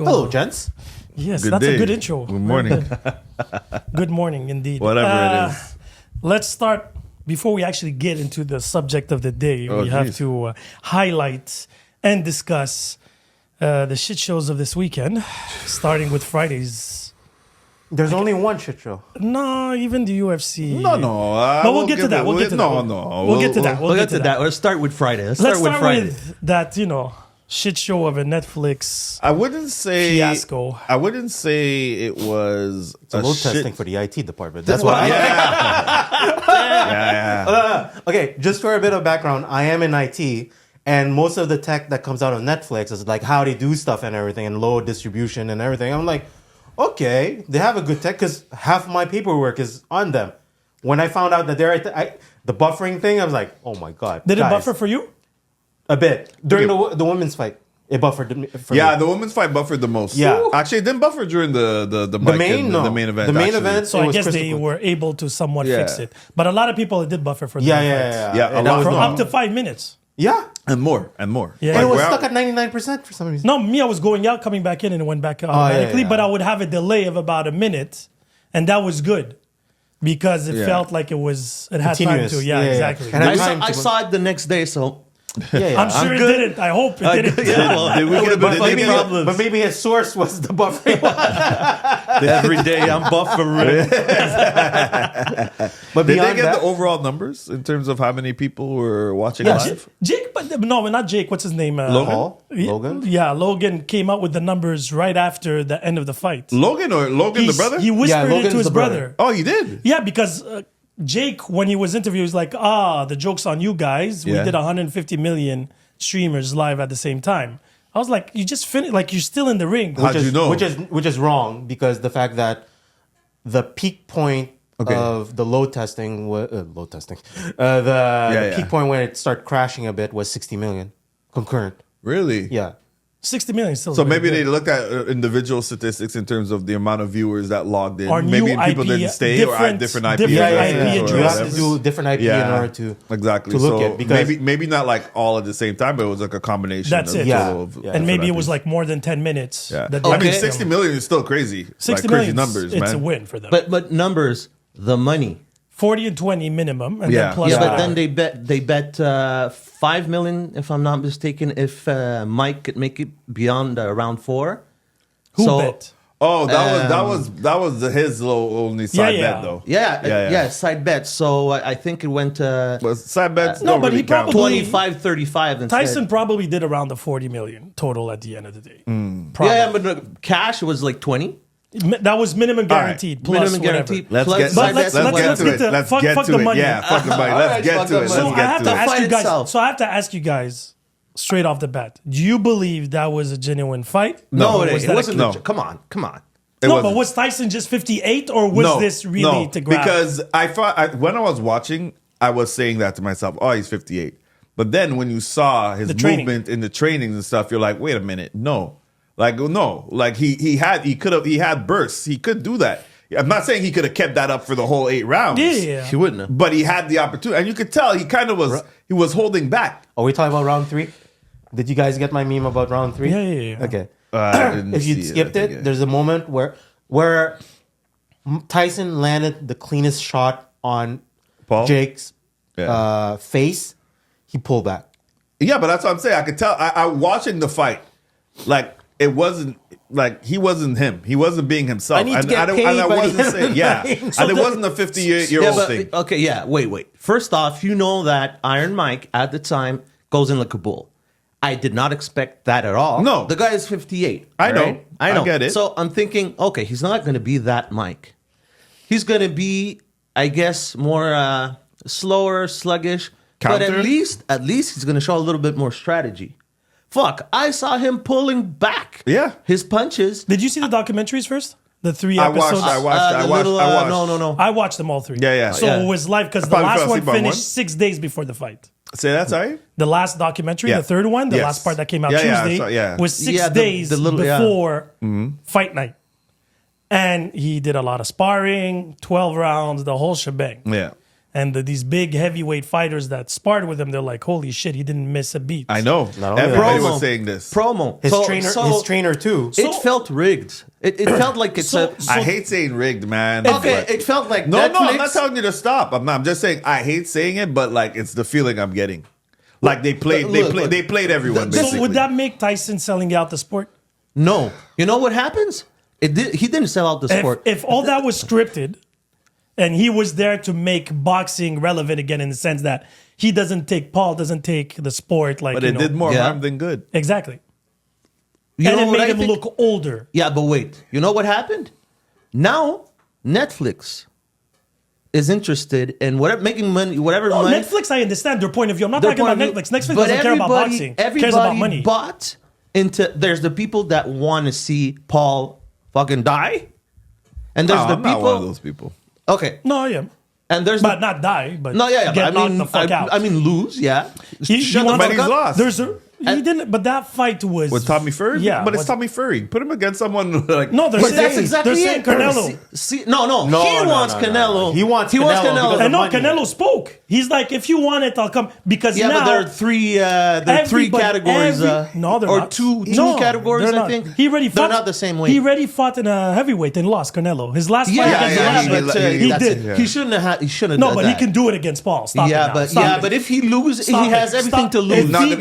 Hello, gents. Yes, Good that's day. a good intro. Good morning. Good morning, indeed. Whatever it is. Let's start, before we actually get into the subject of the day, Oh, we have geez. to highlight and discuss the shit shows of this weekend, starting with Friday's. There's only one shit show. No, even the UFC. No. But we'll get to that. We'll get to that. No. We'll get to that. We'll get to that. Let's start with Friday. Let's start with that, shit show of a Netflix I wouldn't say fiasco. I wouldn't say it was It's a load shit. testing for the IT department. That's what I. Yeah. Okay, just for a bit of background, I am in IT, and most of the tech that comes out on Netflix is like how they do stuff and everything, and load distribution and everything. I'm like, okay, they have a good tech because half my paperwork is on them. When I found out that the buffering thing, I was like, oh my god. Did it guys, buffer for you? a bit during the women's fight? It buffered for me. The women's fight buffered the most. Yeah. Actually, it didn't buffer during the main event. The main actually. event. So it I was guess crystal they clear. were able to somewhat Yeah. fix it. But a lot of people, it did buffer for the Yeah. Yeah, And a lot that was From normal. up to 5 minutes. Yeah. and more. Yeah. And Like, it was we're stuck out- at 99% for some reason. No, me, I was going out, coming back in, and it went back automatically. But I would have a delay of about a minute, and that was good because it Yeah. felt like it had Continuous. time to. Yeah, Yeah. exactly. And I saw it the next day, so Yeah. I'm sure it good. didn't. I hope it didn't. Did we get a But did maybe- we get- But maybe his source was the buffering. every day I'm buffering. But Did they beyond get that, the overall numbers in terms of how many people were watching Yeah, live? Jake, but no, not Jake. What's his name? Logan? Paul? Logan? Yeah, Logan came out with the numbers right after the end of the fight. Logan the brother? He whispered it Logan's to his the brother. brother. Oh, he did. Yeah, because Jake, when he was interviewed, was like, the joke's on you guys. We Yeah. did 150 million streamers live at the same time. I was like, you just finished, like you're still in the ring. How'd you know? which is wrong because the fact that the peak point of the load testing the peak point when it started crashing a bit was 60 million concurrent. Really? Yeah. 60 million is still So very maybe good. they looked at individual statistics in terms of the amount of viewers that logged in. Or Maybe new people IP, didn't stay or had different IP different addresses IP or You have addresses. to do different IP in order to exactly to look so at because maybe not like all at the same time, but it was like a combination. That's of it. Yeah. total of Yeah. And maybe it different was IPs. like more than 10 minutes. Yeah. that I they mean, did. 60 million is still crazy. 60 like million, crazy numbers, it's man. a win for them. but numbers, the money. 40 and 20 minimum, and Yeah. then plus Yeah, but whatever. then they bet 5 million, if I'm not mistaken, if Mike could make it beyond round 4. Who So- bet? Oh, that was his little only side Yeah. bet though. Yeah, side bet. So I think it went But side bets No, don't but really he count. probably- 25-35 instead. Tyson probably did around the 40 million total at the end of the day. Mm. Probably. Yeah, but the cash was like 20. That was minimum guaranteed. Plus Minimum whatever. guaranteed. Let's plus get, side let's, bet. let's let's get to get it. to- Let's fuck- get fuck to the it. money. Yeah, fuck the money. Let's Alright, get fuck to the it. money. Let's So I get have to to it. ask Fight you guys. itself. So I have to ask you guys straight off the bat. Do you believe that was a genuine fight? No, Or it was that a- wasn't. no. Come on. It No, wasn't. but was Tyson just 58, or was this really to grab? Because I thought when I was watching, I was saying that to myself. Oh, he's 58. But then when you saw his The training. movement in the trainings and stuff, you're like, wait a minute, no, like he had bursts. He could do that. I'm not saying he could have kept that up for the whole 8 rounds. Yeah. He wouldn't have. But he had the opportunity, and you could tell he kind of was holding back. Are we talking about round 3? Did you guys get my meme about round 3? Yeah. Okay. I didn't If you see skipped I it, think, there's a moment where Tyson landed the cleanest shot on Paul? Jake's Yeah. face. He pulled back. Yeah, but that's what I'm saying. I could tell. I watching the fight, like it wasn't like he wasn't him. He wasn't being himself. I need to and get I don't- paid and I by the wasn't end of saying, the yeah, night. and it wasn't a 50-year-old thing. Okay, yeah. Wait. First off, you know that Iron Mike at the time goes in like a bull. I did not expect that at all. No. The guy is 58. I know. right? I know. I get it. So I'm thinking, okay, he's not going to be that Mike. He's going to be, I guess, more slower, sluggish. But Counter? at least he's going to show a little bit more strategy. Fuck, I saw him pulling back. Yeah. His punches. Did you see the documentaries first? The 3 I episodes? watched. No. I watched them all 3. Yeah. So Yeah. it was live because the probably last fell one asleep on finished one. 6 days before the fight. Say that, sorry. The last documentary, Yeah. the third one, the Yes. last part that came out Yeah, I Tuesday, saw- yeah. was 6 Yeah, the days little- yeah. before fight night. And he did a lot of sparring, 12 rounds, the whole shebang. Yeah. And these big heavyweight fighters that sparred with him, they're like, holy shit, he didn't miss a beat. I know. Not only Everybody that. was saying this. Promo. His trainer too. It felt rigged. It felt like it's I hate saying rigged, man. okay. but- It felt like No, Netflix. no, I'm not telling you to stop. I'm just saying I hate saying it, but like it's the feeling I'm getting. Like they played everyone. So Basically. would that make Tyson selling out the sport? No. You know what happens? He didn't sell out the sport. If all that was scripted and he was there to make boxing relevant again in the sense that Paul doesn't take the sport like, But it did more Yeah. harm than good. Exactly. You And know it what made I him think? look older. Yeah, but wait. You know what happened? Now Netflix is interested in making money, whatever Oh, money. Netflix, I understand their point of view. I'm not their talking about point of view. Netflix. Netflix But doesn't care about boxing. It cares about Everybody money. bought into. There's the people that want to see Paul fucking die, and there's No, the I'm people. not one of those people. Okay, No, I am. and there's But not die, but no, yeah, get but I mean, knocked the fuck out. I mean, lose, yeah. Shut the wants- fuck But he's up. lost. He And- didn't, but that fight was With Tommy Fury? Yeah, But it's was- Tommy Fury. Put him against someone like No, they're But that's saying, exactly they're saying it. Canelo. No, No, he no, wants no, no, Canelo. no. He wants Canelo because And of no, money. Canelo spoke. He's like, if you want it, I'll come. Because Yeah, now but there are three everybody- categories. no, they're or not. two No, categories. they're I not. think He already they're fought. not the same way. He already fought in a heavyweight and lost. Canelo. His last fight yeah, against yeah, Lashley. yeah, but he that's did. it. He shouldn't have. He shouldn't. No, have but done he can do it against Paul. Stop it Yeah, now. but Stop it. but if he loses, Stop he has it. everything Stop. to If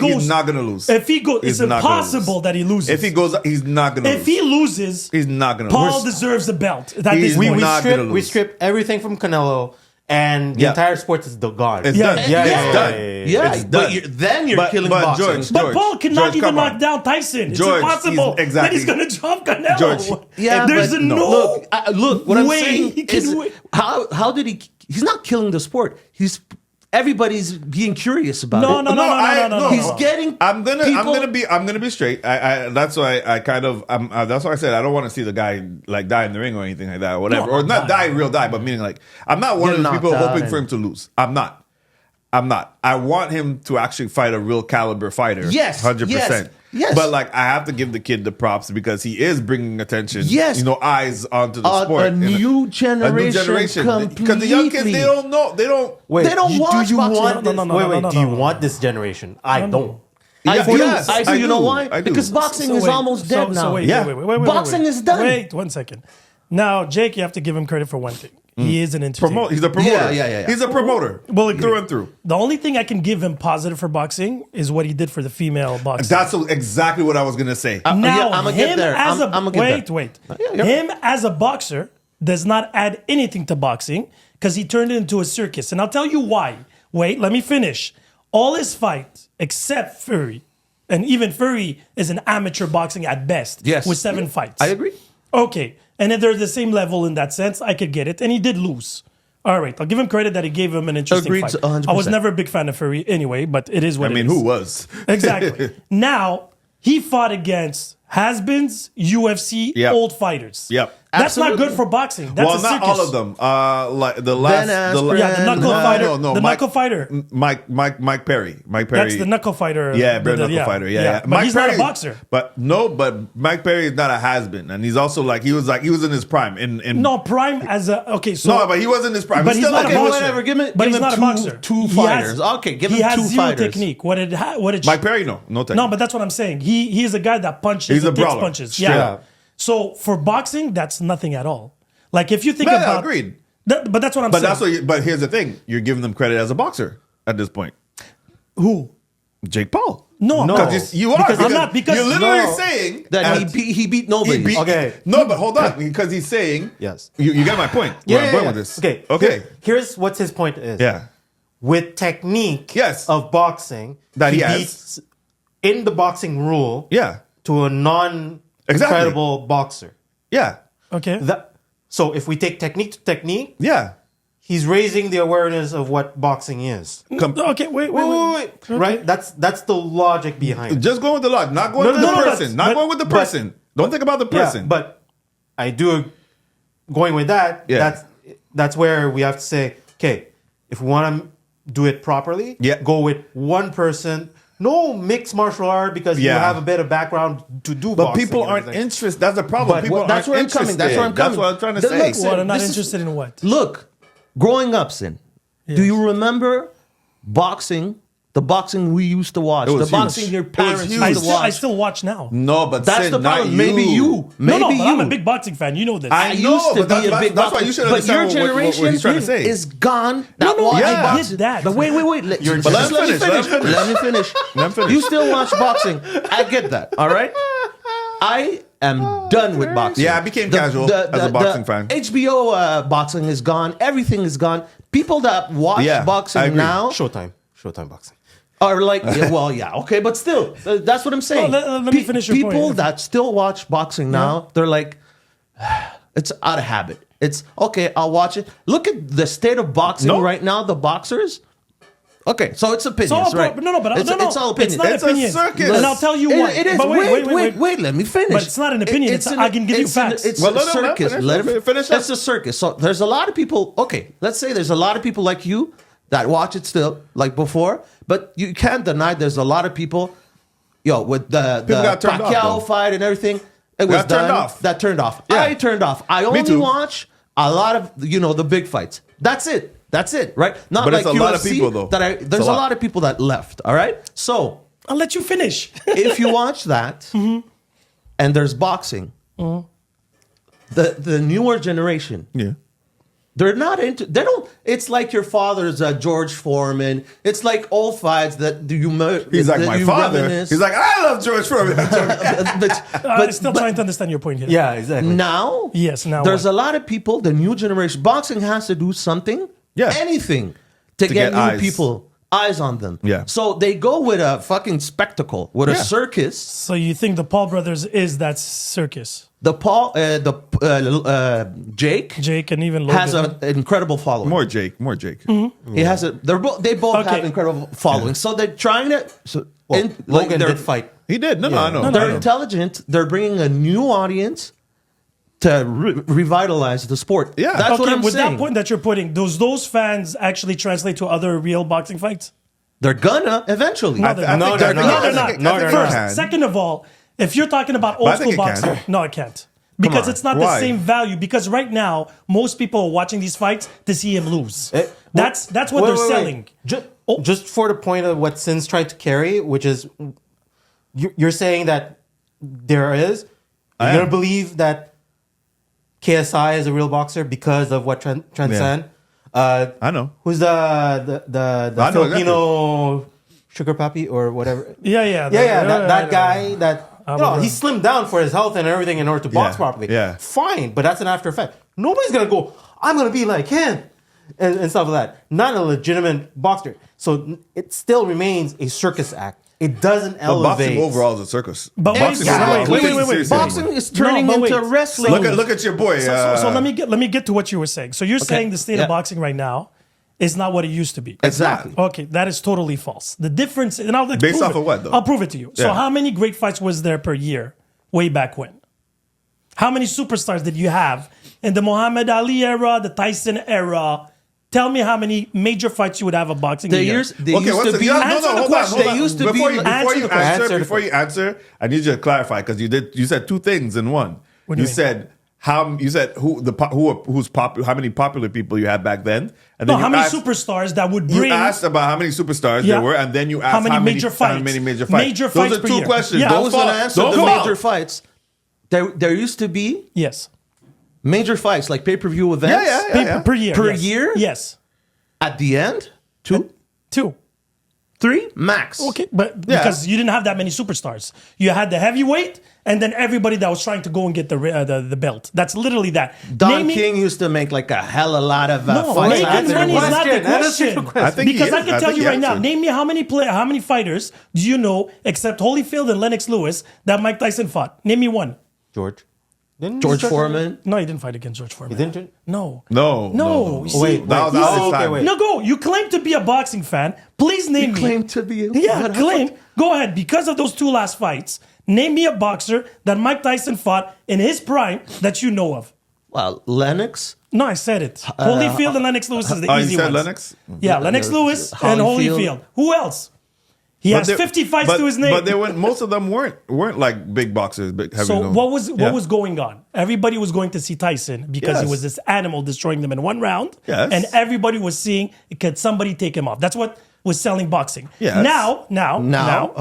lose. he's not gonna lose. If he goes, He's it's not gonna impossible lose. that he loses. If he goes, he's not gonna if lose. he loses, He's not gonna Paul lose. deserves a belt. At He's this We point. not gonna we lose. strip everything from Canelo, and the Yeah. entire sport is gone. It's Yeah. done. Yeah, It's yeah, done. Yeah, It's but done. then you're killing but boxing. George, But Paul cannot George, even come on. knock down Tyson. It's George, impossible he's- exactly. that he's going to drop Canelo. George, Yeah, there's but a no. Look. What I'm way saying he can is, win. how did he? He's not killing the sport. Everybody's being curious about No, it. no, no, no, no, no, no. He's getting. I'm gonna people- be straight. That's why I kind of that's why I said I don't want to see the guy like die in the ring or anything like that or whatever, No, or not die. real die, but meaning like I'm not one Get of those people knocked out hoping for him to lose. I'm not. I want him to actually fight a real caliber fighter. Yes, 100%. yes. But like I have to give the kid the props because he is bringing attention. Yes. Eyes onto the sport. A new generation. Because the young kids, they don't know. They don't. Wait, They don't watch do you boxing. want No, this? no, no, wait, no, wait. no, Do you no, no. want this generation? I No. don't. I Yeah, do. yes, I do. I You know do. why? I do. Because boxing is wait, almost dead now. So wait, Yeah. wait, Boxing is done. Wait, 1 second. Now, Jake, you have to give him credit for one thing. He is an entertainer. He's a promoter. Yeah. He's a promoter. Well, agree. through and through. The only thing I can give him positive for boxing is what he did for the female boxing. That's exactly what I was gonna say. now, yeah, I'ma get him there. as I'ma get there. wait. yeah. Him as a boxer does not add anything to boxing because he turned it into a circus. And I'll tell you why. Wait, let me finish. All his fights, except Fury, and even Fury is an amateur boxing at best. Yes. With 7 fights. I agree. Okay. And if they're the same level in that sense, I could get it. And he did lose. All right. I'll give him credit that he gave him an interesting Agreed, fight. 100%. I was never a big fan of Fury anyway, but it is what I mean, it is. who was? Exactly. Now, he fought against has-beens, UFC, Yep. old fighters. Yep. That's not Absolutely. good for boxing. That's Well, a not circus. all of them. Like the last, Askren. Yeah, the knuckle No, fighter. no, the Mike- knuckle fighter. Mike Perry. Mike Perry. That's the knuckle fighter. Yeah, bare knuckle fighter. Yeah. But Mike he's Perry, not a boxer. But Mike Perry is not a has-been, and he's also he was in his prime. In No, Prime as a okay. So no, but he was in his prime. But he's still not in a his- boxer. whatever. Give him But he's not a two- boxer. two He fighters. has- Okay, give he him has two zero fighters. technique. What did Mike Perry, no technique. No, but that's what I'm saying. He is a guy that punches. He's a and takes brawler. punches. Straight Yeah. up. So for boxing, that's nothing at all. Like if you think No, about, agreed. But that's what I'm But saying. but here's the thing: you're giving them credit as a boxer at this point. Who? Jake Paul. No, No. Because you are. Because I'm not- because- you're literally No. saying That he beat nobody. he beat- Okay. No, but hold on, because he's saying Yes. You get my point. Where I'm going with this. Okay. Okay. Here's what his point is. Yeah. With technique Yes. of boxing That he has. beats in the boxing rule Yeah. to a non-incredible boxer. Yeah. Okay. So if we take technique to technique, Yeah. he's raising the awareness of what boxing is. Okay. Wait. Wait. Right? That's the logic behind it. Just going with the log, not going with no, the no, person. Not going with the person. Don't think about the person. Yeah, but I do going with that. Yeah. That's where we have to say, okay, if we want to do it properly, Yeah. go with one person. No mixed martial art because you Yeah. have a better background to do. But boxing people and aren't everything. interested. That's the problem. But People that's aren't where I'm coming. interested. That's where I'm coming. That's what I'm trying to The- say. look, What? I'm not This is- interested in what? Look, growing up, Sin. Do you remember boxing? The boxing we used to watch. It The was boxing huge. your It was parents huge. used to watch. I still watch now. No, but That's Sid, the not problem. Maybe you. Maybe No, but you. I'm a big boxing fan. You know this. I know, used to but be a big that's why boxer, you should but your understand generation what he's trying to say. is gone. No, no, watch I boxing. get that. But wait. But let him finish. Let me finish. Let him finish. You still watch boxing. I get that. All right. I am done with boxing. Yeah, I became casual as a boxing fan. HBO boxing is gone. Everything is gone. People that watch Yeah, I boxing agree. now Showtime boxing. are like, okay, but still, that's what I'm saying. Well, let me finish your point. People that still watch boxing now, they're like, it's out of habit. It's okay, I'll watch it. Look at the state of boxing No. right now. The boxers. Okay, so it's opinions, right? But it's all opinions. It's not It's a opinion. circus. And I'll tell you why. It is. But Wait. Let me finish. But it's not an opinion. I can give you facts. It's Well, a let him circus. finish. Let him Finish up. It's a circus. So there's a lot of people. Okay, let's say there's a lot of people like you that watch it still, like before. But you can't deny there's a lot of people, with the got turned off, Pacquiao though. fight and everything. It was Got turned done. off. That turned off. Yeah. I turned off. I only too. watch a lot of the big fights. That's it. That's it. Right? Not But like it's a lot of UFC, people, though. There's a lot of people that left. All right. So I'll let you finish. if you watch that and there's boxing, the newer generation, Yeah. they're not into. They don't. It's like your father's George Foreman. It's like old fights that you. He's like that my you father. reminisce. He's like, I love George Foreman. I'm still trying to understand your point here. Yeah, exactly. now, Yes, now there's what? a lot of people. The new generation, boxing has to do something, Yeah. anything, to get get new eyes. people eyes on them. Yeah. So they go with a fucking spectacle, with a Yeah. circus. So you think the Paul brothers is that circus? Jake Jake and even Logan. has an incredible following. More Jake. He has a. They both Okay. have incredible following. So they're trying to. Logan they're, did fight. He did. No, I know. They're I know. intelligent. They're bringing a new audience to revitalize the sport. Yeah. That's what I'm with saying. that point that you're putting, does those fans actually translate to other real boxing fights? They're gonna eventually. No, they're not. No, they're not. No, they're not. No, they're First, not. second of all, if you're talking about But I old think school it can. boxing, no, it can't. Because on. it's not Why? the same value. Because right now, most people are watching these fights to see him lose. That's what they're selling. Just for the point of what Sins tried to carry, which is you're saying that there is. You're am. gonna believe that KSI is a real boxer because of what Transcend. I know. Who's the I know Filipino sugar papi or whatever? Yeah. That guy that remember. he slimmed down for his health and everything in order to box Yeah, properly. yeah. Fine, but that's an after effect. Nobody's gonna go, I'm gonna be like him and stuff like that. Not a legitimate boxer. So it still remains a circus act. It doesn't But elevate. boxing overall is a circus. But boxing wait. Boxing is turning No, but into wait. wrestling. Look at your boy. So let me get to what you were saying. So you're saying the state Yeah. of boxing right now is not what it used to be. Exactly. Okay, that is totally false. The difference, and I'll Based prove off it. of what, though? I'll prove it to you. So Yeah. how many great fights was there per year way back when? How many superstars did you have in the Muhammad Ali era, the Tyson era? Tell me how many major fights you would have a boxing They year. used to be. Answer the question. They used to before be. you, Answer the question. before you answer, I need you to clarify because you said two things in one. What do You you mean? said how many popular people you had back then, and No, then how you many asked, superstars that would you bring? asked about how many superstars Yeah. there were, and then you asked How many major fights? How many major fights? Major Those fights are per two year. questions. Yeah. Don't I was going to fall. answer Don't the fall. major fights. There used to be Yes, major fights like pay-per-view events. Yeah. per year. Per yes. year? Yes, At the end, 2, 2. 3 max. Okay, but because you didn't have that many superstars, you had the heavyweight, and then everybody that was trying to go and get the belt. That's literally that. Don Name me- King used to make like a hell a lot of No, fights. making Answer the money is not the question. Answer the question. question. I think he Because I is. can I tell think you he right now. answered. Name me how many fighters do you know except Holyfield and Lennox Lewis that Mike Tyson fought? Name me one. George. Didn't George you- Foreman. No, he didn't fight against George Foreman. He didn't? No. No. You see- Wait, That was wait. his Oh, okay, time. wait. No, go. You claim to be a boxing fan. Please name me. Claim to be. Yeah, claim. Go ahead. Because of those two last fights, name me a boxer that Mike Tyson fought in his prime that you know of. Well, Lennox. No, I said it. Holyfield and Lennox Lewis is the Oh, you easy said ones. Lennox? Yeah, Lennox Lewis and Holyfield. Holyfield. Who else? He But has they- 50 fights but- to his name. But they weren't. Most of them weren't like big boxers. Big, heavy So known. what was Yeah. going on? Everybody was going to see Tyson because he Yes. was this animal destroying them in one round. Yes. And everybody was seeing, could somebody take him off? That's what was selling boxing. Yes. Now,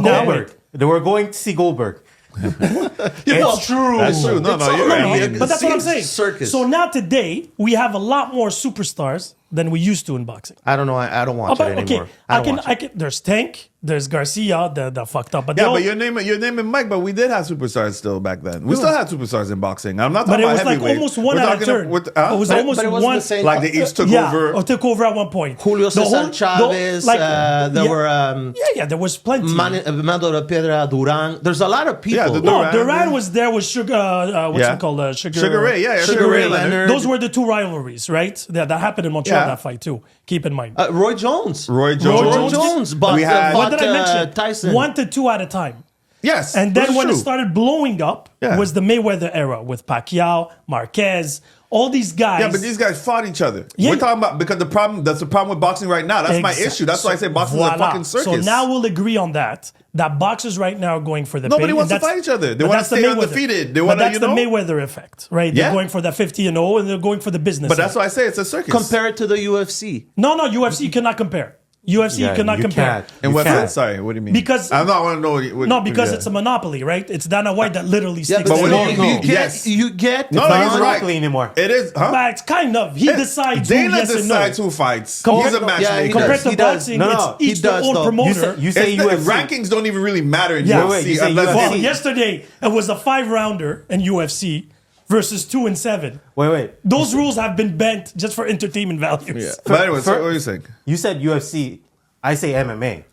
Goldberg. They were going to see Goldberg. It's true. That's true. No, It's no, all you're right. right. Yeah, but that's what I'm Seems saying. circus. So now today we have a lot more superstars than we used to in boxing. I don't know. I don't watch it But anymore. okay, I can. There's Tank. There's Garcia. The fucked up. But Yeah, they all- but you're naming Mike, but we did have superstars still back then. We still had superstars in boxing. I'm not But talking it about was like heavyweight. almost one We're at a talking turn. with- It was But- almost but it wasn't one. the same. like they each took yeah, over. or took over at one point. Julio The Cesar whole- Chavez. like, there yeah, were yeah, there was plenty. Mando de Piedra Duran. There's a lot of people. Yeah, the No, Duran, Duran yeah. was there with Sugar. What's Yeah. it called? Sugar Ray, yeah, Sugar Ray Leonard. Leonard. Those were the two rivalries, right? That happened in Montreal. Yeah. That fight too. Keep in mind. Roy Jones. Roy Roy Jones. Jones. But We had- What did I mention? Tyson. 1 to 2 at a time. Yes, And then that's when true. it started blowing up Yeah. was the Mayweather era with Pacquiao, Marquez, all these guys. Yeah, but these guys fought each other. Yeah. We're talking about because that's the problem with boxing right now. That's my issue. That's why I say boxing is a Voila. fucking circus. So now we'll agree on that. That boxers right now are going for the Nobody pain, wants to and that's- fight each other. They but wanna that's the stay Mayweather. undefeated. They But wanna, that's you the know? Mayweather effect, right? Yeah. They're going for that 50-0 and they're going for the business. But that's end. why I say it's a circus. Compare it to the UFC. No, UFC you cannot compare. UFC you cannot compare. Can't. In You what can't. sense? Sorry, what do you mean? Because- I want to know. What, No, because yeah. it's a monopoly, right? It's Dana White that literally Yeah, sticks but to when it. you- you get, yes. you get No, It's not he's right. monopoly anymore. It is, huh? But it's kind of. He decides who Dana yes and no. decides who fights. Compared- He's a matchmaker. Yeah, he Compared does. to He does. boxing, No, no, it's he each their does, own though. promoter. You say It's the UFC. rankings don't even really matter in Yeah. UFC Wait, you say unless UFC. Well, yesterday it was a 5-rounder in UFC versus 2 and 7. Wait. Those rules have been bent just for entertainment values. Yeah. But anyway, so for- what are you saying? You said UFC. I say MMA.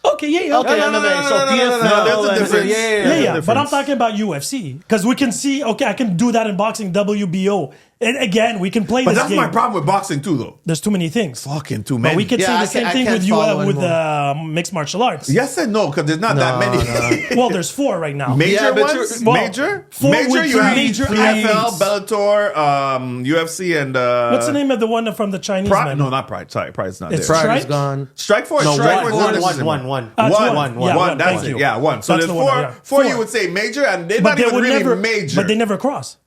Okay, yeah. Okay, No, no, no, MMA. no, So no, no, no, PFL. no, there's a and- difference. Yeah, Yeah, There's a yeah. But I'm difference. talking about UFC because we can see. Okay, I can do that in boxing, WBO, and again, we can play But this that's game. my problem with boxing too, though. There's too many things. Fucking too But many. we can Yeah, say I the same can't- I thing can't with you follow with anymore. mixed martial arts. Yes and no, because there's not that many. Well, there's 4 right now. Major Yeah, but ones? you're- well, major? 4 Major, with you have major PFL, athletes. Bellator, UFC, and... What's the name of the one from the Chinese Pride? man? No, not Pride. Sorry, Pride's not It's there. Strike? Pride is gone. Strike Force. No, Strike one, Force one, is one, not one, necessary. one. That's One, one. one, Yeah, one. that's Thank it. you. Yeah, one. So That's there's the one, four. yeah. Four, 4. you would say major, and they're But not they even would really never. major. But they never cross.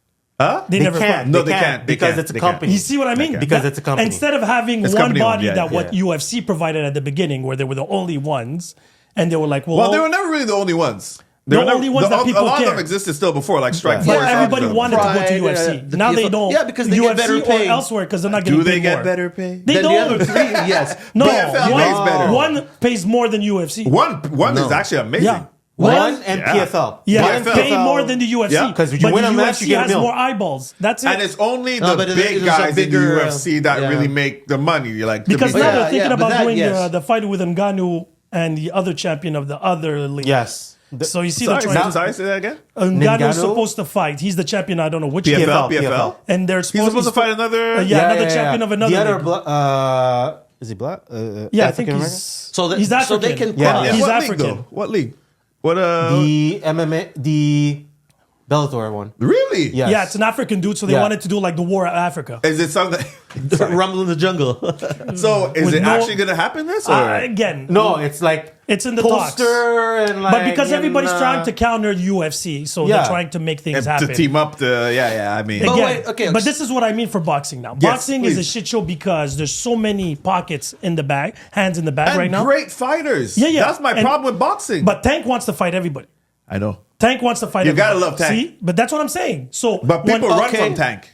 Huh? They never can't. No, They they can't. They because can't. it's a They can't. company. You see what I mean? Because it's a company. Instead of having It's one company owned, body yeah, that yeah. what UFC provided at the beginning, where they were the only ones, and they were like, well, Well, they were never really the only ones. They The were never- only ones that people A lot of care. them existed still before, like Strike Yeah. Force. yeah, everybody all wanted to go to Pride, UFC. the Now they PFL. don't. Yeah, because they UFC get better or pay. elsewhere because they're not getting Do they paid get more. better pay? They Then the don't. other 3, yes. No, PFL one, pays better. one pays more than UFC. One is actually amazing. Yeah. One and Yeah. PFL. Yeah, One pay PFL. more than the UFC. Yeah, 'cause you but win the a match, UFC you get a has meal. more eyeballs. That's it. And it's only No, the but big there's a guys bigger, in UFC that yeah. really make the money. You're like, to because be now fair. they're thinking yeah, but about that, doing yes. the fight with Ngannou and the other champion of the other league. Yes. So you see Sorry, the trying. sorry, say that again. Ngannou's Ngannou? supposed to fight. He's the champion. I don't know which. PFL, PFL. PFL. And they're He's supposed to fight another. another champion of another The other, league. is he black? Yeah, I African think American? he's. So, he's so African. they can Yeah, cross. yeah. He's what African. league though? What league? What The MMA, the Bellator one. really? Yes. Yeah, it's an African dude, so they Yeah. wanted to do like the War of Africa. Is it something? Rumble in the jungle. So is With it no- actually gonna happen? This or Again, No, it's like it's in the talks. poster and like. But because in, everybody's trying to counter UFC, so they're Yeah. trying to make things to happen. team up? Yeah. I mean, Again, wait, okay, but this is what I mean for boxing now. Yes, Boxing is a please. shit show because there's so many pockets in the bag, hands in the bag and right now. great fighters. Yeah, yeah. That's my And- problem with boxing. But Tank wants to fight everybody. I know. Tank wants to fight You everybody. gotta love Tank. See? But that's what I'm saying. So But when, people run okay. from Tank.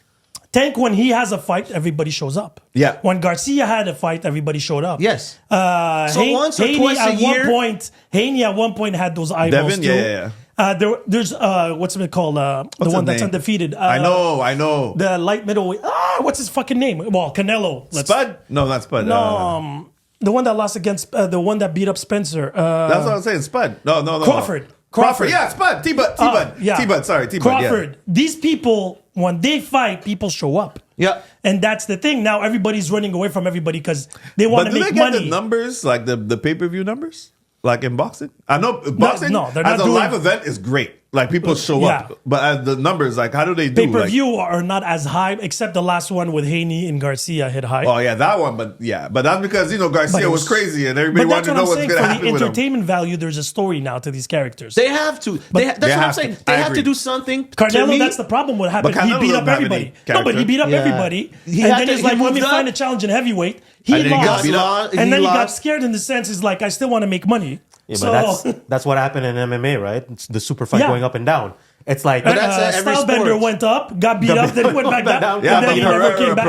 Tank, when he has a fight, everybody shows up. Yeah. When Garcia had a fight, everybody showed up. Yes. So once or twice a year- Haney at one point had those eyeballs Devin? too. Yeah. There's what's it called? The What's one his that's name? undefeated. I know. The light middleweight. What's his fucking name? Well, Canelo. Spud? No, not Spud. The one that lost against the one that beat up Spencer. That's what I'm saying. Spud. No. Crawford. Yeah, Spud. T-Bud. T-Bud. Sorry, T-Bud. Crawford. These people, when they fight, people show up. Yeah. And that's the thing. Now everybody's running away from everybody because they want But to do they make get money. the numbers, like the pay-per-view numbers? Like in boxing? I know boxing no, they're not as a doing- live event is great. Like people show Yeah. up, but as the numbers, like how do they do? Pay per view are not as high, except the last one with Haney and Garcia hit high. Like, oh yeah, that one. But that's because But Garcia it was crazy, and everybody but wanted that's to what know I'm what's saying. going to For happen the with him. entertainment value, there's a story now to these characters. They have to. That's what they I'm have saying. to. They I have agree. to do something. To Carnelo, me, that's the problem. What happened? But He Carnelo beat up doesn't have everybody. any No, but he character. beat up Yeah. everybody. He And had then to- he's he like, let me moved find a up. challenge in heavyweight. And He then he got lost. beat up. And then he got lost. scared in the sense, is like, I still want to make money. Yeah, So, but that's what happened in MMA, right? It's the super fight Yeah. going up and down. It's like But that's every Stylebender sport. went up, got beat up, then went back down. Yeah, and then but he never came back.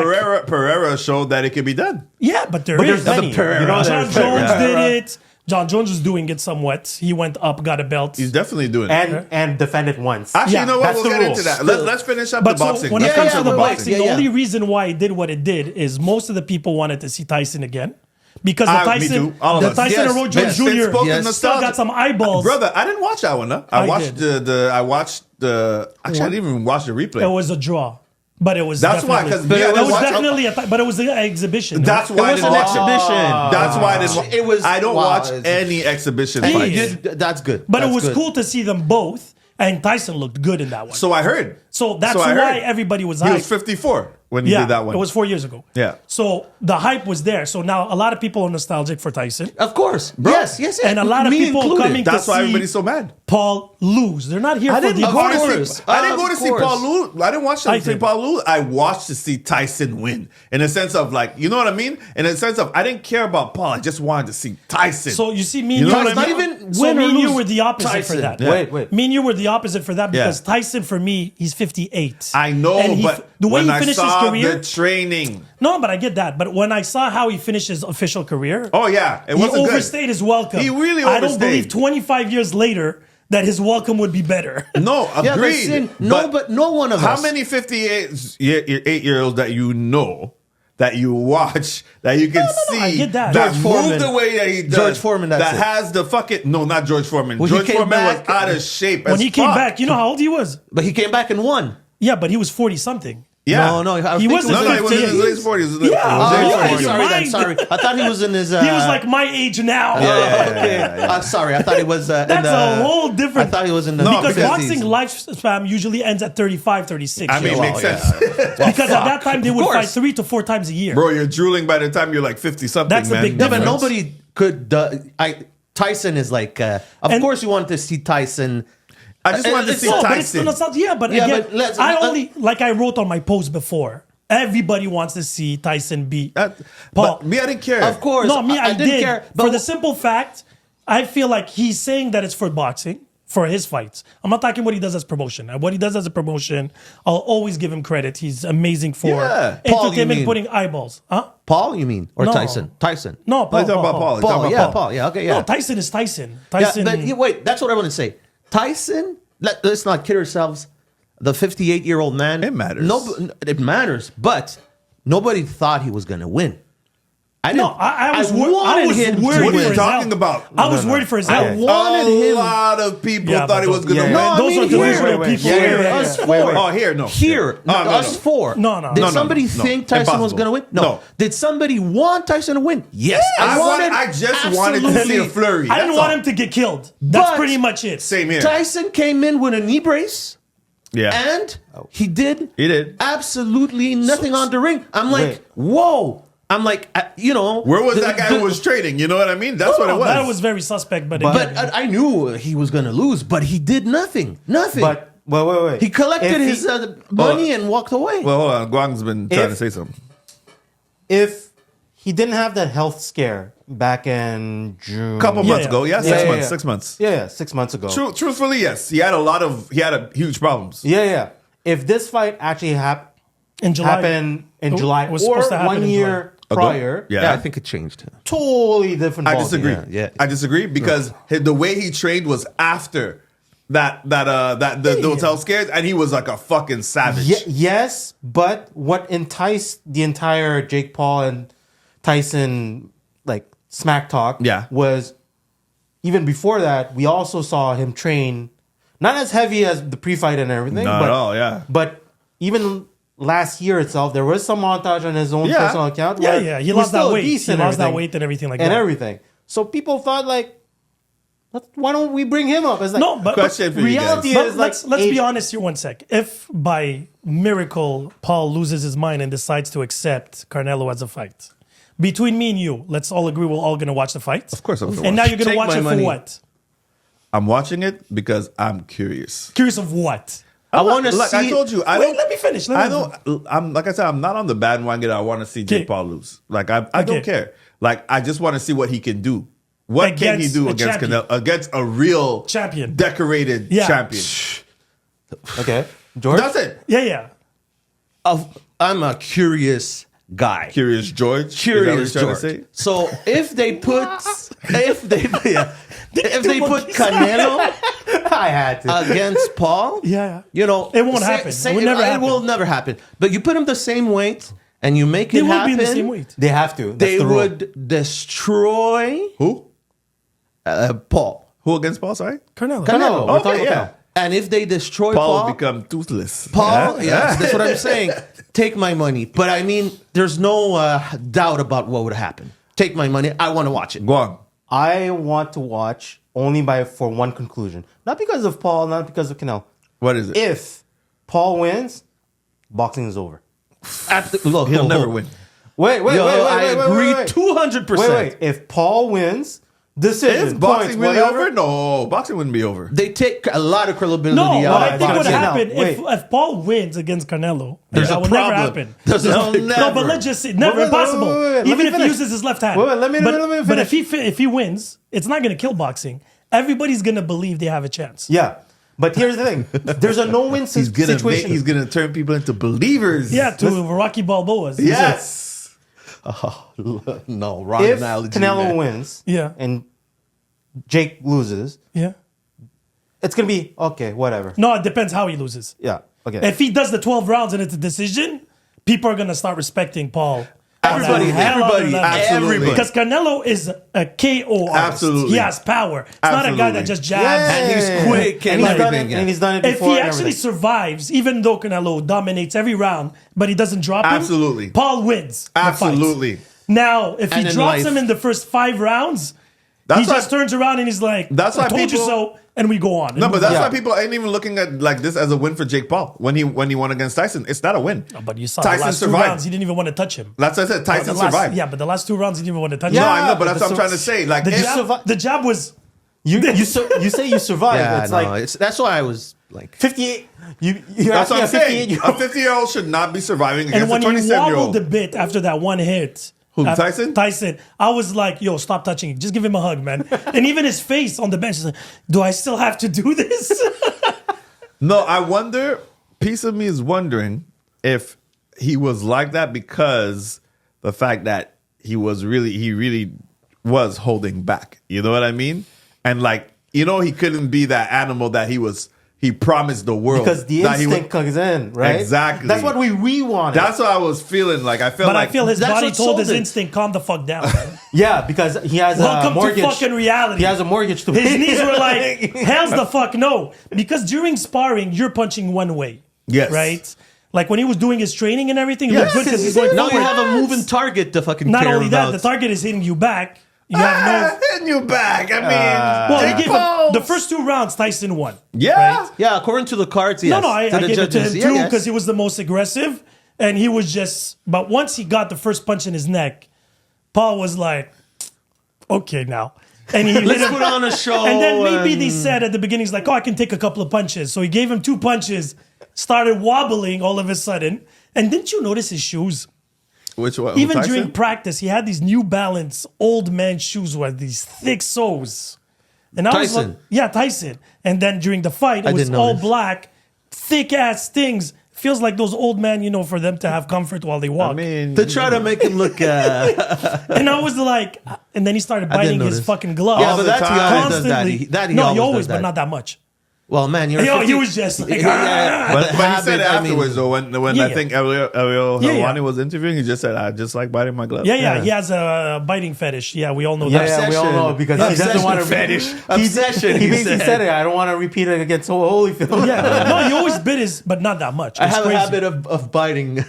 Pereira showed that it can be done. Yeah, but but there's many. Pereira. You know, John there's Jones Pereira. did it. John Jones was doing it somewhat. He went up, got a belt. He's definitely doing it. and defended once. Actually, Yeah, you know what? that's We'll the get rule. into that. Still. Let's finish up But the so boxing. when Let's it finish comes up to the the boxing. boxing, Yeah, the yeah. only reason why it did what it did is most of the people wanted to see Tyson again. Because the Me Tyson, too. All of the us. Tyson Yes, and Roy Jones yes. It's Jr. spoken Yes. still nostalgia. got some eyeballs. Brother, I didn't watch that one. Huh? I watched did. I watched the. Actually, I didn't even watch the replay. It was a draw, but it was That's why, definitely- 'cause me, I it didn't was watch- definitely but it was an exhibition. That's It why I was didn't an watch it. exhibition. That's why I didn't. It was. I don't wow, watch it's- any exhibition Hey. fights. Yeah. That's good. But That's it was good. cool to see them both, and Tyson looked good in that one. So I heard. So that's I why heard. everybody was He was hyped. 54 when he Yeah, did that one. it was 4 years ago. Yeah. So the hype was there. So now a lot of people are nostalgic for Tyson, Of course. Bro. Yes. and a lot of Me people included. coming That's to why see everybody's so mad. Paul lose. They're not here I for didn't the go to course. see. I didn't go to Of see course. Paul lose. I didn't watch I him see did. Paul lose. I watched to see Tyson win. In a sense of like, you know what I mean? In a sense of I didn't care about Paul. I just wanted to see Tyson. So you see, me You and know you, what I mean? Not even so win me or and you lose were the opposite Tyson. for that. Yeah. Wait. Me and you were the opposite for that because Yeah. Tyson, for me, he's 58. I know, And but the way when he I finished his saw career. the training. No, but I get that. But when I saw how he finished his official career, Oh yeah, it he wasn't good. overstayed his welcome. He really I don't overstayed. believe 25 years later that his welcome would be better. No, Yeah, agreed. listen, but no one of How us. many 58-year-olds that you know, that you watch, that you can see, I get that. that George move Foreman. the way that he does, George Foreman, that's that it. has the fucking not George Foreman. When he George came Foreman back- was out of shape. When as he came fuck. back, you know how old he was? But he came back and won. Yeah, but he was 40 something. Yeah, No, I He think wasn't it no, he was in his 58. late 40s. Yeah. Oh, Yeah, I'm you're sorry. right. I'm sorry. I thought he was in his. He was like my age now. Okay. I'm sorry. I thought he was. That's in the, a whole I different. thought he was in the. No, because 50s. boxing lifespan usually ends at 35, 36. I mean, years it makes old. sense. Because at that time they would course. fight 3 to 4 times a year. Bro, you're drooling by the time you're like 50 something, That's the man. big Yeah, but difference. nobody could. Tyson is like. Of And- course, you want to see Tyson. I just wanted to see No, but it's Tyson. not, yeah, but Yeah, again, but let's- I only, like I wrote on my post before, everybody wants to see Tyson beat Paul. But me, I didn't care. Of course. No, me, I, didn't did. care. For But the simple fact, I feel like he's saying that it's for boxing, for his fights. I'm not talking what he does as promotion. And what he does as a promotion, I'll always give him credit. He's amazing for Yeah. Paul, you entertainment, mean? putting eyeballs. Huh? Paul, you mean, or No. Tyson? Tyson. No, Paul. He's talking about Paul. He's talking Paul. about Yeah, Paul. Paul. Yeah. Okay. Yeah. No, Tyson is Tyson. Yeah, Tyson. but wait, that's what I want to say. Tyson, let's not kid ourselves. The 58-year-old man. It matters. No, it matters, but nobody thought he was going to win. I no, didn't. I was wanted worried him to What are for you his win. talking health. about? I was worried for his I health. wanted a him. lot of people Yeah, thought he but was going to yeah, win. yeah. Those I are mean, delusional wait, people. yeah. Us four. Wait, wait. Oh, here, no. Here, No, no, us no. four. No, no. Did No, no, somebody no. think Tyson was Impossible. going to win? No. Did somebody want Tyson to win? Yes. I just wanted to see a flurry. I didn't That's want all. him to get killed. That's But- pretty much it. Same here. Tyson came in with a knee brace, Yeah. and he did. He did. absolutely nothing on the ring. I'm like, Wait. whoa. I'm like, Where was that guy who was trading? You know what I mean? That's what it was. That was very suspect, but But again, I knew he was going to lose, but he did nothing. Nothing. But wait. he collected If his money and walked away. Well, hold on. Guang's been trying to If- say something. if he didn't have that health scare back in June, A couple months yeah. ago. Yeah, Yeah, 6 yeah, months. yeah. 6 months. yeah, 6 months ago. Truthfully, yes. He had huge problems. Yeah. If this fight actually in July, happened in July was or supposed to happen 1 in year Ago? prior, Yeah. I think it changed. totally different. I ballgame. disagree. Yeah. I disagree because the way he trained was after those health scares, and he was like a fucking savage. Yes, but what enticed the entire Jake Paul and Tyson like smack talk was even before that, we also saw him train not as heavy as the pre-fight and everything. Not but, at all, yeah. But even last year itself, there was some montage on his own Yeah. personal account. yeah, where yeah, he was lost that still weight. He decent lost that everything weight and everything like and that. everything. So people thought like, Why don't we bring him up? It's like, No, but Question for you reality guys. is But let's age- be honest here one sec. If by miracle Paul loses his mind and decides to accept Canelo as a fight, between me and you, let's all agree we're all gonna watch the fight. Of course I'm gonna And now watch you're gonna Take watch my it money. for what? I'm watching it because I'm curious. Curious of what? I want to Like see. I told you, I Wait, don't. let me finish. I don't. I'm like I said. I'm not on the bandwagon. I want to see Jake Okay. Paul lose. Like I don't Okay. care. Like I just want to see what he can do. What can he Against do a against champion. Canelo? Against a real Champion. decorated Yeah. champion. Okay, George. That's it. Yeah. I'm a curious guy. Curious George. Is that what Curious you're trying George. to say? So if they put Canelo I had to. against Paul, Yeah. you know, It won't happen. It will never happen. It will never happen. But you put them the same weight and you make They it will happen. be in the same weight. They have to. That's They the rule. would destroy Who? Paul. Who against Paul? Sorry. Canelo. Canelo. We're Okay, talking yeah. about And if they destroy Paul Paul, will become toothless. Paul, yes, that's what I'm saying. Take my money. But I mean, there's no doubt about what would happen. Take my money. I want to watch it. Go on. I want to watch only for one conclusion. Not because of Paul, not because of Canelo. What is it? If Paul wins, boxing is over. Look, He'll never win. Wait, I agree wait. 200%. Wait. If Paul wins, decision, Is boxing points, really whatever. over? No, boxing wouldn't be over. They take a lot of credibility No, out what I of think would boxing. happen Now, wait. if Paul wins against Canelo, There's that a would problem. never happen. There's No, a- never. No, but let's just say never impossible. Let Even me if he finish. uses his left hand. Wait, let me but finish. if he wins, it's not going to kill boxing. Everybody's going to believe they have a chance. Yeah. But here's the thing. There's a no-win situation. He's gonna turn people into believers. Yeah, to Rocky Balboa's. Yes. No, wrong If analogy. Canelo man. wins Yeah. and Jake loses, Yeah. it's going to be, okay, whatever. No, it depends how he loses. Yeah. Okay. If he does the 12 rounds and it's a decision, people are going to start respecting Paul. Everybody, absolutely. Because Canelo is a KO artist. Absolutely. He has power. It's not a guy that just jabs. And he's quick and and he's done it, everything, yeah. and he's done it If before. he and actually everything. survives, even though Canelo dominates every round, but he doesn't drop him, Absolutely. Paul wins. the fight. Absolutely. Now, if he And in drops life- him in the first 5 rounds, That's he why- just turns around and he's like, That's I why told you people- so, and we go on. No, but that's Yeah. why people ain't even looking at like this as a win for Jake Paul when he won against Tyson. It's not a win. But you saw Tyson the last survived. 2 rounds, he didn't even want to touch him. That's what I said. Tyson The last- survived. Yeah, but the last 2 rounds, he didn't even want to touch No, him. I know, but but that's what I'm the trying to say. Like, The if- jab, the jab was... you say you survive. Yeah, it's no, like that's why I was like, 58. You're that's what I'm asking saying. 58-year-old. A 50-year-old should not be surviving And against a when he 27-year-old. wobbled a bit after that one hit... Who, Tyson? Tyson. I was like, yo, stop touching him. Just give him a hug, man. And even his face on the bench is like, do I still have to do this? No, I wonder. Piece of me is wondering if he was like that because the fact that he really was holding back. You know what I mean? And like, he couldn't be that animal that he promised the world. Because the that he would- instinct comes in, right? Exactly. That's what we wanted. That's what I was feeling like. I felt But like I feel his that's body what told sold his it. instinct, calm the fuck down, man. yeah, because he has Welcome a mortgage. to fucking reality. He has a mortgage to pay. His knees were like, hell's the fuck no. Because during sparring, you're punching one way. Yes. Right? Like when he was doing his training and everything, it looked good because he's Yes, going now forward. you have a moving target to fucking Not care only that, about. the target is hitting you back. You have no... hitting you back. I mean, Well, he Jake gave him Paul. the first 2 rounds, Tyson won. Yeah. Right? Yeah, according to the cards, yes. No, I to the gave it to him judges. too Yeah, because yes. he was the most aggressive. And he was just... But once he got the first punch in his neck, Paul was like, okay now. And he Let's hit him. put on a show. And then maybe they said at the beginning, he's like, oh, I can take a couple of punches. So he gave him 2 punches, started wobbling all of a sudden. And didn't you notice his shoes? Which one? Even Tyson? during practice, he had these New Balance old man shoes with these thick soles. And I was Tyson. like, yeah, Tyson. And then during the fight, it I was didn't all notice. black, thick ass things. Feels like those old men, for them to have comfort while they walk. I mean, to try to make him look. And I was like, and then he started biting his notice. fucking glove. Yeah, but that's he always does that. constantly. He No, always he always, does but that. not that much. Well, man, you're. Yo, 50 he was just like, But he said habit, I mean- afterwards, though, when Yeah, I yeah. think Ariel Yeah, yeah. Helwani was interviewing, he just said, I just like biting my glove. Yeah, he has a biting fetish. Yeah, we all know Yeah, that. yeah, we all know because he doesn't want to fetish. He Obsession. basically he said it. I don't want to repeat it against Holyfield. Yeah, no, he always bit his, but not that much. I It's have crazy. a habit of biting.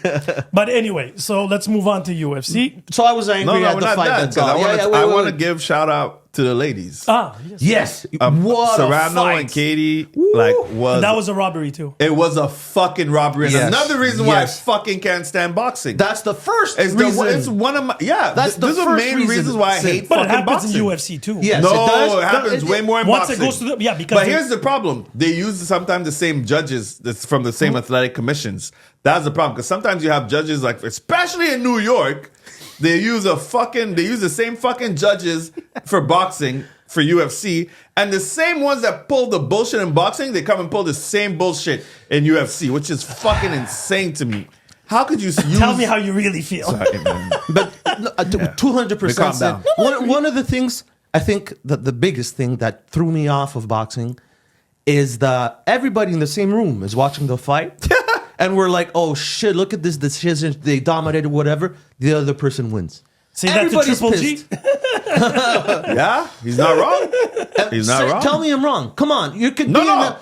But anyway, so let's move on to UFC. So I was angry No, at we're the not fight. done. That's 'Cause all. I Yeah, want yeah, to wait, give shout out to the ladies. Yes. What a Serrano fight. and Katie was That was a robbery too. it was a fucking robbery. And Yes. another reason why Yes. I fucking can't stand boxing. That's the first it's, reason. it's one of my That's the these are first main reason. reasons why I hate But it fucking happens boxing. in UFC too. Yes, No, it does. it happens way more in Once boxing. it goes to the because But they- here's the problem: they use sometimes the same judges that's from the same athletic commissions. That's the problem because sometimes you have judges like, especially in New York, they use the same fucking judges for boxing for UFC, and the same ones that pull the bullshit in boxing, they come and pull the same bullshit in UFC, which is fucking insane to me. How could you use? Tell me how you really feel. Sorry, man. But 200%. Calm down. One of the things, I think that the biggest thing that threw me off of boxing is that everybody in the same room is watching the fight. And we're like, oh shit, look at this decision. They dominated, whatever. The other person wins. Say that to Everybody's Triple pissed. G. Yeah, he's not wrong. He's not wrong. Tell me I'm wrong. Come on. You could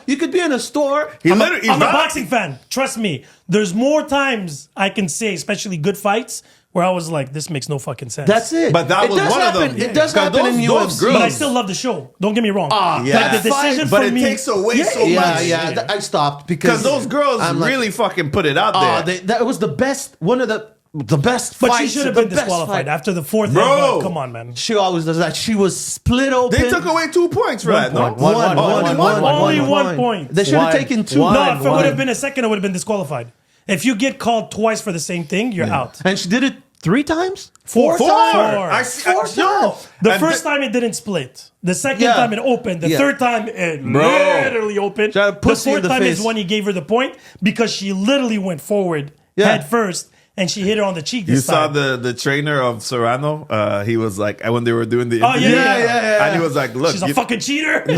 you could be in a store. He I'm literally, a he's not. boxing fan. Trust me. There's more times I can say, especially good fights, where I was like, this makes no fucking sense. That's it. But that It was does one of happen. them. It does Yeah. happen in Those UFC. girls- But I still love the show. Don't get me wrong. Yeah. Like the decision But for it me. takes away so Yeah, much. yeah. I stopped because Because those girls I'm like, really fucking put it out there. that was the best. One of the best But fights. she should have the been best disqualified fight. after the fourth Bro. headbutt. Come on, man. She always does that. She was split open. They took away 2 points for that. No, point. One. Only 1 point. They should have One. taken two. One. No, if it One. would have been a second, it would have been disqualified. If you get called twice for the same thing, you're out. And she did it 3 times? Four. Four. Four. I see. Four Yo. times. The And first time it didn't split. The second Yeah. time it opened. The Yeah. third time it Bro. literally opened. Try to The pussy in fourth the time face. is when he gave her the point because she literally went forward head first and she hit her on the cheek You this saw time. the trainer of Serrano. He was like, when they were doing the Oh, interview, yeah. and he was like, "Look, She's a fucking cheater. No,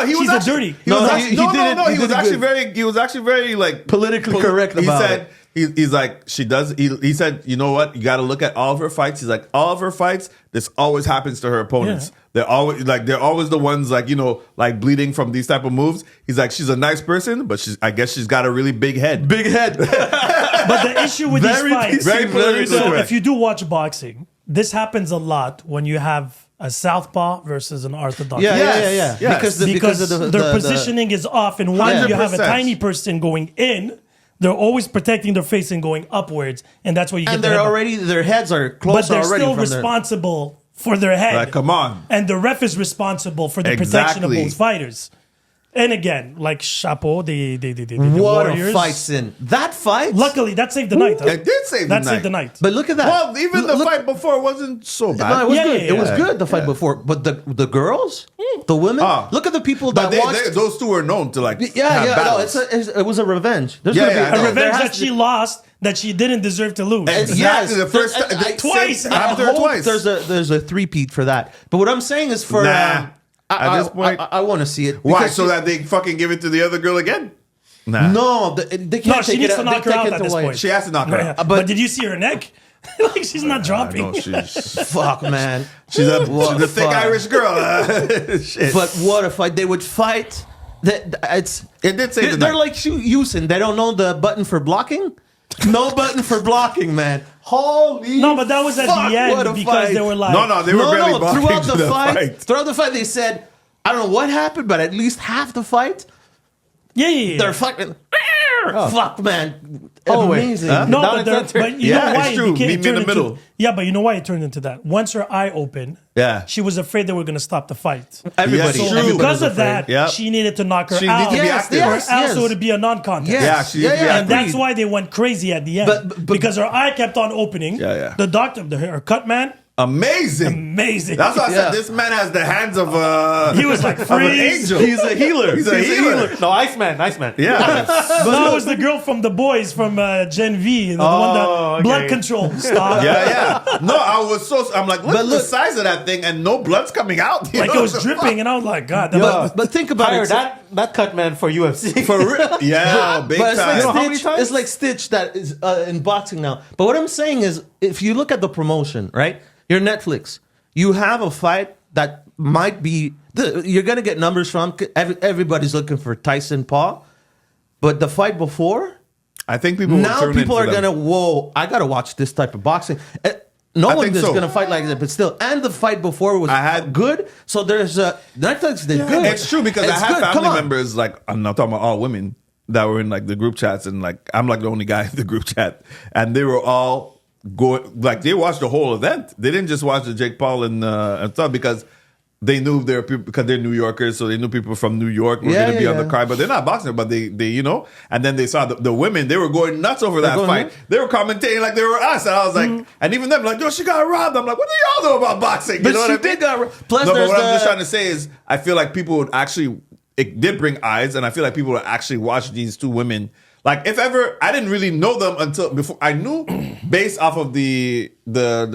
he was She's a actually, dirty. He was No, actually, he no, did no, it- no. he He was did it actually good. very. He was actually very like Politically correct He about said. He's like, she does. He said, you know what? You got to look at all of her fights. He's like, all of her fights. This always happens to her opponents. Yeah. They're always the ones like like bleeding from these type of moves. He's like, she's a nice person, but I guess she's got a really big head. Big head. But the issue with these fights, Very politically correct. if you do watch boxing, this happens a lot when you have a southpaw versus an orthodox. Yeah, Yes. Yes. Because of the their positioning is off, and when you have a 100%. tiny person going in, they're always protecting their face and going upwards, and that's where you get and the they're headbutt. already their heads are But close they're already still from their- responsible for their head. Like, come on. And the ref is responsible for the protection of Exactly. both fighters. And again, like chapeau, the What Warriors. a fight sin. That fight. Luckily, that saved the night. Huh? It did save the That night. saved the night. But look at that. Well, even the Look- fight before wasn't so bad. No, it was Yeah, good. yeah, It was yeah. good the fight before. But the girls, the women, Ah. look at the people But that watched. those two were known to like Yeah, have yeah, no, battles. it was a revenge. There's Yeah, gonna yeah, I be know. A revenge there has that to she be- lost, that she didn't deserve to lose. Exactly. Yes, The first there's- time- Twice. I I After hope twice. there's a three-peat for that. But what I'm saying is for Nah. At this point- I want to see it. Why? because So that they fucking give it to the other girl again? Nah. no, they can't No, take she needs it to out. knock They her take out it at this away. She point. has to knock her Yeah. out. But did you see her neck? Like she's not dropping. No, she's Fuck, man. she's a What thick fuck. Irish girl. Shit. But what a fight! They would fight. It's It did save the they're night. like Houston. They don't know the button for blocking. No button for blocking, man. Holy No, but that was at fuck, the what end a because fight. they were like, No, they were barely blocking throughout to the fight, fight. throughout the fight, they said, I don't know what happened, but at least half the fight, yeah. they're fucking. Fuck, man. Oh, wait. Amazing. Huh? No, Down but, and center. but you Yeah, know why it's true. it became Meet me in turned the into- middle. Yeah, but you know why it turned into that? Once her eye opened, Yeah. she was afraid they were going to stop the fight. Everybody. Yes, So true. because of afraid. that, Yep. she needed to knock her She out. needed to be Yes, active. Or yes. else it would be a non-contest. Yes. Yeah, she needs to be And active. that's why they went crazy at the end. But- because her eye kept on opening. Yeah, yeah. The doctor, her cut man, Amazing. amazing. That's why I Yeah. said this man has the hands of He was like of an freeze. angel. He's a healer. He's a healer. No, Iceman. Yeah. That was the girl from The Boys from Gen V, the one that okay. blood control. Stop. Yeah. No, I'm like, look But at the look- size of that thing and no blood's coming out. You Like know it was what the dripping, and I was like, God, that But think about Hire it. that cut man for UFC. fuck? For real? Yeah, big But it's time. like, You know how many Stitch, times? it's like Stitch that is in boxing now. But what I'm saying is, if you look at the promotion, right? Your Netflix, you have a fight that might be you're gonna get numbers from. Everybody's looking for Tyson Paul, but the fight before, I think people will now tune in people for are them. gonna. Whoa! I gotta watch this type of boxing. No I one think is so. going to fight like that, but still. And the fight before was good. So there's Netflix did good. It's true because It's I have good. Come family on. members, like, I'm not talking about all women, that were in like the group chats, and like I'm like the only guy in the group chat, and they were all going, like, they watched the whole event. They didn't just watch the Jake Paul and stuff because they knew there were people, because they're New Yorkers, so they knew people from New York were going to be on the card, but they're not boxing, but they you know, and then they saw the women, they were going nuts over that fight. They were commentating like they were us, and I was like, and even them like, yo, she got robbed. I'm like, what do y'all know about boxing? But You know what she I mean? did got robbed. Plus, no, but there's what I'm just the- trying to say is, I feel like people would actually, it did bring eyes, and I feel like people would actually watch these two women. Like, if ever, I didn't really know them until before I knew based off of the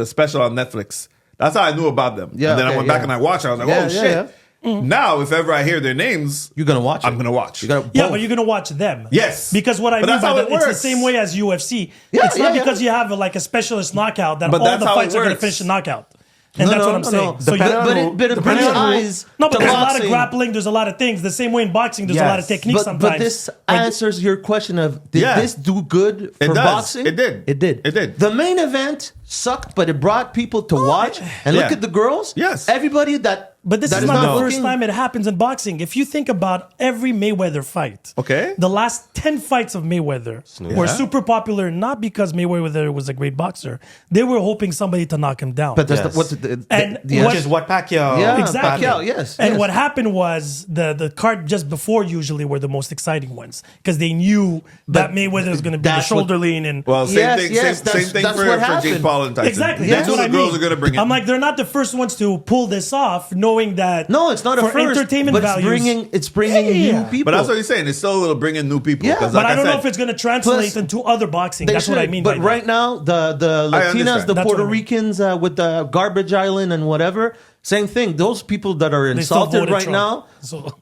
special on Netflix. That's how I knew about them. Yeah, and then I okay, went back and I watched it. I was like, Yeah, oh yeah, shit. Now, if ever I hear their names, You're gonna watch. I'm gonna watch. You gotta, Yeah, both. but you're gonna watch them. Yes. Because what I But mean that's by how that, it it's the works. same way as UFC. Yeah, It's not yeah, because yeah. you have like a specialist knockout that But all that's the how fights it are gonna works. finish a knockout. And that's what I'm saying. So Depending on but it brings depending on who- eyes. no, but to there's a lot of boxing. grappling. There's a lot of things. The same way in boxing, there's a lot of Yes. techniques sometimes. But this Like, answers your question of did Yeah. this do good It for does. boxing? It did. It did. It did. The main event sucked, but it brought people to watch. And look Yeah. at the girls. Yes. Everybody that. But this that is not the looking- first time it happens in boxing. If you think about every Mayweather fight, Okay. the last 10 fights of Mayweather were Yeah. super popular not because Mayweather was a great boxer. They were hoping somebody to knock him down. But that's Yes. what's And the what- Which is what Pacquiao. Yeah, Exactly. Pacquiao, yes. And yes. what happened was the card just before usually were the most exciting ones because they knew that Mayweather was going to be the that's what- shoulder lean and Well, same Yes, thing. yes, same that's- thing that's for what Jake happened. Paul and Tyson. exactly. That's That's who what the I girls mean. are going to bring it. I'm like, they're not the first ones to pull this off, knowing that. No, it's not a for first. entertainment but values. it's bringing Yeah. new people. But that's what he's saying. It's still a little bringing new people. Yeah, 'cause But like I don't said, know if it's going to translate Plus, into other boxing. They That's what I should, mean. But by right now, the I Latinas, understand. the That's Puerto what I mean. Ricans with the garbage island and whatever, same thing. Those people that are that. They still insulted voted right Trump. now, So,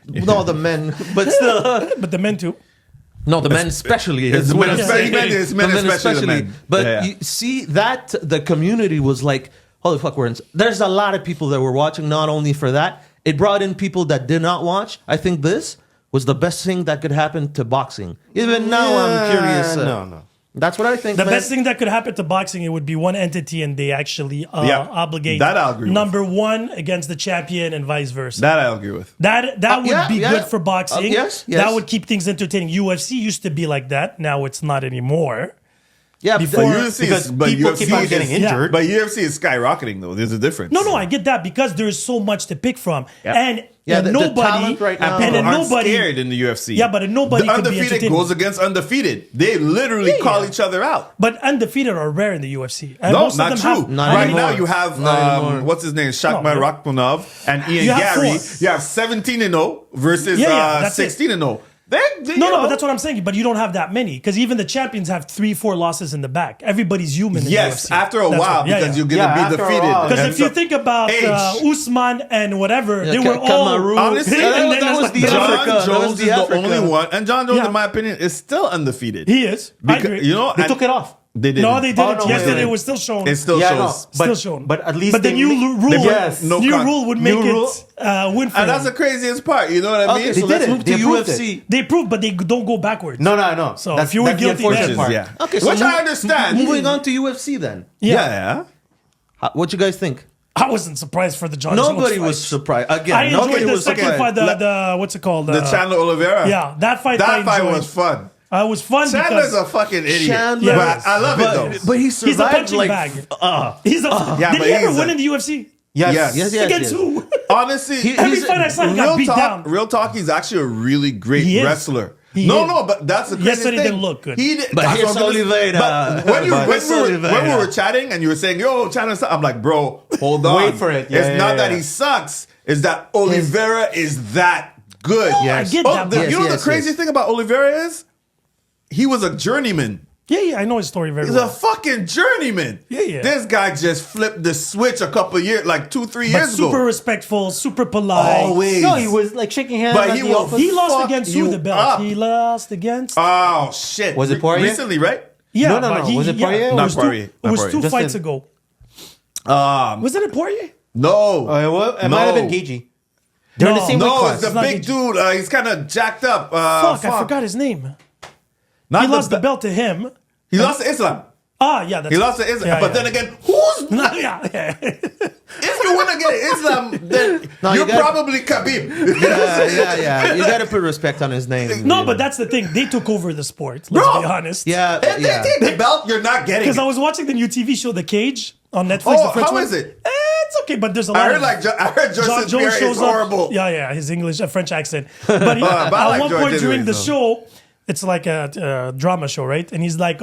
no, the men, but still, but the men too. no, the men especially. It's is men what I'm especially- saying. men- it's men The especially the men. But Yeah. you see that the community was like, holy fuck, there's a lot of people that were watching. Not only for that, it brought in people that did not watch. I think this was the best thing that could happen to boxing. Even now, I'm curious. No. That's what I think. The man. best thing that could happen to boxing, it would be one entity and they actually Yeah. obligate That I'll agree with. number one against the champion and vice versa. that I agree with. That would yeah, be yeah. good for boxing. Yes. That would keep things entertaining. UFC used to be like that. Now it's not anymore. Yeah, Before- But UFC Because is, but people UFC keep on getting is, injured. But UFC is skyrocketing though. There's a difference. No, I get that because there's so much to pick from, Yeah. and Yeah, and the nobody talent right now- And and people then aren't nobody. scared in the UFC. Yeah, but nobody The could be undefeated entertaining. goes against undefeated. They literally call each other out. But undefeated are rare in the UFC. And No, most not of them true. have. Not right anymore. now you have Not anymore. what's his name, Shakhtar No, Rakhmonov and Ian You have Gary. four. You have 17-0 versus that's it. 16-0. No, but that's what I'm saying. But you don't have that many because even the champions have 3-4 losses in the back. Everybody's human. In Yes, the UFC. after a That's while what- yeah, because yeah. you're gonna Yeah, be after a defeated. while. Because And if you so- think about age. Usman and whatever, they were Kamaru. all Honestly, and then that there's was like the the- Africa. John That was Jones the is the Africa. only one, and John Jones, Yeah. in my opinion, is still undefeated. He is. I Because, agree. you know, They and took it off. They didn't. No, they didn't. Oh, no, Yesterday they it was still shown. It still Yeah, shows. no. still But- shown. but at least the they new ma- rule, Yes. No new con- rule would new make rule. it win for And that's them. the craziest part. You know what I mean? Okay, so They let's did it. move to They proved UFC. They prove, but they don't go backwards. No. So if you were that's the guilty, unfortunate then- part. Yeah. Okay, Which I understand. Moving on to UFC then. Yeah. What you guys think? I wasn't surprised for the John Jones Nobody fight. was surprised. Again, I nobody enjoyed the was second surprised. fight. The what's it called? The Chandler Oliveira. Yeah, that fight. I That fight enjoyed. was fun. It was fun Chandler's because a fucking idiot. Chandler- But I love it though. But he he's a survived punching like bag. He's a. Yeah, did but he ever he's win a- in the UFC? Yes. Yes. Against who? Honestly, Every fight I saw, he got beat down. Real talk, he's actually a really great He is. wrestler. He No, is. but that's the craziest Yesterday thing. didn't look good. He did, But that's here's what I'm gonna- Oliveira. But when Here's when we Oliveira. were chatting and you were saying, "Yo, Chandler," I'm like, "Bro, hold on. Wait for it. Yeah, it's yeah, not yeah. that he sucks. It's that Oliveira is that good." I get Oh, that. the- but- you know Yes, the craziest yes. thing about Oliveira is he was a journeyman. Yeah, I know his story very He's well. a fucking journeyman. Yeah. This guy just flipped the switch a couple years, like 2-3 But years super ago. respectful, super polite. Always. No, he was like shaking hands. But at he the will- office. He lost Fuck against you who the belt? up. He lost against. Oh shit! Was it Poirier? Recently, right? Yeah, No. but he, Was it yeah, Poirier? It Not was Poirier. Two, Not it was Poirier. 2 Just fights in- ago. Was it Poirier? No. It No. might have been Gagey. They're in the No. same weight No, class. it's the It's not big Gagey. dude. He's kind of jacked up. Fuck, I forgot his name. Not He lost the be- belt to him. He lost to Islam. Yeah, that's He lost to Islam. Yeah, but yeah. then again, who's yeah. if you win against Islam, then No, you're you gotta- probably Khabib. Yeah. You got to put respect on his name. No, but that's the thing. They took over the sport. Let's Bro. be honest. Yeah, If yeah. they take the belt, you're not getting Because it. I was watching the new TV show, The Cage, on Netflix. Oh, the French how one. is it? It's okay, but there's a lot I heard of I heard John Joseph Jones Pierre is shows horrible. up. Yeah, his English, French accent. But, But I at like one George point during anyways, the though. show, it's like a drama show, right? And he's like,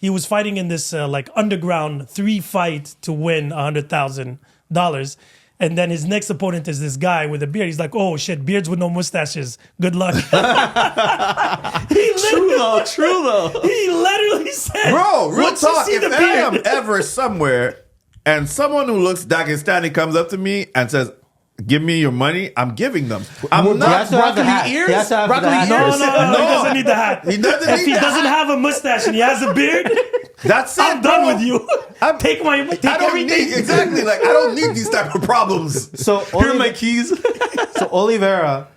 he was fighting in this like underground 3 fight to win $100,000. And then his next opponent is this guy with a beard. He's like, oh shit, beards with no mustaches. Good luck. True though. He literally said, Bro, real once you talk. see If the I beard, am ever somewhere and someone who looks Dagestani comes up to me and says, "Give me your money," I'm giving them. I'm He not has to have the hat. He has to have the broccoli hat. ears. No, he doesn't need the hat. He doesn't If need he the doesn't hat. have a mustache and he has a beard, That's it. I'm done bro. with you. I'm- Take I don't everything. need exactly like I don't need these type of problems. So Here are my keys. so Oliveira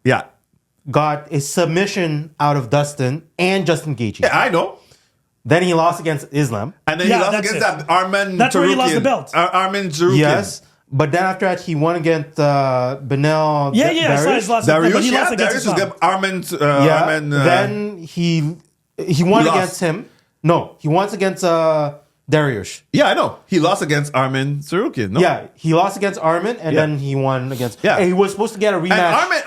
Yeah, got a submission out of Dustin and Justin Gaethje. yeah, I know. Then he lost against Islam. And then Yeah, he lost that's against it. that Armen. That's where he lost the Tarukian. belt. Armen Tarukian. Yes. But then after that, he won against Benel. Yeah, I saw his last Darius, but he yeah, lost against Darius is Islam. good. Armen. Yeah. Armen. Then he won lost. against him. No, he won against Darius. Yeah, I know. He lost against Armen Sarukian. No? Yeah, he lost against Armin, and Yeah. then he won against. Yeah. and he was supposed to get a rematch. And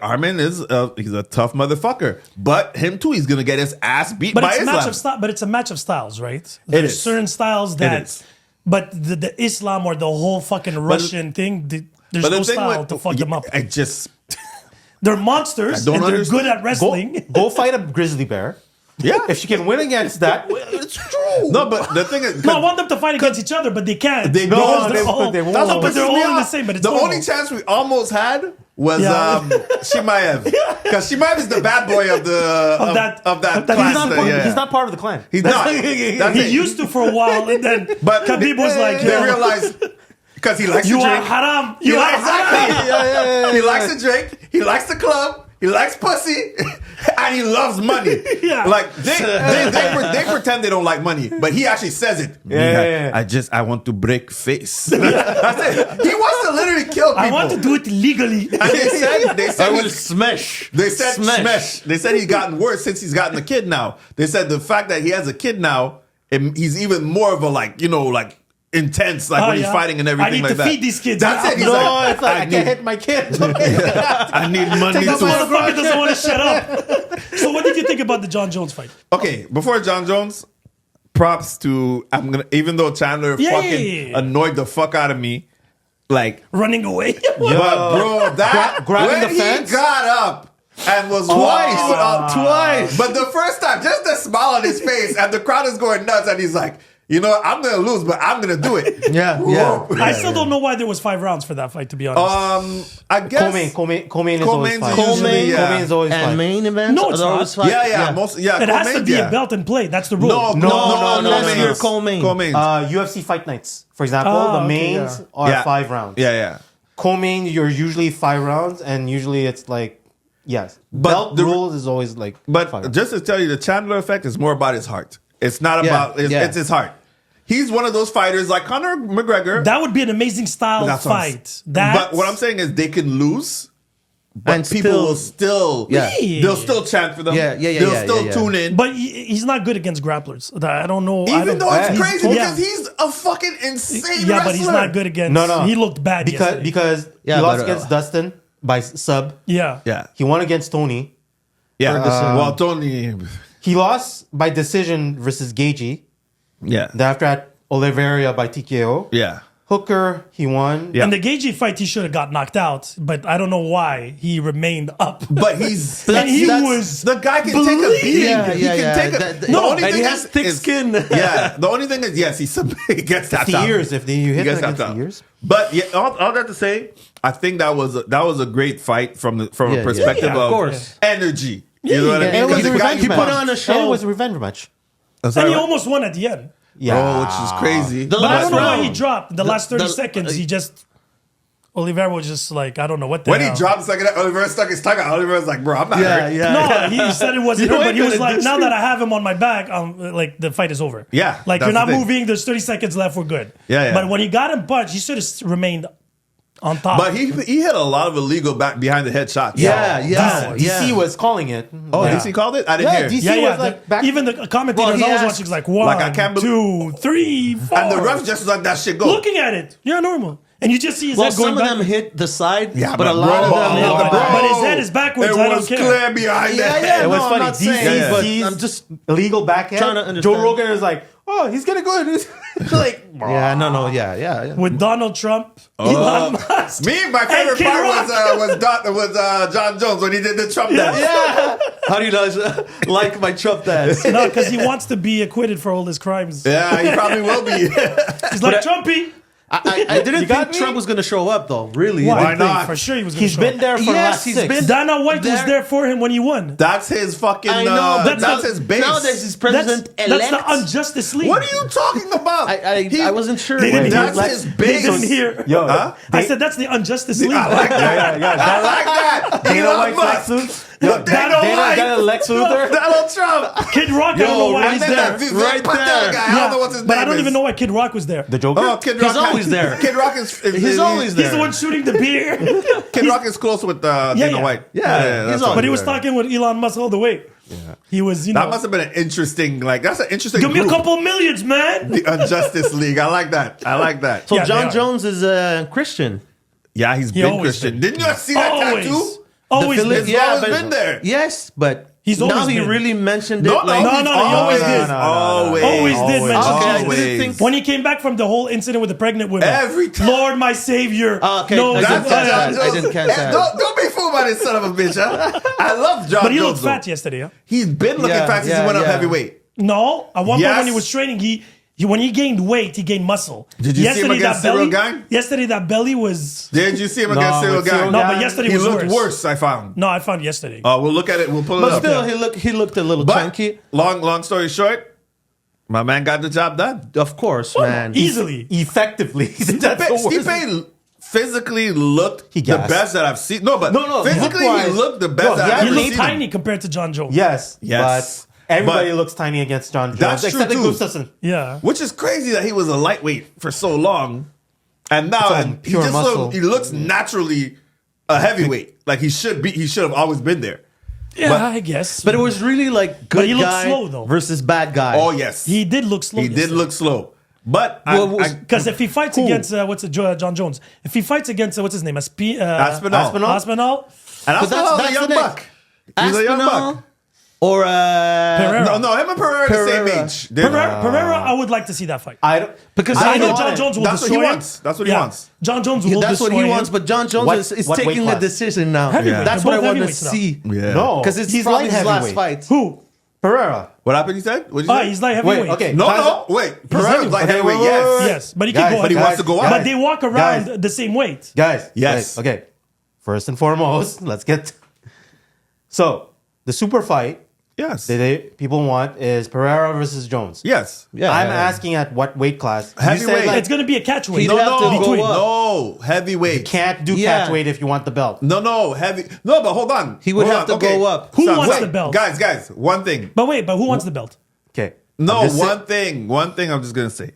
Armen is he's a tough motherfucker. But him too, he's gonna get his ass beat But by it's a Islam. match of style. But it's a match of styles, right? There's is. certain styles that. is. But the Islam or the whole fucking Russian thing, there's But no the thing style with- to fuck them up. I just They're monsters I don't and they're understand. good at wrestling. Go fight a grizzly bear. yeah. If she can win against that, It's true. No, but the thing is, No, I want them to fight against each other, but they can't. They Because don't. they're They- all- they won't. that's what but pisses they're me all in the off. same. But it's the normal. only chance we almost had was Yeah. Shimaev, because Shimaev is the bad boy of the of that- of that of that- class. he's not, yeah. he's not part of the clan. He's not. That's he it. used to for a while, and then But Khabib was like, they "Yo, realized because he likes you to are drink. haram. You Yeah, are haram." exactly. He likes to drink. He likes the club. He likes pussy, and he loves money. Yeah. Like they pretend they don't like money, but he actually says it. Yeah. I want to break face. That's it. He wants to literally kill people. I want to do it legally. And they said I will smash. They said smash. They said he's gotten worse since he's gotten a kid now. They said the fact that he has a kid now, he's even more of a like intense, like Oh, when he's yeah. fighting and everything I need like to that. feed these kids. That's it. He's No, like, it's like I can't hit my kid. I need money Take This up my- to. motherfucker doesn't want to shut up. So what did you think about the John Jones fight? Okay, before John Jones, props to even though Chandler Yeah, fucking yeah. annoyed the fuck out of me, like, Running away. but bro, that grabbing when the fence? he got up. And was twice. But the first time, just the smile on his face, and the crowd is going nuts, and he's like, I'm gonna lose, but I'm gonna do it. Yeah. I still don't know why there was 5 rounds for that fight, to be honest. I guess Co-main is always Co-main's fine. usually, yeah. Co-main is always And fine. main events. No, it's are not. always fine. Yeah. it has to co-main, be yeah. a belt and play. That's the rule. No, unless you're co-main. Co-main. UFC fight nights, for example, the okay, mains yeah. are Yeah. 5 rounds. Yeah. Co-main, you're usually 5 rounds, and usually it's like, yes, But belt the- rules is always like. But 5 rounds. just to tell you, the Chandler effect is more about his heart. It's not about it's his heart. He's one of those fighters like Conor McGregor. That would be an amazing style That's what I'm fight. That's, but what I'm saying is they can lose, but And people still- will still Yeah. they'll still chant for them. Yeah. They'll still tune in. But he's not good against grapplers. I don't know. I Even don't, though it's he's- crazy yeah. because he's a fucking insane Yeah, wrestler. but he's not good against. No. He looked bad yesterday. because Yeah, he lost but, against Dustin by sub. Yeah. Yeah. He won against Tony. Well, Tony. He lost by decision versus Gaethje. Yeah. Then after that, Oliveira by TKO. Yeah. Hooker, he won. Yeah. In the Gaethje fight, he should have got knocked out, but I don't know why he remained up. But he's and he that's- was the guy can take a bleeding. beating. Yeah, He yeah, can yeah. take a That- the no, only and thing he has thick skin. Yeah. The only thing is yes, he gets tapped 50 out. years if you hit He gets him tapped against out. 50 years. But yeah, all that to say, I think that was a great fight from a Yeah, perspective yeah, of of course. energy. You know what I yeah. mean? And it was Because a the guy revenge you match. put on a show. And it was a revenge match. And he almost won at the end. Yeah. which is crazy. The But I last don't know why round. he dropped. The last 30 the- seconds, he just... Oliveira was just like, I don't know what the When hell. he dropped the second, Oliveira stuck his tongue out. Oliveira's like, bro, I'm not hurt. No, he said it wasn't You hurt, ain't but he was gonna like, now dispute. that I have him on my back, like the fight is over. Yeah, like that's you're not the thing. moving. There's 30 seconds left. We're good. Yeah. But when he got him punched, he should have remained on top. But he hit a lot of illegal back behind the head shots. DC was calling it. Oh, Like, DC called it? I didn't Yeah, hear. DC yeah. was like back. Even the commentators Well, he I was asked- watching was like, one, Like, I can't believe- 2, 3, 4. And the ref just let that shit go. looking at it. Yeah, normal. And you just see his Well, head going some of back. them hit the side, Yeah, but a but lot bro, of them hit the back. But his head is backwards, It I don't was care. clear behind Yeah, that. yeah, it was no, I'm funny. not saying, Yeah. but DC's I'm just legal backhand. Trying to understand. Joe Rogan is like, oh, he's gonna go. Like, yeah. With Donald Trump, Elon Musk. Me, my favorite Kid part Rock. was John Jones when he did the Trump dance. Yeah. How do you guys like my Trump dance? No, because he wants to be acquitted for all his crimes. Yeah, he probably will be. He's like, Trumpy. I didn't got think me? Trump was going to show up, though. Really? Why? Why I think not? For sure he was going to he's been there for the Yes, last he's 6. been- Dana White was There- there for him when he won. That's his fucking. I know, but that's his base. nowadays he's That's, president-elect. that's the Injustice League. What are you talking about? I wasn't sure. They didn't That's hear. his They base. didn't hear. Yo, Huh? I said that's the Injustice League. I like that. I like that. Dana Elon White Musk. Lex Yo, Dana White. Dana Lex Luthor. Donald Trump. Kid Rock, I don't know why And he's then there. that Vivek Patel guy. I don't know what his name But I don't is. even know why Kid Rock was there. The Joker. Oh, Kid Rock. He's always there. Kid Rock is. He's always there. He's the one shooting the beer. Kid Rock is close with Dana yeah. White. Yeah, that's he's all. all- But he was talking with Elon Musk all the way. He was, That must have been an interesting. Like that's an interesting. give me a group. couple millions, man. The Injustice League. I like that. I like that. So Yeah, John they are. Jones is a Christian. Yeah, he's been always Christian. been. Didn't you see that Always. tattoo? Always The been. Philip- always been there. Yes, but He's now always he been. really mentioned it. No, like, no, No, he's no, he always did. Always, Always did mention Okay, I Jesus. didn't think. When he came back from the whole incident with the pregnant women. Every time. Lord, my Savior. Okay, knows I didn't the catch plan. that. I didn't catch that. Don't be fooled by this son of a bitch. Huh? I love John But he Jones. looked fat yesterday. Huh? He's been looking Yeah, fat since yeah, he went up yeah. heavyweight. No, at one point Yes. when he was training, he when he gained weight, he gained muscle. Did you see him against Cyril Gang? Yesterday, that belly was. Did you see him against Cyril with Cyril Gang? No, Gang. but yesterday He was looked worse. worse. I found. No, I found yesterday. We'll look at it. We'll pull it But up. still, he looked a little But chunky. long story short, my man got the job done. Of course, man. Easily. Effectively. That's the worst. Stipe physically looked He the gassed. best that I've seen. No, physically he look-wise- looked the best Bro, that he I've He ever looked seen. tiny compared to John Jones. Yes. Yes. But everybody But- looks tiny against John Jones. That's except true, the too. Gustafsson. Yeah. Which is crazy that he was a lightweight for so long, and now all he pure just muscle. he looks naturally a heavyweight. Like he should be. He should have always been there. Yeah, But- I guess. But it was really like good he looked guy slow, though. versus bad guy. Oh yes, he did look slow. he did look slow. But Because if he fights Cool. against John Jones, if he fights against what's his name, Aspinall. Aspinall, and But Aspinall's a that's young the buck. He's a young Aspinall buck. or Pereira. No, him and Pereira are the same Pereira. age. They're- Pereira, I would like to see that fight. I don't, Because I I know know John Jones will That's what destroy he him. wants. That's what he wants. John Jones will that's what destroy he wants. him. But John Jones What- is what weight taking the class? decision now. Heavyweight. That's They're what I both want to heavyweights now. see. Yeah. no. Because it's he's probably light his last heavyweight. fight. Who? Pereira. What happened? You said? What did you say? He's like Wait, heavyweight. okay. No, Tyson- no. Wait. Pereira's heavyweight. like Okay, heavyweight. wait, Yes. wait, wait. Yes, but he Guys, can go. but he wants to go up. But they walk around Guys. the same weight. Guys. Yes. wait, okay. First and foremost, let's get. So, the super fight Yes. that people want is Pereira versus Jones. Yes. Yeah, I'm yeah, yeah. asking at what weight class? You Heavyweight. said, like, It's going to be a catch weight. He'd No, have to no, go up. no. Heavyweight. can't do Yeah. catch weight if you want the belt. No, heavy. No, but hold on. He would Hold have on. to Okay. go up. Who Stop. wants Wait. the belt? Guys, one thing. But wait, who wants the belt? Okay. No, I'm just one thing I'm just gonna say.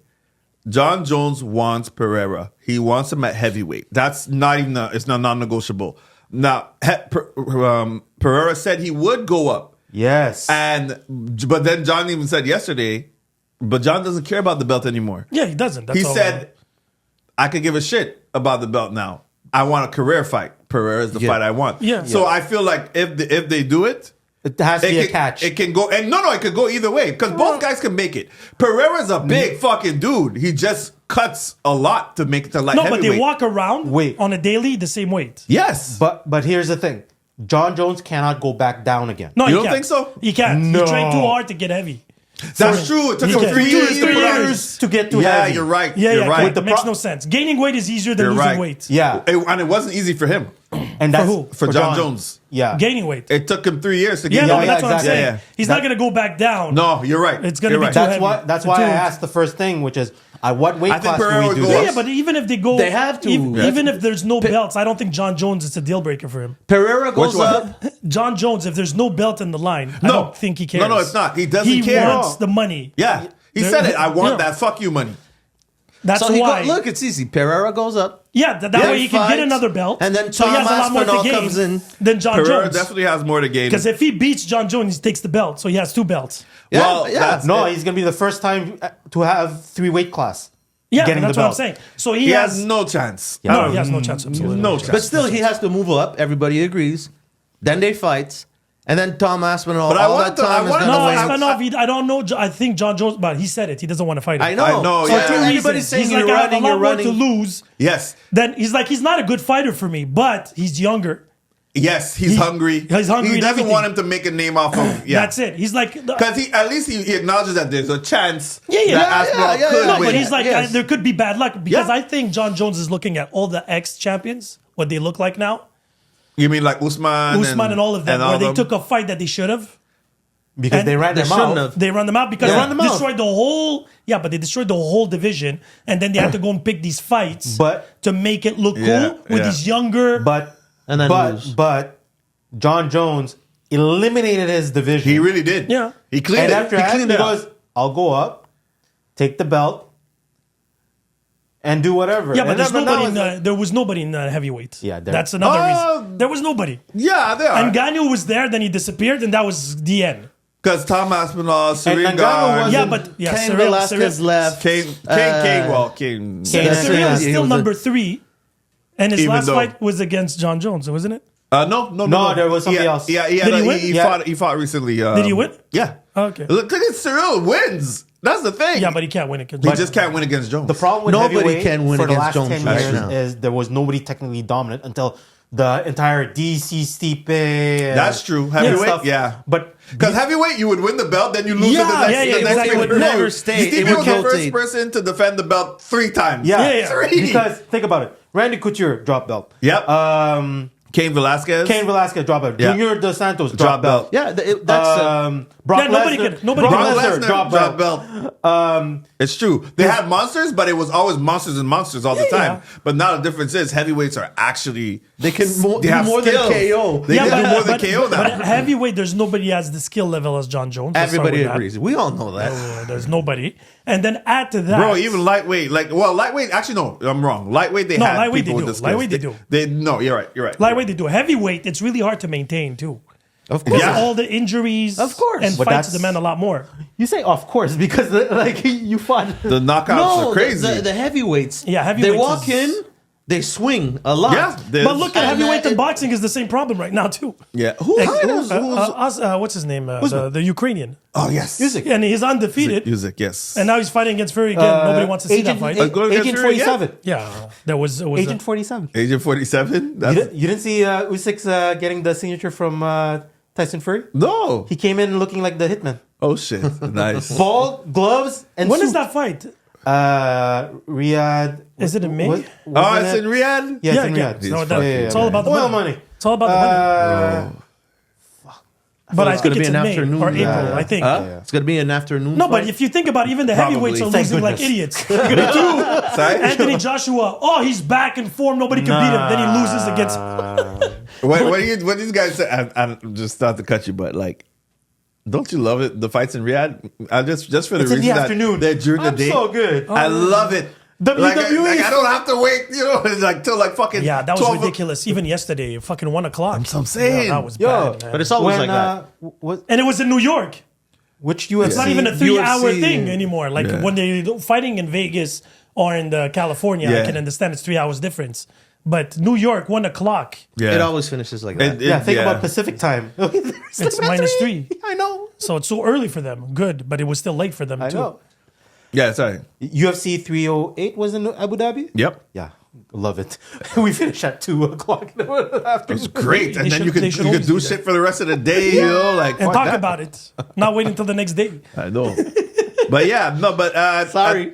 John Jones wants Pereira. He wants him at heavyweight. That's not even. It's not non-negotiable. Now, Pereira said he would go up, Yes. but then John even said yesterday, but John doesn't care about the belt anymore. Yeah, he doesn't. That's He all. said, "I could give a shit about the belt now. I want a career fight. Pereira is the fight I want." Yeah. So I feel like if they do it. it has to be a can, catch. It can go, and no, it could go either way because both guys can make it. Pereira's a big fucking dude. He just cuts a lot to make it to light no, but heavyweight. they walk around Wait. on a daily the same weight. Yes, but here's the thing. John Jones cannot go back down again. No, You he don't can't. think so? He can't. No. He trained too hard to get heavy. that's true. It took He him can. 3 years. Three to put on- years. to get to Yeah, heavy. you're right. Yeah, you're yeah, right. It the makes pro- no sense. Gaining weight is easier than You're losing right. weight. Yeah. And it wasn't easy for him. And that's who? For John Jones. Yeah. Gaining weight. It took him 3 years to Yeah, get. no, yeah, that's what I'm exactly. saying. Yeah, yeah. He's not going to go back down. No, you're right. It's gonna You're be right. too That's heavy. why. That's Too why I heavy. asked the first thing, which is At what weight I think class do Pereira we do goes- Yeah, this? yeah, but even if they go, They have to. Even if there's no belts, I don't think John Jones is a deal breaker for him. Pereira goes Which one? up. John Jones, if there's no belt in the line, I No. don't think he cares. No, it's not. He doesn't He care. wants the money. Yeah. He There- said it. I want yeah. that fuck you money. That's So he why. look, it's easy. Pereira goes up. Yeah, that Yeah, way he can get fights, another belt. and then so he has a Tom lot more to Aspinall gain comes in. than John Pereira Jones. definitely has more to gain. Because if he beats John Jones, he takes the belt. So he has 2 belts. Yeah, Well, yeah. that's- No, he's gonna be the first time to have 3 weight class. Yeah, Getting that's the what I'm belt. saying. So he has no chance. No, he has no chance. Absolutely No no chance. But still, he has to move up. Everybody agrees. Then they fight. And then Tom Aspinall, But I all want that to- I time is want gonna to- No, waste. I don't know. I think John Jones, but he said it. He doesn't want to fight him. I know. I know, So yeah. For 2 everybody's reasons. saying He's you're like, I have a running, lot you're more running. to lose. Yes. Then he's like, he's not a good fighter for me, but he's younger. Yes, he's hungry. he's hungry He and doesn't everything. want him to make a name off him. Yeah. That's it. He's like, Because at least he acknowledges that there's a chance Yeah, yeah. that Yeah, Aspinall yeah, could no, win. but he's like, Yes. there could be bad luck because Yeah. I think John Jones is looking at all the ex-champions, what they look like now. You mean like Usman? Usman and all of them, and where they them? took a fight that they should have. Because And they ran they them shouldn't out. have. They run them out because They they run them out. destroyed the whole. Yeah, but they destroyed the whole division, and then they had to go and pick these fights, But- to make it look Yeah, cool with yeah. these younger. And then lose. but John Jones eliminated his division. He really did. Yeah. He cleaned And it. after He that, he cleaned it up. goes, "I'll go up, take the belt, and do whatever." yeah, but And there's then- nobody. now In it's the, there was nobody in the heavyweight. Yeah, that's another Oh. reason. There was nobody. Yeah, they are. And Ngannou was there, then he disappeared, and that was the end. Because Tom Aspinall, Ngannou Seringar, was- Yeah, but yeah, Cain Cyril- Velasquez Cyril- left. Kane, Kane. Cyril Yeah, is he still was a- number 3, and his Even last though- fight was against John Jones, wasn't it? No, there was somebody yeah, else. Yeah, Did he win? He Yeah. fought recently. Did he win? Yeah. Okay. Look at Cyril wins. That's the thing. Yeah, but he can't win it. he just can't win against Jones. The problem with Nobody heavyweight can win for the against last Jones 10 right years now. is there was nobody technically dominant until the entire DC Stipe. That's true. Heavyweight, stuff. yeah. But Because heavyweight, you would win the belt, then you lose Yeah, it the next, yeah, the next exactly. week. It would never stay. Stevie It would was the first rotate. person to defend the belt 3 times. yeah, Yeah. Three. because think about it. Randy Couture drop belt. Yep. Cain Velasquez. Cain Velasquez drop belt. Yeah. Junior Dos Santos Drop drop belt. belt. Yeah, that's Brock Yeah, nobody Lesnar, can- nobody Brock can- Brock Lesnar Lesnar drop drop belt. belt. It's true. They had monsters, but it was always monsters and monsters all the Yeah, time. yeah. But now the difference is heavyweights are actually they can do have more than skills. KO. They can do more than KO now. But heavyweight, there's nobody has the skill level as John Jones. Let's start Everybody with that. agrees. We all know that. There's nobody. And then add to that. Bro, even lightweight, lightweight. Actually, no, I'm wrong. Lightweight, they No, have lightweight people they with do. the skills. Lightweight they do. No, you're right. You're right. Lightweight they do. Heavyweight, it's really hard to maintain too. Of course. Yeah. All the injuries. Of course. And But fights that's- demand a lot more. You say of course because like you fought. The knockouts No, are crazy. the heavyweights. Yeah, They heavyweights walk is- in, they swing a lot. yeah, But look at And heavyweight that- and boxing is the same problem right now too. yeah. What's his name? The Ukrainian. Oh yes, And he's undefeated. Music, yes. And now he's fighting against Fury again. Nobody wants to see that fight. Go against Agent Fury, yeah. 47. Yeah, there was. It was Agent 47. Agent 47. You didn't see Usyk's getting the signature from Tyson Fury? No. He came in looking like the hitman. Oh shit. Nice. Ball, gloves, and when suit. is that fight? Riyadh. Is it in May? wasn't Oh, it's it? in Riyadh. Yeah, it's in Riyadh. So He's that- fucking- it's all about the Oil money. money. It's all about the money. But I it's think gonna be it's an in May afternoon. or April. Yeah. I think. Huh? It's gonna be an afternoon. No, but fight. if you think about it, even the heavyweights are Probably. losing like Thank idiots. Sorry? Anthony Joshua, oh, he's back in form. Nobody can beat him. Then he loses against. What these guys say? I'm just not to cut you, but like, don't you love it? The fights in Riyadh, just for the It's in reason the that afternoon. they're during the I'm day. so good. I love it. WWE. I don't have to wait. It's like till like fucking. Yeah, that was 12 ridiculous. Even yesterday, fucking 1 o'clock. That's what I'm saying. Yeah, that was Yo, bad, man. But it's always When, like that. what, And it was in New York. which UFC? It's not even a 3-hour UFC. thing anymore. Like Yeah. when they're fighting in Vegas or in California, I Yeah. can understand it's 3 hours difference. But New York, 1 o'clock. Yeah. It always finishes like that. Yeah, think about Pacific time. It's -3. I know. So it's so early for them. Good, but it was still late for them I too. know. Yeah, sorry. UFC 308 was in Abu Dhabi? Yep. Yeah, love it. We finished at 2 o'clock in the afternoon. It's great, and They then should- you they could should you could always do do shit that. for the rest of the day. You know, like And fuck talk that. about it. Not wait until the next day. I know. But yeah, no, but Sorry.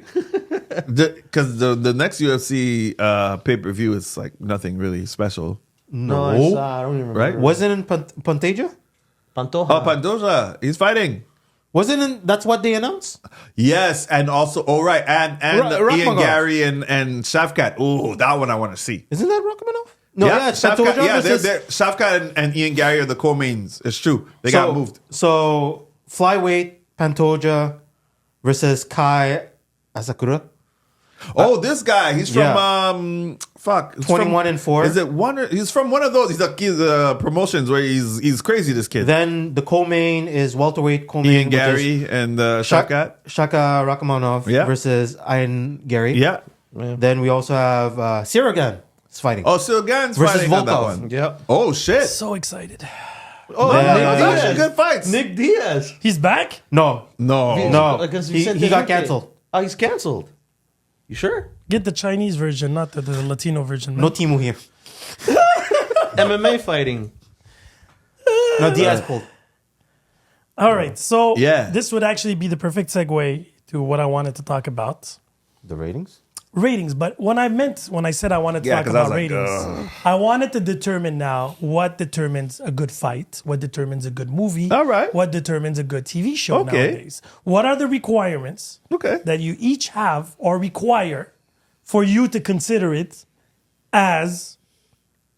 because the next UFC pay per view is like nothing really special, No, I don't even remember. right? Wasn't in Panteja? Pantoja. Oh, Pandoja, he's fighting. That's what they announced? Yes, and also, right, and Ian Rachmaninoff. Gary and Shafkat. Ooh, that one I want to see. Isn't that Rachmaninoff? No, yeah, it's Shafkat, Pantoja versus... Shafkat and Ian Gary are the co-mains. It's true. They got moved. So, flyweight, Pantoja versus Kai Asakura. Oh, this guy. He's from Yeah. It's 21 and 4. Is it one? He's from one of those. He's promotions where he's crazy. This kid. Then the co-main is welterweight co-main. Ian Gary and Shafkat. Shaka Rachmanov Yeah. versus Ian Gary. Yeah. Then we also have Siragan is fighting. Oh, Silgan's Versus fighting on that Volkov. one. Yep. Oh shit. So excited. Oh, Then, those are actually good fights. Nick Diaz. He's back? No, No. Against he Vicente got Luque. canceled. Oh, he's canceled. You sure? Get the Chinese version, not the Latino version. Man. No Timu here. MMA fighting. No, Diaz pulled. All right, so Yeah. this would actually be the perfect segue to what I wanted to talk about. The ratings? Ratings, but when I said I wanted to Yeah, talk 'cause I was about like, ratings, I wanted to determine now what determines a good fight, what determines a good movie, All right. what determines a good TV show Okay. nowadays. What are the requirements Okay. that you each have or require for you to consider it as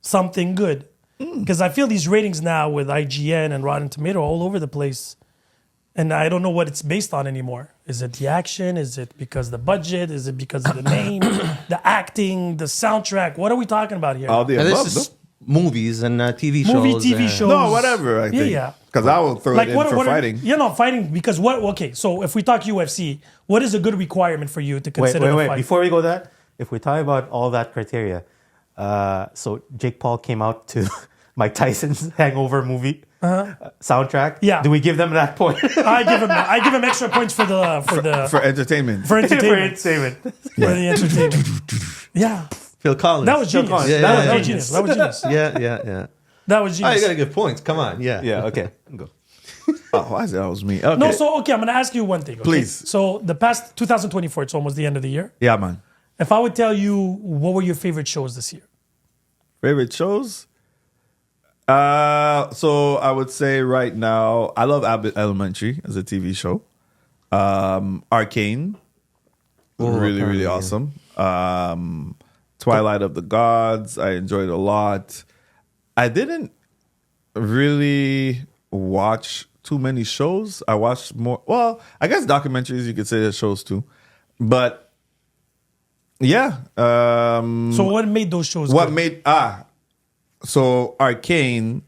something good? Because I feel these ratings now with IGN and Rotten Tomato all over the place, and I don't know what it's based on anymore. Is it the action? Is it because the budget? Is it because of the name, the acting, the soundtrack? What are we talking about here? All the And above. this is movies and TV shows. Movie, TV and- shows. No, whatever. I Yeah, think. yeah. Because I will throw it in for are- fighting. fighting because what? Okay, so if we talk UFC, what is a good requirement for you to consider a Wait. fight? Before we go that, if we talk about all that criteria, so Jake Paul came out to Mike Tyson's Hangover movie soundtrack. Yeah. Do we give them that point? I give him extra points for For entertainment. for entertainment. entertainment. For the entertainment. Yeah, Phil Collins. that was genius. Collins. Yeah, that yeah, was genius. That was genius. Yeah. That was Oh, you genius. gotta give points. Come on. Yeah. Yeah, okay. Go. Oh, why is that always me? Okay. No, so okay, I'm gonna ask you one thing. Okay? Please. So the past 2024, it's almost the end of the year. Yeah, man. If I would tell you what were your favorite shows this year? Favorite shows? So I would say right now, I love Abbott Elementary as a TV show. Arcane, really awesome. Twilight of the Gods, I enjoyed a lot. I didn't really watch too many shows. I watched more. Well, I guess documentaries you could say they're shows too, but yeah. So what made those shows? What good? made so Arcane,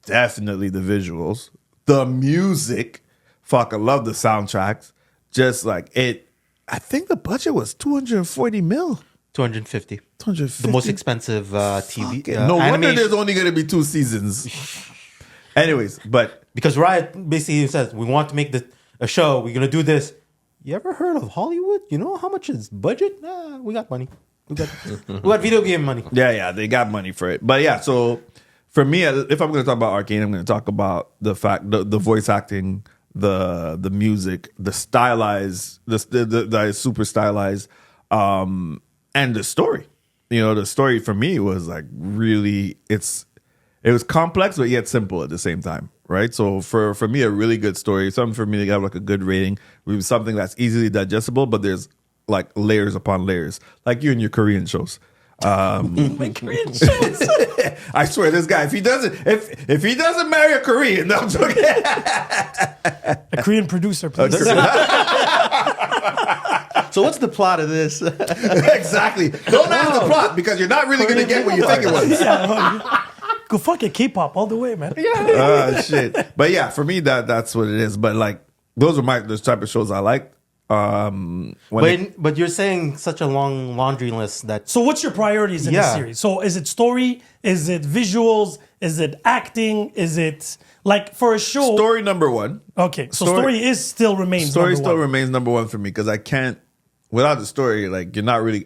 definitely the visuals, the music. Fuck, I love the soundtracks. Just like it, I think the budget was 240 mil. 250. 250. The most expensive TV. No wonder animation. there's only going to be 2 seasons. Anyways, but Because Riot basically says, we want to make a show. We're going to do this. You ever heard of Hollywood? You know how much is budget? Nah, we got money. We got video game money. yeah, they got money for it. But yeah, so for me, if I'm going to talk about Arcane, I'm going to talk about the fact, the voice acting, the music, the stylized, the super stylized, and the story. You know, the story for me was like really, it was complex but yet simple at the same time, right? So for me, a really good story, something for me to have like a good rating, would be something that's easily digestible, but there's like layers upon layers, like you and your Korean shows. My Korean shows. I swear, this guy, if he doesn't marry a Korean, no, I'm joking. A Korean producer, please. So what's the plot of this? Exactly. Don't ask the plot because you're not really going to get what you think it was. Go fuck it, K-pop all the way, man. Shit. But yeah, for me, that's what it is. But like, those are those type of shows I like. But you're saying such a long laundry list that So what's your priorities in the Yeah. series? So is it story? Is it visuals? Is it acting? Is it like for a show? story number one. Okay, so story is still remains Story number still one. remains number one for me because I can't, without the story, like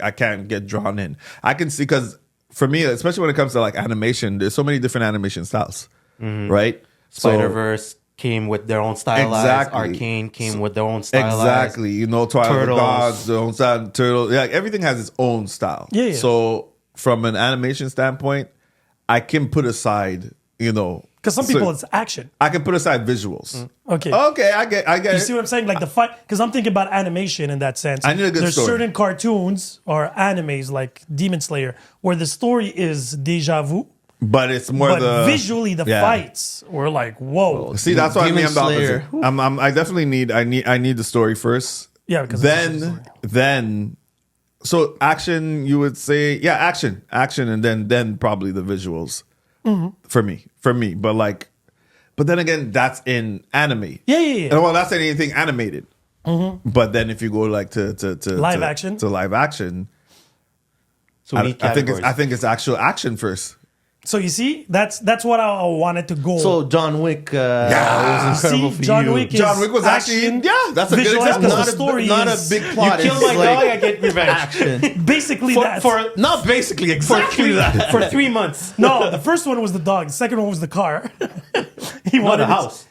I can't get drawn in. I can see, because for me, especially when it comes to like animation, there's so many different animation styles, right? Spider-Verse came with their own stylized. Exactly. Arcane came with their own stylized. Exactly. You know, Twilight of the Turtles. Gods, their own style, Turtle. Yeah, everything has its own style. Yeah. So from an animation standpoint, I can put aside, Because some people it's action. I can put aside visuals. Okay. Okay, I get You it. see what I'm saying? Like the fight, because I'm thinking about animation in that sense. I need a good There's story. certain cartoons or animes like Demon Slayer where the story is déjà vu, But it's more but visually the yeah. fights were like, whoa. See, that's why Demon I'm the Slayer. opposite. I definitely need the story first. Yeah, because it's a story. Then so action, you would say, yeah, action, and then probably the visuals for me. But then again, that's in anime. Yeah. And, well, that's in anything animated. But then if you go like to Live action? to live action, So we need categories. I think it's actual action first. So you see, that's what I wanted to go. So John Wick Yeah. was incredible See, for John you. Wick is John Wick was actually action, that's a good visualized example. because the story not is a big plot. Kill it's my like dog, I get revenge. action. basically that. Not basically exactly that. For 3 months. No, the first one was the dog. The second one was the car. He No, wanted the house.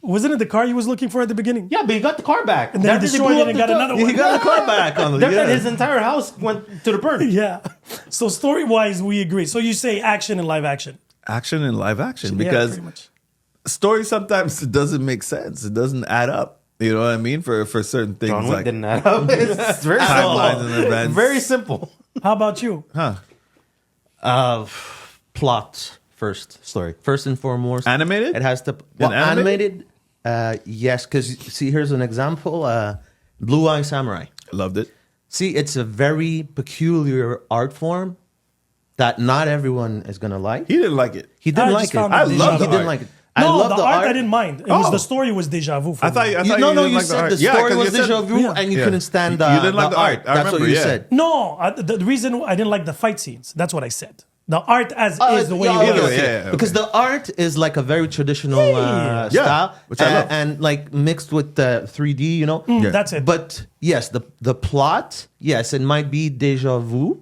Wasn't it the car he was looking for at the beginning? Yeah, but he got the car back. And then he After they destroyed blew it up and the got car- another one. He got the car back on the Then his entire house went to the burn. Yeah. So story wise, we agree. So you say action and live action. Action and live action Yeah, because pretty much. story sometimes it doesn't make sense. It doesn't add up. You know what I mean? For certain things John Wick like didn't add up. It's very timelines simple. and events. Very simple. How about you? Plot first. Story. First and foremost. Animated? It has to. Well, animated? yes, because see, here's an example. Blue Eye Samurai. Loved it. See, it's a very peculiar art form that not everyone is gonna like. He didn't like it. He didn't I like just it. found I it déjà love vu. the He didn't art. like it. No, I love the art I didn't mind. It was Oh. the story was déjà vu for I thought me. you, I You, thought no, you no, didn't you like the said art. the Yeah, story 'cause was you said- déjà vu, Yeah. and you Yeah. couldn't stand You the, didn't like the art. I That's what remember, you yeah. said. No, the reason I didn't like the fight scenes. That's what I said. The art as is the way yeah, it Either was. way, yeah, Because the art is like a very traditional Yeah. style, which I love. and like mixed with 3D, you know. Yeah. That's it. But yes, the plot, yes, it might be déjà vu,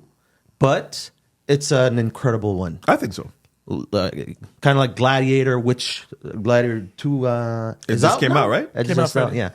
but it's an incredible one. I think so. Kind of like Gladiator, which Gladiator 2 It is just out came now? out, right? It Came just out out, Friday. yeah.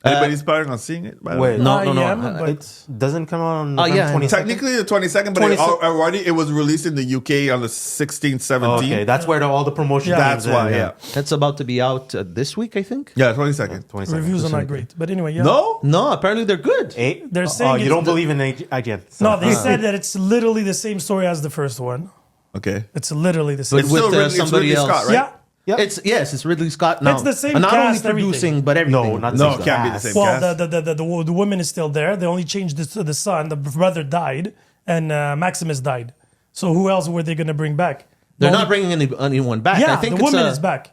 Anybody's planning on seeing it? By the way? Wait, No, no, no. I am, but It doesn't come out on Oh, November yeah, 22nd? Technically the 22nd, but 26th. it was released in the UK on the 16th, 17th. Okay, that's where all the promotion Yeah. That's comes in, why, yeah. It's about to be out this week, I think. Yeah, 22nd. 22nd. reviews are not great. But anyway, yeah. No? No, apparently they're good. Oh, They're saying you it's don't the- believe in IGN. No, they said that it's literally the same story as the first one. Okay. It's literally the same. It's With, still Ridley, somebody it's Ridley else. Scott, right? Yeah. Yep. It's Ridley Scott now. It's the same And not cast, only producing, everything. but everything. No, not the No, same it can't be the cast. same Well, cast. the woman is still there. They only changed this to the son. The brother died, and Maximus died. So who else were they going to bring back? They're The not only- bringing anyone back. Yeah, I think the it's woman a, is back.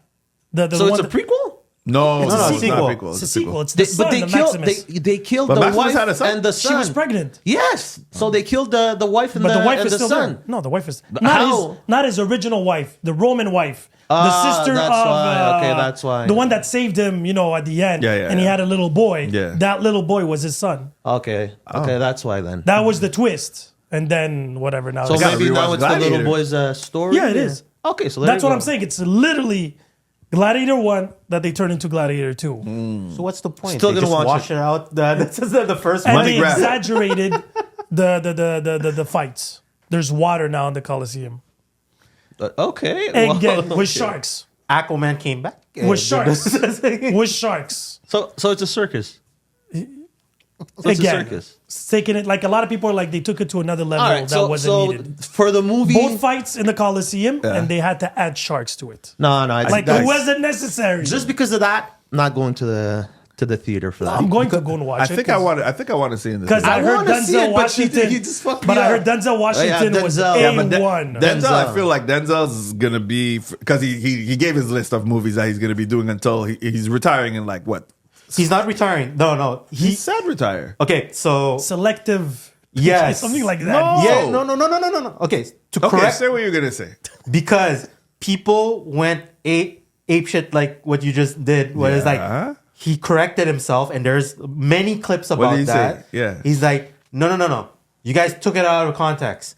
The So one it's a prequel? No, It's a no, sequel. not a prequel. It's a sequel. It's the They, son, but they the killed Maximus. they killed But the Maximus wife had a son? and the son. She was pregnant. Yes. So they killed the wife and But the wife and is the still son. there. No, the wife is how? not his original wife, the Roman wife, the sister that's of. why. Okay, that's why. The one that saved him, at the end. Yeah, yeah, and he yeah. had a little boy. Yeah. That little boy was his son. Okay. Okay, that's why then. That was the twist. And then whatever now. So gotta maybe now rewatch it's the little Gladiator. boy's story. Yeah, it or- is. Okay, so there That's you what go. I'm saying. It's literally Gladiator 1 that they turned into Gladiator 2. So what's the point? Still They gonna just watch wash it out. This is the first And one. they grab. exaggerated the fights. There's water now in the Coliseum. Okay. Again, well, with okay. sharks. Aquaman came back. With sharks. With sharks. So it's a circus. So it's Again. a circus. Taking it, like a lot of people are like, they took it to another level All right. that wasn't needed. for the movie, Both fights in the Coliseum, and they had to add sharks to it. no, it's Like, it wasn't necessary. just because of that. Not going to the theater for that. I'm going to go and watch I it. think I want to see in this. Because I heard wanna see Denzel it, but Washington. he just fucked but me I heard up. Denzel Washington was Denzel. A1. Yeah, but Denzel. Denzel, I Denzel. feel like Denzel's gonna be because he gave his list of movies that he's gonna be doing until he's retiring in like what? He's not retiring. No. He said retire. Okay, so Selective. Yes. Something like that. No. yeah, no. Okay, to Okay, correct say what you're gonna say. because people went ape shit like what you just did. Where it's Yeah. like he corrected himself, and there's many clips What about did he that. say? Yeah. He's like, no. You guys took it out of context.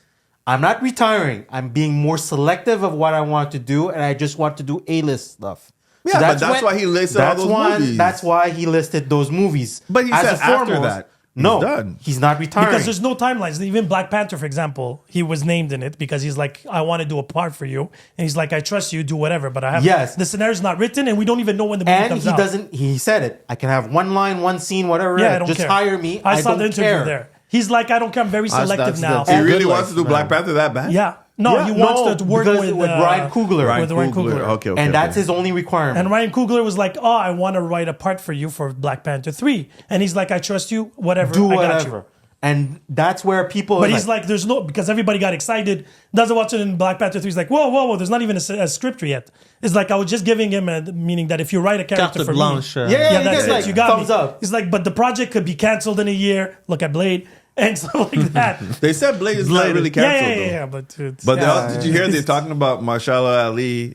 I'm not retiring. I'm being more selective of what I want to do, and I just want to do A-list stuff. Yeah, but that's why he listed all those movies. That's why he listed those movies. But he As said a after foremost, that. No, done. he's not retiring. Because there's no timelines. Even Black Panther, for example, he was named in it because he's like, I want to do a part for you. And he's like, I trust you, do whatever. But I have Yes. the scenario's not written and we don't even know when the movie and comes he out. doesn't. He said it. I can have one line, one scene, whatever. Yeah, I don't just care. hire me. I saw don't the interview care. there. He's like, I don't care. I'm very selective now. He And really good wants to do life, Black man. Panther that bad? Yeah. No, Yeah, he wants to work because with Ryan Coogler. With Ryan Coogler. Okay. And that's his only requirement. And Ryan Coogler was like, oh, I want to write a part for you for Black Panther 3. And he's like, I trust you, whatever. do I got you. whatever. And that's where people. But are he's like, there's no, because everybody got excited. Doesn't watch it in Black Panther 3. He's like, whoa, there's not even a script yet. It's like, I was just giving him a meaning that if you write a character Carte for blanche. me. yeah, Yeah, he that's gets it. like You got thumbs me. up. He's like, but the project could be canceled in a year. Look at Blade. And stuff like that. They said Blade is not really yeah, canceled. yeah. though. But it's, But Yeah. did you hear they're talking about Mahershala Ali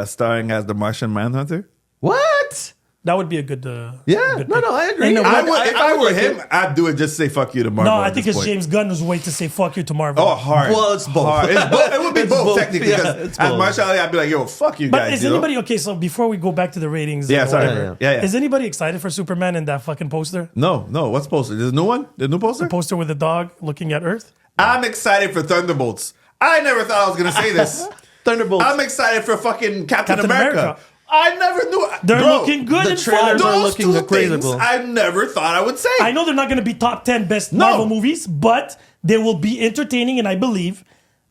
starring as the Martian Manhunter? What? that would be a good. Yeah. good No, pick. I agree. And the I one- would, if I were him, I'd do it just say fuck you to Marvel. No, I at think this it's point. James Gunn's way to say fuck you to Marvel. Oh, hard. Well, it's both. Hard. It would be It's both, both. technically. Yeah, Because it's as both. Marshall Ali, I'd be like, yo, fuck you But guys. is you know? anybody okay? So before we go back to the ratings, Yeah, and sorry. whatever, Yeah. Is anybody excited for Superman in that fucking poster? No. What's poster? There's a new one? The new poster? Poster with the dog looking at Earth. I'm excited for Thunderbolts. I never thought I was going to say this. Thunderbolts. I'm excited for fucking Captain Captain America. America. I never knew. They're Bro, looking good the and trailers fun. are Those looking two incredible. things I never thought I would say. I know they're not going to be top 10 best No. Marvel movies, but they will be entertaining, and I believe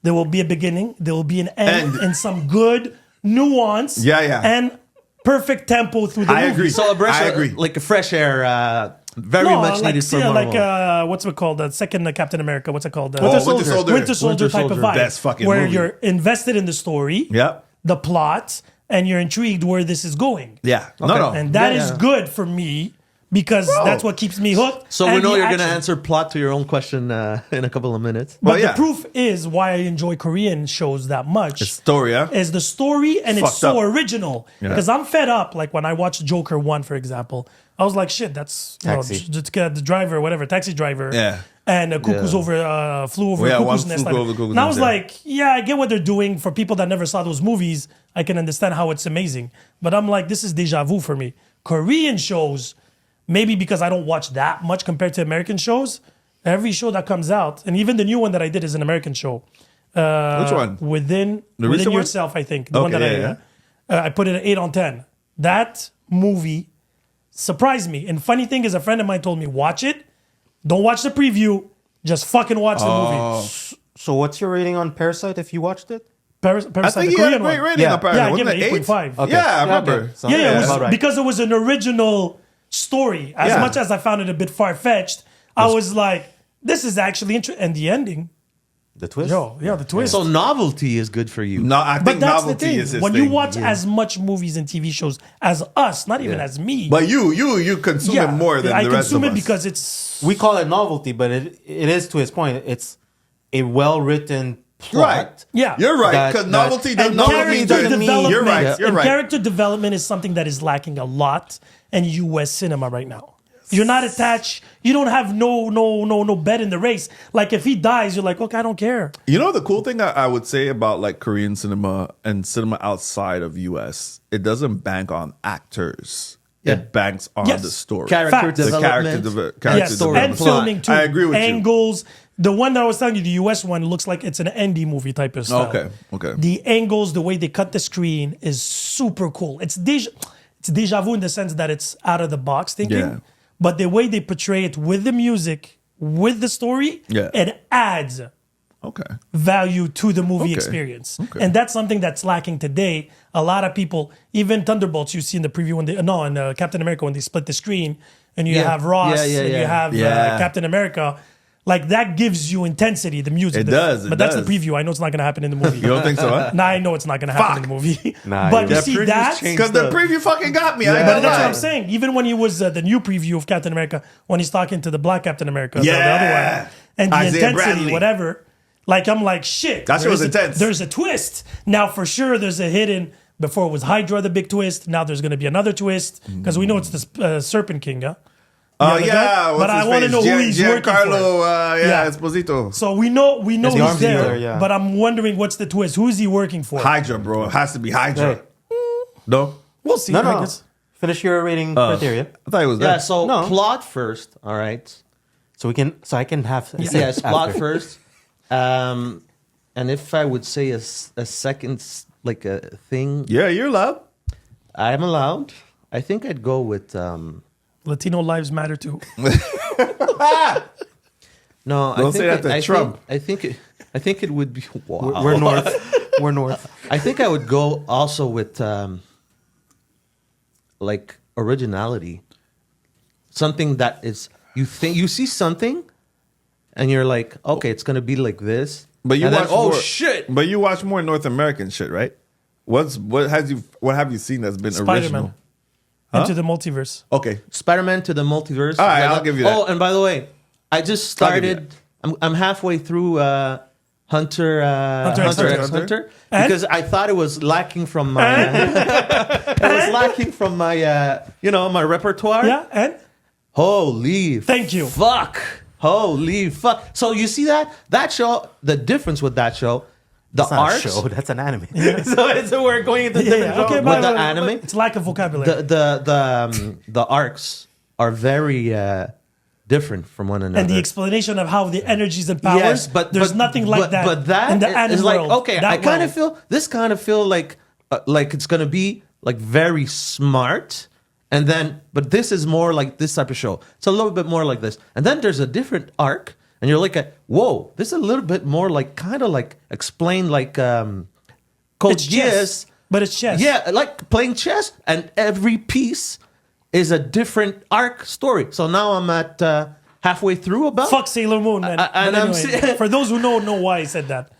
there will be a beginning, there will be an end, And- and some good nuance. Yeah. And perfect tempo through the I movie. agree. So a breath, I agree. like a fresh air, very No, much like, needed for Marvel. what's it called? The second Captain America. What's it called? Winter Soldier. Winter Soldier type of Soldier. vibe. Best fucking where movie. you're invested in the story, Yep. the plot, and you're intrigued where this is going. Yeah. Okay. No. And that Yeah, is yeah. good for me because that's what keeps me hooked. So we and know the you're going to action. answer plot to your own question in a couple of minutes. But Well, yeah. the proof is why I enjoy Korean shows that much. Story, yeah? Is the story and it's Fucked so up. original. Yeah. Because I'm fed up. Like when I watched Joker 1, for example, I was like, shit, that's Taxi. the driver, whatever, taxi driver. Yeah. And Cuckoo's Yeah. flew over Yeah, a one cuckoo's nest. flew over the cuckoo's And I was nest, yeah. like, yeah, I get what they're doing. For people that never saw those movies, I can understand how it's amazing. But I'm like, this is deja vu for me. Korean shows, maybe because I don't watch that much compared to American shows, every show that comes out, and even the new one that I did is an American show. Which one? Within The recent one? Yourself, I think. The one Okay, that I put it at 8 on 10. That movie surprised me. And funny thing is, a friend of mine told me, watch it. Don't watch the preview. Just fucking watch the movie. So what's your rating on Parasite if you watched it? I Parasite, think the he had a Korean great one. rating Yeah. on Parasite. Yeah, I Wasn't give it it 8.5. Okay. Yeah, I remember. okay. So- Yeah, it was about right. because it was an original story. As Yeah. much as I found it a bit far fetched, I was like, "This is actually interesting." And the ending, The twist? the twist. So novelty is good for you. No, I but think that's the novelty thing. is his When thing. you watch as much movies and TV shows as us, not even as me, But you consume it more than I the rest of consume it us. because it's We call it novelty, but it is to his point. It's a well-written plot. Right. Yeah. You're right. That- Because that- novelty and doesn't character mean doesn't mean- development. You're right. You're and right. character development is something that is lacking a lot in U.S. cinema right now. You're not attached. You don't have no bet in the race. Like if he dies, you're like, okay, I don't care. You know the cool thing I would say about like Korean cinema and cinema outside of US, it doesn't bank on actors. Yeah. It banks on Yes. the story. Character Facts. The development. character Yes, story and development. filming too. I agree with you. Angles. The one that I was telling you, the US one, looks like it's an indie movie type of style. Okay. The angles, the way they cut the screen is super cool. It's deja vu in the sense that it's out of the box thinking. Yeah. But the way they portray it with the music, with the story, Yeah. it adds Okay. value to the movie Okay. experience. Okay. And that's something that's lacking today. A lot of people, even Thunderbolts, you see in the preview when in Captain America when they split the screen and you Yeah. have Ross and you Yeah. have Yeah. Captain America. Like that gives you intensity, the music. It does, it but that's does. the preview. I know it's not going to happen in the movie. You don't think so, huh? Nah, I know it's not going to happen in the movie. Nah, but yeah. you see previews that. change. Because the preview fucking got me. I But ain't that's gonna what lie. I'm saying. Even when he was the new preview of Captain America, when he's talking to the black Captain America, the other Yeah. one, and the Isaiah intensity, Bradley. whatever. Like I'm like shit. That shit was intense. There's a twist now for sure. There's a hidden. Before it was Hydra, the big twist. Now there's going to be another twist because we know it's the Serpent King. Huh? Oh, other yeah. guy? What's But I his wanna face? know who he's working Giancarlo, for. yeah, Yeah. Esposito. So we know the he's arms there. dealer, yeah. But I'm wondering what's the twist. Who is he working for? Hydra, bro. It has to be Hydra. Hey. No? We'll see. No, I no. guess. Finish your rating criteria. I thought it was Yeah, that. so No. plot first, all right? So I can have a Yeah, sip plot after. first. And if I would say a second, like a thing, Yeah, you're allowed. I'm allowed. I think I'd go with. Latino lives matter too. No, Don't say that to Trump. I think it would be. Wow. We're north. We're north. I think I would go also with like originality. Something that is you see something, and you're like, okay, it's gonna be like this. But you And then, watch oh more, shit! But you watch more North American shit, right? What have you seen that's been original? Spider-Man. Into the multiverse. Okay. Spider-Man to the multiverse. All right, I'll give you that. Oh, and by the way, I just I'll give you started. I'm halfway through Hunter x x Hunter. Hunter And? because I thought it was lacking from my. It was lacking from my my repertoire. Yeah, and Holy. Thank you. Fuck. Holy fuck. So you see that show. The difference with that show, the That's not a arcs. show. That's an anime. so we're going into different yeah, okay, genres. But the but anime, it's lack of vocabulary. the arcs are very different from one another. and the explanation of how the energies and powers, Yes, but there's nothing like that. But that in the is anime like world. okay. That I kind of world. feel like it's gonna be like very smart, and then but this is more like this type of show. It's a little bit more like this, and then there's a different arc, and you're like, whoa, this is a little bit more like kind of like explain like Code It's chess, but it's chess. yeah, like playing chess, and every piece is a different arc story. So now I'm at halfway through about. Fuck Sailor Moon, man. And But I'm anyway, for those who know why I said that.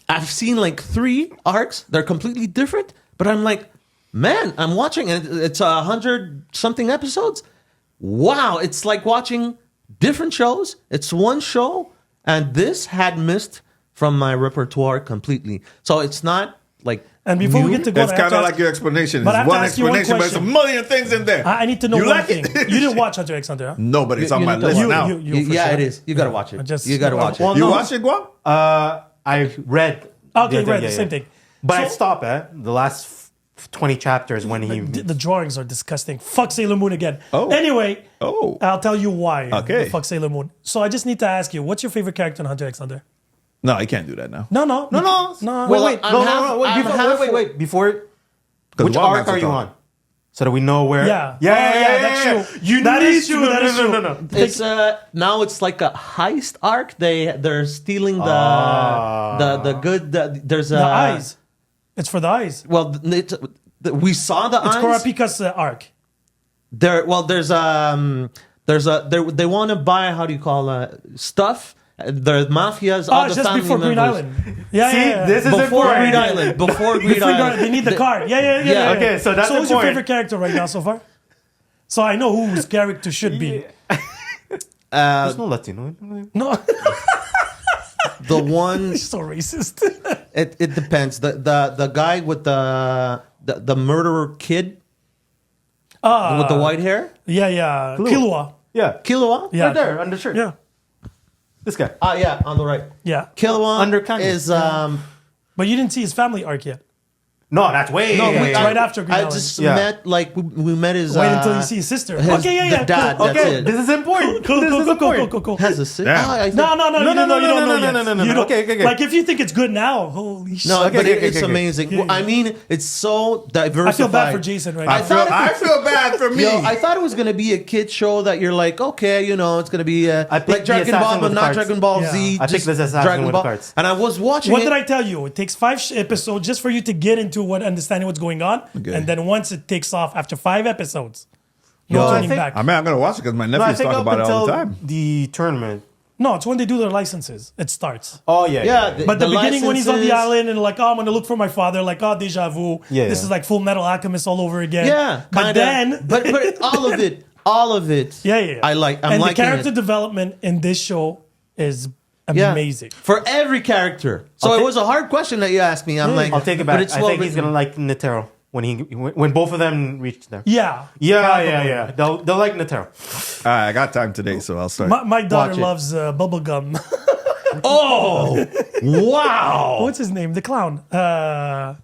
I've seen like 3 arcs. They're completely different, but I'm like, man, I'm watching and it's 100 something episodes. Wow, it's like watching different shows. It's one show, and this had missed from my repertoire completely. So it's not like. And before we new. get to go, It's I have kind to of ask- like your explanation. But I It's have to one ask you one explanation, but it's a question. million things in there. I need to know You one like thing. it? You didn't watch Hunter x Hunter, huh? No, but it's on You my need to list watch now. you for yeah, sure. it is. You gotta watch it. Just- You gotta watch well, it. You no. watch it, Guam? I read. Okay, right, the same thing. But I So- stopped at the last 20 chapters when he. The drawings are disgusting. Fuck Sailor Moon again. Oh. Anyway, Oh. I'll tell you why. Okay. Fuck Sailor Moon. So I just need to ask you, what's your favorite character in Hunter x Hunter? No, I can't do that now. No. No. No. Wait, Well, wait. I'm No, half- no, no. Wait, I'm before, half- wait. Before. 'Cause Which one arc man's are you on on? So that we know where. Yeah. Yeah, Oh, yeah, that's true. That is true. That is true. No. It's now it's like a heist arc. They're stealing the good. There's The eyes. It's for the eyes. Well, we saw the It's eyes. Kurapika's arc. There. Well, there's they want to buy how do you call stuff. The mafias. all the Just family before Green members. Island. Yeah, See, yeah. this is Before important. Green Island. Before Green Island. They need the card. Yeah. Okay, so that's So who's your important. favorite character right now so far? So I know whose character should be. There's no Latino. No, The one. so racist. It depends. The guy with the murderer kid with the white hair. Yeah. Killua. Yeah. Killua. Yeah. Right there, undershirt. Yeah. This guy. Yeah, on the right. Yeah. Killua Under Kanye. is But you didn't see his family arc yet. No, that's way. No, way. it's right after Green I Island. just Yeah. met like we met his. Wait until you see his sister. his- Okay, yeah. the dad. That's Okay, it. this is important. Cool. This is important. Cool. Has a sister. Yeah. I think- No, you don't know yet. No. You don't- Okay. Like if you think it's good now, holy shit. No, Okay, but okay, it's okay. amazing. Yeah. Well, I mean, it's so diversified. I feel bad for Jason right now. I feel bad for me. Yo, I thought it was gonna be a kid show that you're like, okay, it's gonna be I like picked the Dragon Ball, Assassin but with not cards. Dragon Ball Yeah. Z. I picked just this Assassin Dragon with Ball. cards. And I was watching What it. did I tell you? It takes 5 episodes just for you to get into understanding what's going on, Okay. and then once it takes off after 5 episodes, no No, I turning think- back. I mean, I'm gonna watch it because my No, I nephews think talk up about it all until the time. the tournament. No, it's when they do their licenses. It starts. Oh yeah. Yeah, But the beginning when he's on the licenses- island and like, oh, I'm gonna look for my father, like, oh, deja vu. Yeah, This yeah. is like Full Metal Alchemist all over again. Yeah, but kinda. then, but all of it. yeah. I'm and the liking character it. development in this show is Yeah. amazing. For every character. So I'll it take- was a hard question that you asked me. I'm like, I'll take it but back. it's I well think he's written. gonna like Netero when both of them reach there. Yeah, Yeah. They'll like Netero. All right, I got time today, so I'll start. My daughter Watch it. loves bubblegum. Oh, wow. What's his name? The clown. Yeah.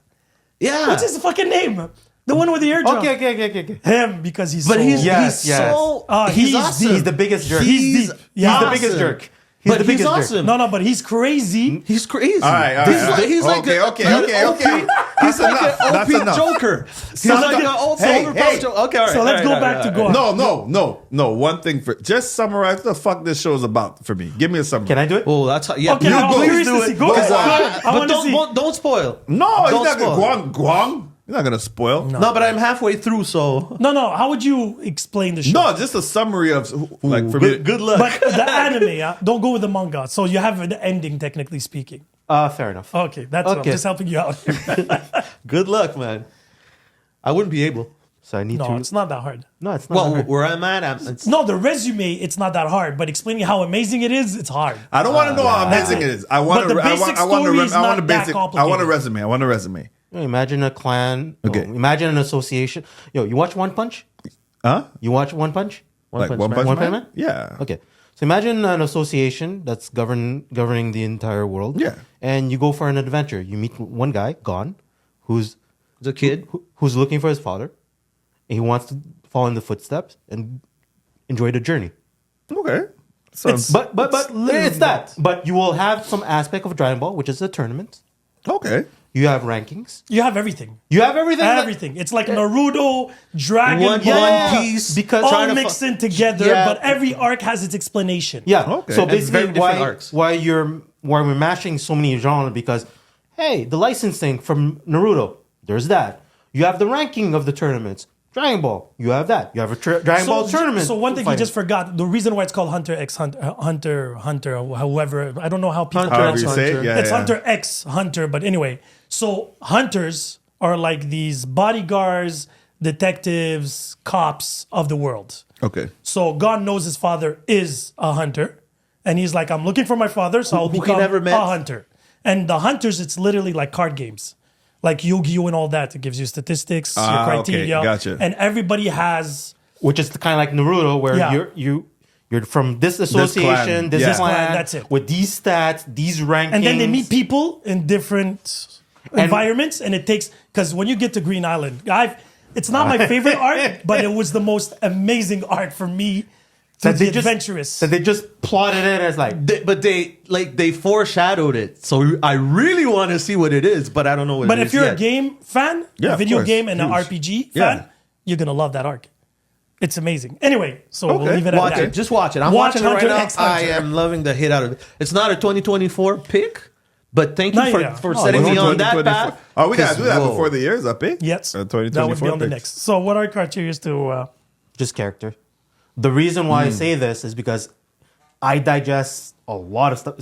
What's his fucking name? The one with the eardrum. Okay. Him, because he's But so... he's Yes, he's yes. so He's awesome. He's the biggest jerk. He's deep. Yeah. He's the biggest jerk. He's But the biggest he's jerk. awesome. No, but he's crazy. He's crazy. All right. He's like okay. He's That's like enough. an That's OP enough. Joker. He's Son like of an a- OP Hey, overpowered hey. Joker. Okay, all right. So let's all go right, back all to right, Guam. No. One thing for just summarize what the fuck this show is about for me. Give me a summary. Can I do it? Oh, that's how, yeah. Okay, You I'm go. curious Do to it. see. Go Go ahead. on. Go ahead. I But want to see. don't spoil. No, he's Don't not spoil. gonna Guang. You're not gonna spoil. No, but I'm halfway through, so No. How would you explain the show? No, just a summary of like for me. good luck. But the anime, don't go with the manga. So you have an ending, technically speaking. Fair enough. Okay, that's what I'm Okay. just helping you out. Good luck, man. I wouldn't be able. So I need No, to. it's not that hard. No, it's not. Well, hard. where I'm at, it's No, the resume, it's not that hard. But explaining how amazing it is, it's hard. I don't want to know how That's amazing it. it is. I want But the I basic want story is I want not a that basic. I want a complicated. resume. I want a resume. Imagine a clan. Okay. Imagine an association. You watch One Punch? Huh? You watch One Punch? Like One Punch One Man? Man? Yeah. Okay. So imagine an association that's governing the entire world. Yeah. And you go for an adventure. You meet one guy, Gon, who's a kid. who's looking for his father. And he wants to follow in the footsteps and enjoy the journey. Okay. Sounds But literally it's that. But you will have some aspect of Dragon Ball, which is a tournament. okay. You have rankings. You have everything. You have everything. Everything. It's like Naruto, Dragon One Ball, Piece, because all trying to mixed in together, Yeah. but every arc has its explanation. Yeah. Okay. So And basically, very different arcs. why we're mashing so many genres because, hey, the licensing from Naruto, there's that. You have the ranking of the tournaments. Dragon Ball, you have that. You have a Dragon Ball tournament. So one thing fighting. you just forgot, the reason why it's called Hunter X Hunter, however, I don't know how people Hunter However pronounce you it. say it. Yeah, It's yeah. Hunter X Hunter, but anyway. So hunters are like these bodyguards, detectives, cops of the world. Okay. So God knows his father is a hunter. And he's like, I'm looking for my father, so I'll Who he become never met? a hunter. And the hunters, it's literally like card games. Like Yu-Gi-Oh! And all that. It gives you statistics, your Okay, criteria. gotcha. And everybody has... which is kind of like Naruto, where Yeah. you're from this association, this clan. clan, Yeah. That's it. with these stats, these rankings, And then they meet people in different environments, and it takes because when you get to Green Island, it's not my favorite art, but it was the most amazing art for me to That be they just- adventurous. that they just plotted it as like But they foreshadowed it, so I really want to see what it is, but I don't know what but it if is you're yet. a game fan, Yeah, a of video course. game and an Huge. RPG Yeah. fan, you're gonna love that arc. It's amazing. Anyway, so we'll Okay. leave it at Watch that. it. Just watch it. I'm Watch watching it right Hunter now. x Hunter. I am loving the hit out of it. It's not a 2024 pick, but thank you No, for, yeah. for Oh, setting we're me on on that 2024. path. Oh, we gotta 'Cause, do that whoa. before the year's up, eh? Yes, 2024 that would be on the picks. next. So, what are criteria to? just character. The reason why I say this is because I digest a lot of stuff,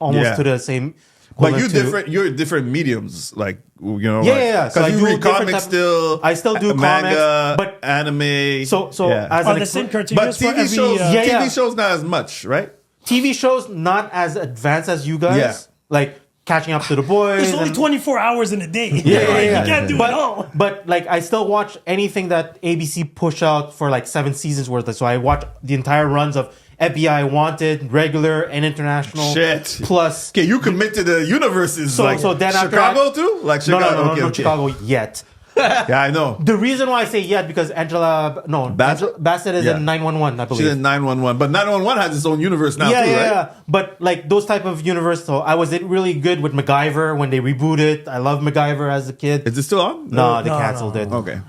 almost Yeah. to the same. But equivalent to- you're different mediums, like Yeah, like, yeah. So I Because do you read different comics type- still. I still do manga, comics, but- anime. So yeah. as Are an the ex- same criteria but for TV every? shows, Yeah, yeah. TV shows not as much, right? TV shows not as advanced as you guys. Yeah. Like catching up to the boys. There's only and- 24 hours in a day. Yeah, yeah, yeah. You can't do it all. But like I still watch anything that ABC push out for like 7 seasons worth. So I watch the entire runs of FBI Wanted, regular and international. Shit. Plus Okay, you commit to the universes. So- like so then after Chicago that- too, like no, Chicago. no, okay, no, okay. Chicago yet. Yeah, I know. The reason why I say yet because Bassett? Bassett is Yeah. in 911, I believe. She's in 911, but 911 has its own universe now yeah, too, yeah, right? yeah. But like those type of universe, so I was really good with MacGyver when they rebooted. I love MacGyver as a kid. Is it still on? No, they No, canceled no, it. no. Okay.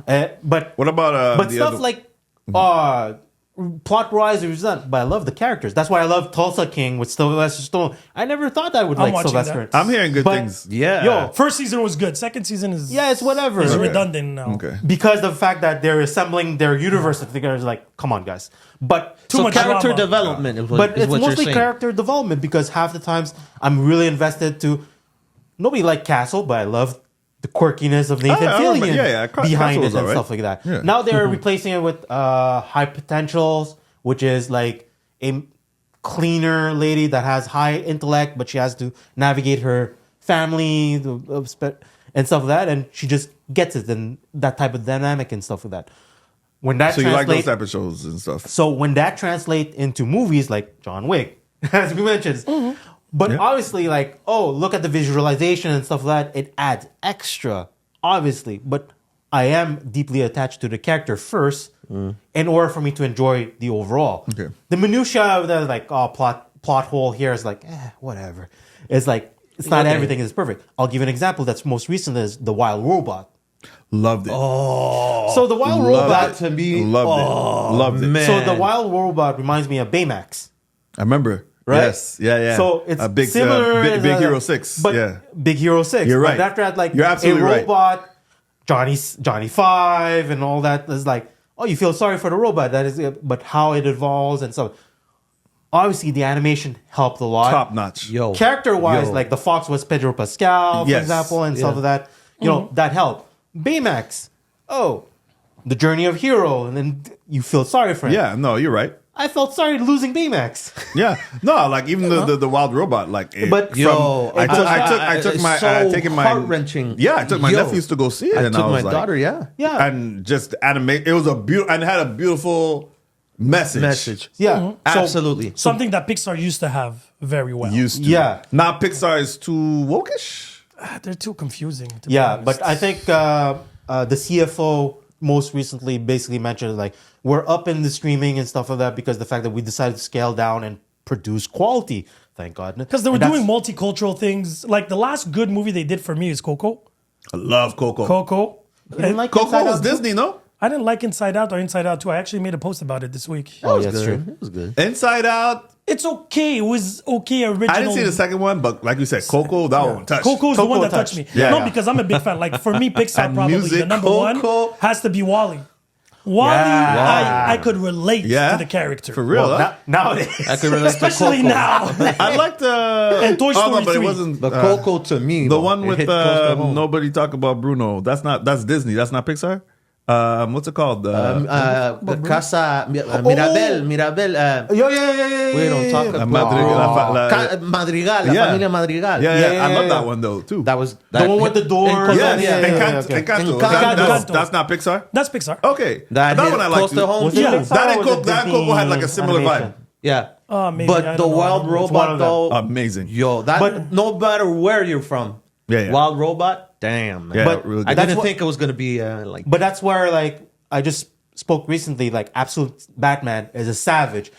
But What about but the stuff other- like plot wise there's not, but I love the characters. That's why I love Tulsa King with Sylvester Stallone. I never thought I would I'm like watching Sylvester. that. I'm hearing good But- things. Yeah. Yo, First season was good. Second season is yeah, it's whatever. is Okay. redundant now. Okay. Because of the fact that they're assembling their universe together is like, come on, guys. But Too So much character drama. development is what, but is it's what you're mostly saying. character development because half the times I'm really invested to. Nobody liked Castle, but I love the quirkiness of Nathan I remember. Fillion Yeah, behind Castle it was and alright. stuff like that. Yeah. Now they're replacing it with high potentials, which is like a cleaner lady that has high intellect, but she has to navigate her family and stuff like that, and she just gets it and that type of dynamic and stuff like that. When that So you like those translates, type of shows and stuff. so when that translates into movies like John Wick, as we mentioned, but Yeah. obviously like, oh, look at the visualization and stuff like that, it adds extra, obviously. But I am deeply attached to the character first in order for me to enjoy the overall. Okay. The minutia of the like plot hole here is like whatever. It's like it's not everything is perfect. I'll give you an example that's most recent is The Wild Robot. Loved it. So The Wild Loved Robot it. to me, Loved it. man. So The Wild Robot reminds me of Baymax. I remember. Right? Yes. Yeah. So it's a big, similar. big Hero 6. But Yeah. Big Hero 6. You're right. But after that, like You're absolutely a right. robot, Johnny 5 and all that is like, oh, you feel sorry for the robot. That is, but how it evolves and stuff. Obviously, the animation helped a lot. Top notch. Yo. Character-wise, Yo. like the Fox was Pedro Pascal, for Yes. example, and stuff Yeah. like that. You know, that helped. Baymax, the journey of hero, and then you feel sorry for him. Yeah. No, you're right. I felt sorry losing Baymax. Yeah. No, like even the Wild Robot, like. But Yo, I took it's my so taking my heart-wrenching. Yeah, I took my Yo. nephews to go see it, I and took I was my like, daughter. Yeah. Yeah. and just animate. It was a beautiful and it had a beautiful message. Yeah. So- Absolutely. Something that Pixar used to have very well. Used to. Yeah. Now Pixar is too wokish. They're too confusing. To be Yeah, honest. but I think the CFO most recently basically mentioned like we're up in the streaming and stuff like that because the fact that we decided to scale down and produce quality. Thank God. because they were And that's- doing multicultural things. Like the last good movie they did for me is Coco. I love Coco. Coco. You didn't like Coco Inside was Out too? Disney, no? I didn't like Inside Out or Inside Out 2. I actually made a post about it this week. Oh, It was yeah, that's good. true. It was good. Inside Out. It's okay. It was okay original. I didn't see the second one, but like you said, Coco, that one touched. Coco's the Coco one that touched. touched me. Yeah, no, yeah. because I'm a big fan. Like for me, Pixar And probably music, the number Coco. one has to be Wally. Wally, Yeah. I could relate Yeah? to the character. For real, huh? Nowadays. I could relate to Especially Coco. now. I liked And Toy no, Story but it 3. wasn't The Coco to me, the though, one it with hit close to home. nobody talk about Bruno. That's Disney. That's not Pixar. What's it called? Casa Mirabel. We don't talk about Madrigal, La Familia Madrigal. Yeah, I love yeah. that one though too. That was The one with the doors. Yes, Yeah, Encanto. Encanto. That's not Pixar. That's Pixar. Okay, That hit one I close liked. to home. Was it Yeah. Pixar That or and was Coco, it that and Coco had like a Disney similar vibe. animation? Yeah. Maybe, I But don't the know. Wild It's one Robot of them. though, Amazing. yo, that But- no matter where you're from, Yeah. Wild Robot, damn, man. Yeah, But really I good. didn't what- think it was gonna be like. But that's where like I just spoke recently. Like absolute Batman is a savage.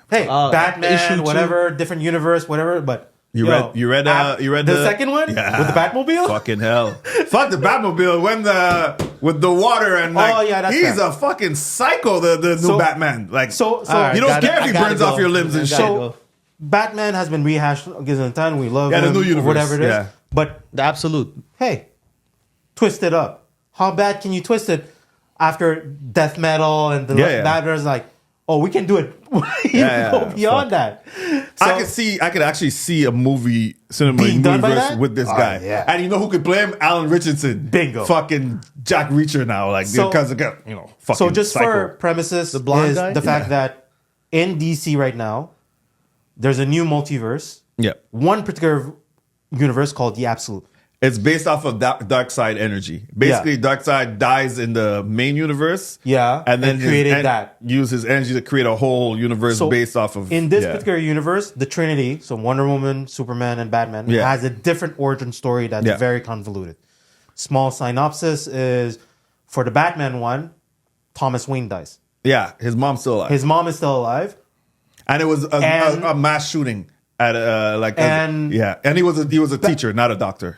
Hey, issue Batman, two. whatever, different universe, whatever. But You read the second one Yeah. with the Batmobile. Fucking hell. Fuck the Batmobile when with the water and like Oh, yeah, that's he's fair. a fucking psycho, the new So- Batman. Like So Alright, you don't gotta- care if I he gotta burns go. off your limbs and I shit. gotta So go. Batman has been rehashed again and time. We love Yeah, the him, new universe, whatever it is. yeah. But The absolute. hey, twist it up. How bad can you twist it after death metal and the Yeah. Batman's like, oh, we can do it. You Yeah, go yeah, beyond that. So, I could actually see a movie cinema Being done by universe that? with this Oh, guy. yeah. And you know who could play him? Alan Richardson. Bingo. Fucking Jack Reacher now. Like So- because again, fucking so just psycho. for premises, The blonde is guy? the fact Yeah. that in DC right now, there's a new multiverse. Yeah. One particular universe called the Absolute. It's based off of dark side energy. Basically, dark side dies in the main universe. Yeah, and then and created that. Use his energy to create a whole universe So based off of. In this yeah. particular universe, the Trinity, so Wonder Woman, Superman, and Batman, Yeah. has a different origin story that's Yeah. very convoluted. Small synopsis is for the Batman one, Thomas Wayne dies. Yeah, his mom's still alive, His mom is still alive. and it was and- a mass shooting at And- and he was a teacher, not a doctor.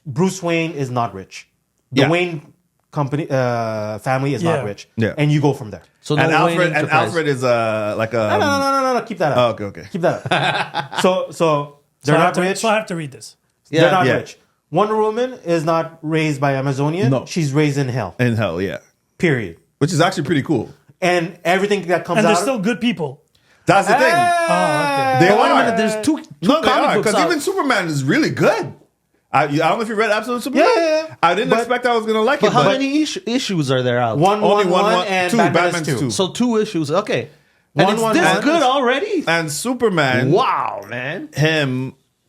Bruce Wayne is not rich. The Yeah. Wayne company family is Yeah. not rich. Yeah. And you go from there. So and the Wayne Alfred Enterprise. is like a No. Keep that up. Oh, okay. Keep that up. so they're I have not to, rich. so I have to read this. Yeah. They're not Yeah. rich. Wonder Woman is not raised by Amazonian. No. She's raised in hell. in hell, yeah, Period. which is actually pretty cool. And everything that comes And out. they're still good people. That's the thing. okay. They But wait a are. minute, there's two No, they comic are books because out. even Superman is really good. I don't know if you read Absolute Superman. Yeah. I didn't But- expect I was gonna like But it. how but many issues are there out? one, Only one, one, and two. Batman Batman's is two. two. So 2 issues. Okay. And One, it's one, this one. good already? and Superman, Wow, man.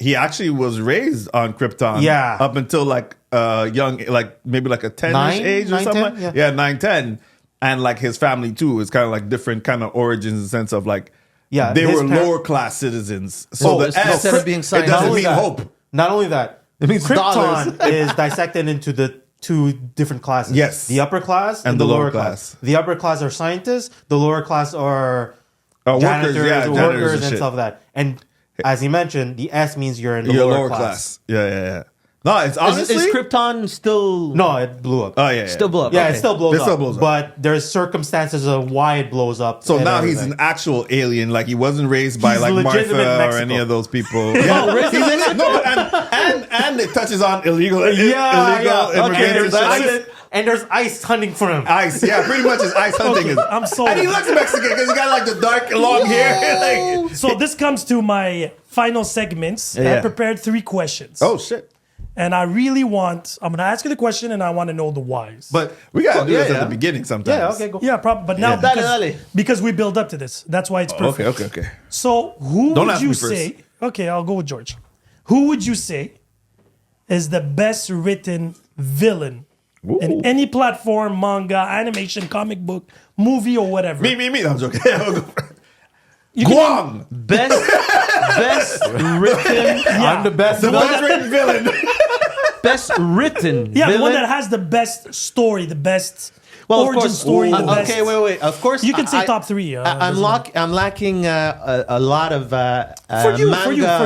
he actually was raised on Krypton. Yeah. Up until like young, like maybe like a 10-ish Nine? age or 9, something. 10? Yeah, 9, 10. And like his family too is kind of like different kind of origins in the sense of like Yeah, they his were par- lower class citizens. So Oh, the instead S, of being it scientists. doesn't Not only mean that- hope. Not only that, It means Krypton dollars. is dissected into the two different classes. Yes. The upper class and the lower class. The upper class are scientists. The lower class are janitors, workers and shit. stuff like that. And as he mentioned, the S means you're in the Your lower class. Yeah. No, it's honestly. Is Krypton still? No, it blew up. Oh yeah. Still blow up. Yeah, Okay. it still blows It up. still blows up. But there's circumstances of why it blows up. So and now he's everything. an actual alien. Like he wasn't raised by He's like Martha legitimate or Mexico. any of those people. Yeah, and it touches on illegal immigrants. Okay, and shit. and there's ice hunting for him. Ice, yeah, pretty much is ice hunting. Is, I'm sold. and he looks Mexican because he got like the dark long hair. Like, So this comes to my final segments. I Yeah. prepared 3 questions. oh shit! And I really want, I'm going to ask you the question and I want to know the whys. But We gotta do this yeah. at the beginning sometimes. yeah, okay, go. yeah, but now Yeah. Dale. because we build up to this. That's why it's perfect. Okay. So who Don't would ask you me first. say, okay, I'll go with George. Who would you say is the best written villain in Ooh. any platform, manga, animation, comic book, movie, or whatever? Me. I'm joking. I'll go for it. You can Guam, Best written. I'm the best. the best written villain. Best written. Yeah, the one villain. that has the best story, the best Well, of origin course. story. The best. Okay, wait. Of course, You can say top 3. I'm lacking a lot of For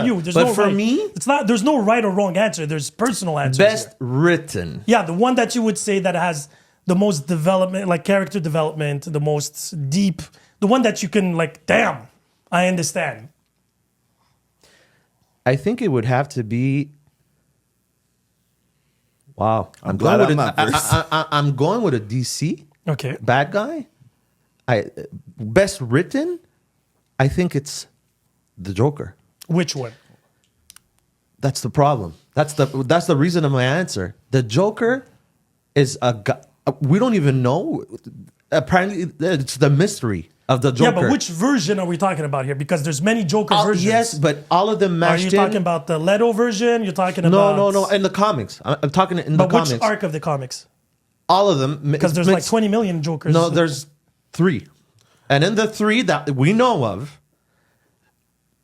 you. There's but no for right. me, it's not. There's no right or wrong answer. There's personal answers. best here. written. Yeah, the one that you would say that has the most development, like character development, the most deep, the one that you can like, damn, I understand. I think it would have to be. Wow, I'm glad I'm not first. I'm going with a DC Okay. bad guy. Best written. I think it's the Joker. Which one? That's the problem. That's the reason of my answer. The Joker is a guy. We don't even know. Apparently, it's the mystery of the Joker. Yeah, but which version are we talking about here? Because there's many Joker versions. Yes, but all of them Are mashed you in. talking about the Leto version? You're talking about No. In the comics, I'm talking in the But comics. which arc of the comics? All of them, Because there's like 20 million Jokers. No, there's 3, and in the 3 that we know of,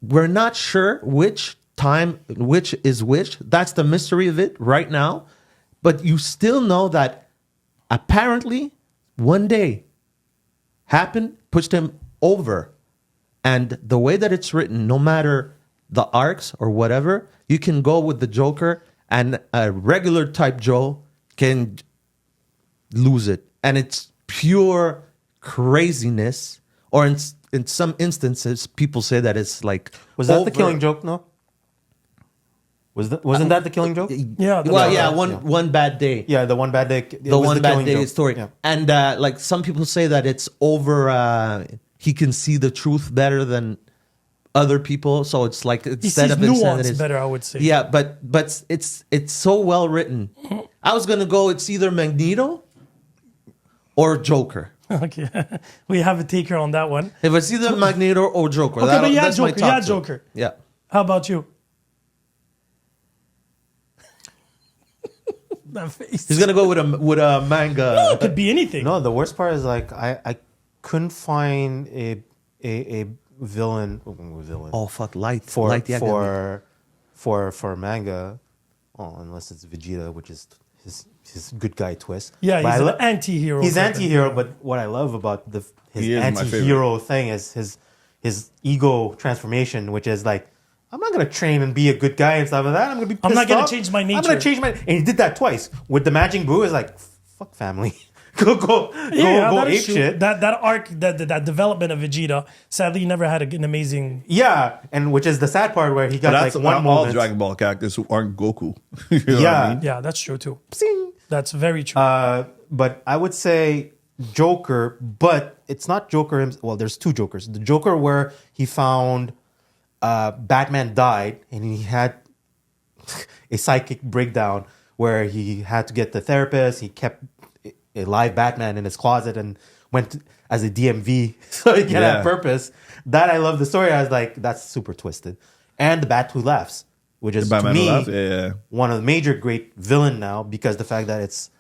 we're not sure which is which. That's the mystery of it right now. But you still know that apparently one day happened, pushed him over. And the way that it's written, no matter the arcs or whatever, you can go with the Joker and a regular type Joe can lose it. And it's pure craziness. Or in some instances, people say that it's like Was that the over- Killing Joke? No. Wasn't that the Killing Joke? Yeah. Well, yeah, one bad day. Yeah, the one bad day. The one bad day Joke. story. Yeah. And like some people say that it's over. He can see the truth better than other people, so it's like He instead sees of nuance insanity, better, I would say. Yeah, but it's so well written. I was gonna go. It's either Magneto or Joker. Okay. We have a taker on that one. If it's either Magneto or Joker, Okay, but yeah, that's my Joker. top Yeah, two. Joker. Yeah. How about you? That face. He's gonna go with a manga. It could be anything. No, the worst part is like I couldn't find a villain. Oh fuck, light for light, yeah, for manga, unless it's Vegeta, which is his good guy twist. Yeah, But he's I an lo- anti-hero. He's type anti-hero, but what I love about his He is my anti-hero thing is his ego transformation, which is like, I'm not gonna train and be a good guy and stuff like that. I'm gonna be. I'm not pissed gonna off. change my I'm nature. gonna change my. And he did that twice with the Majin Buu. Is like, fuck family, go that is ape true. shit. That arc, that development of Vegeta, sadly, he never had an amazing. Yeah, and which is the sad part where he got But that's like one all moment. Dragon Ball characters who aren't Goku. You know what Yeah. I mean? Yeah, that's true too. Psing. That's very true. But I would say Joker, but it's not Joker. Well, there's 2 Jokers. The Joker where he found Batman died and he had a psychic breakdown where he had to get the therapist. He kept a live Batman in his closet and went as a DMV so he can have purpose. That I love the story. I was like, that's super twisted. And the Bat Who Laughs, which is to Batman me Who Laughs? Yeah. one of the major great villain now because the fact that it's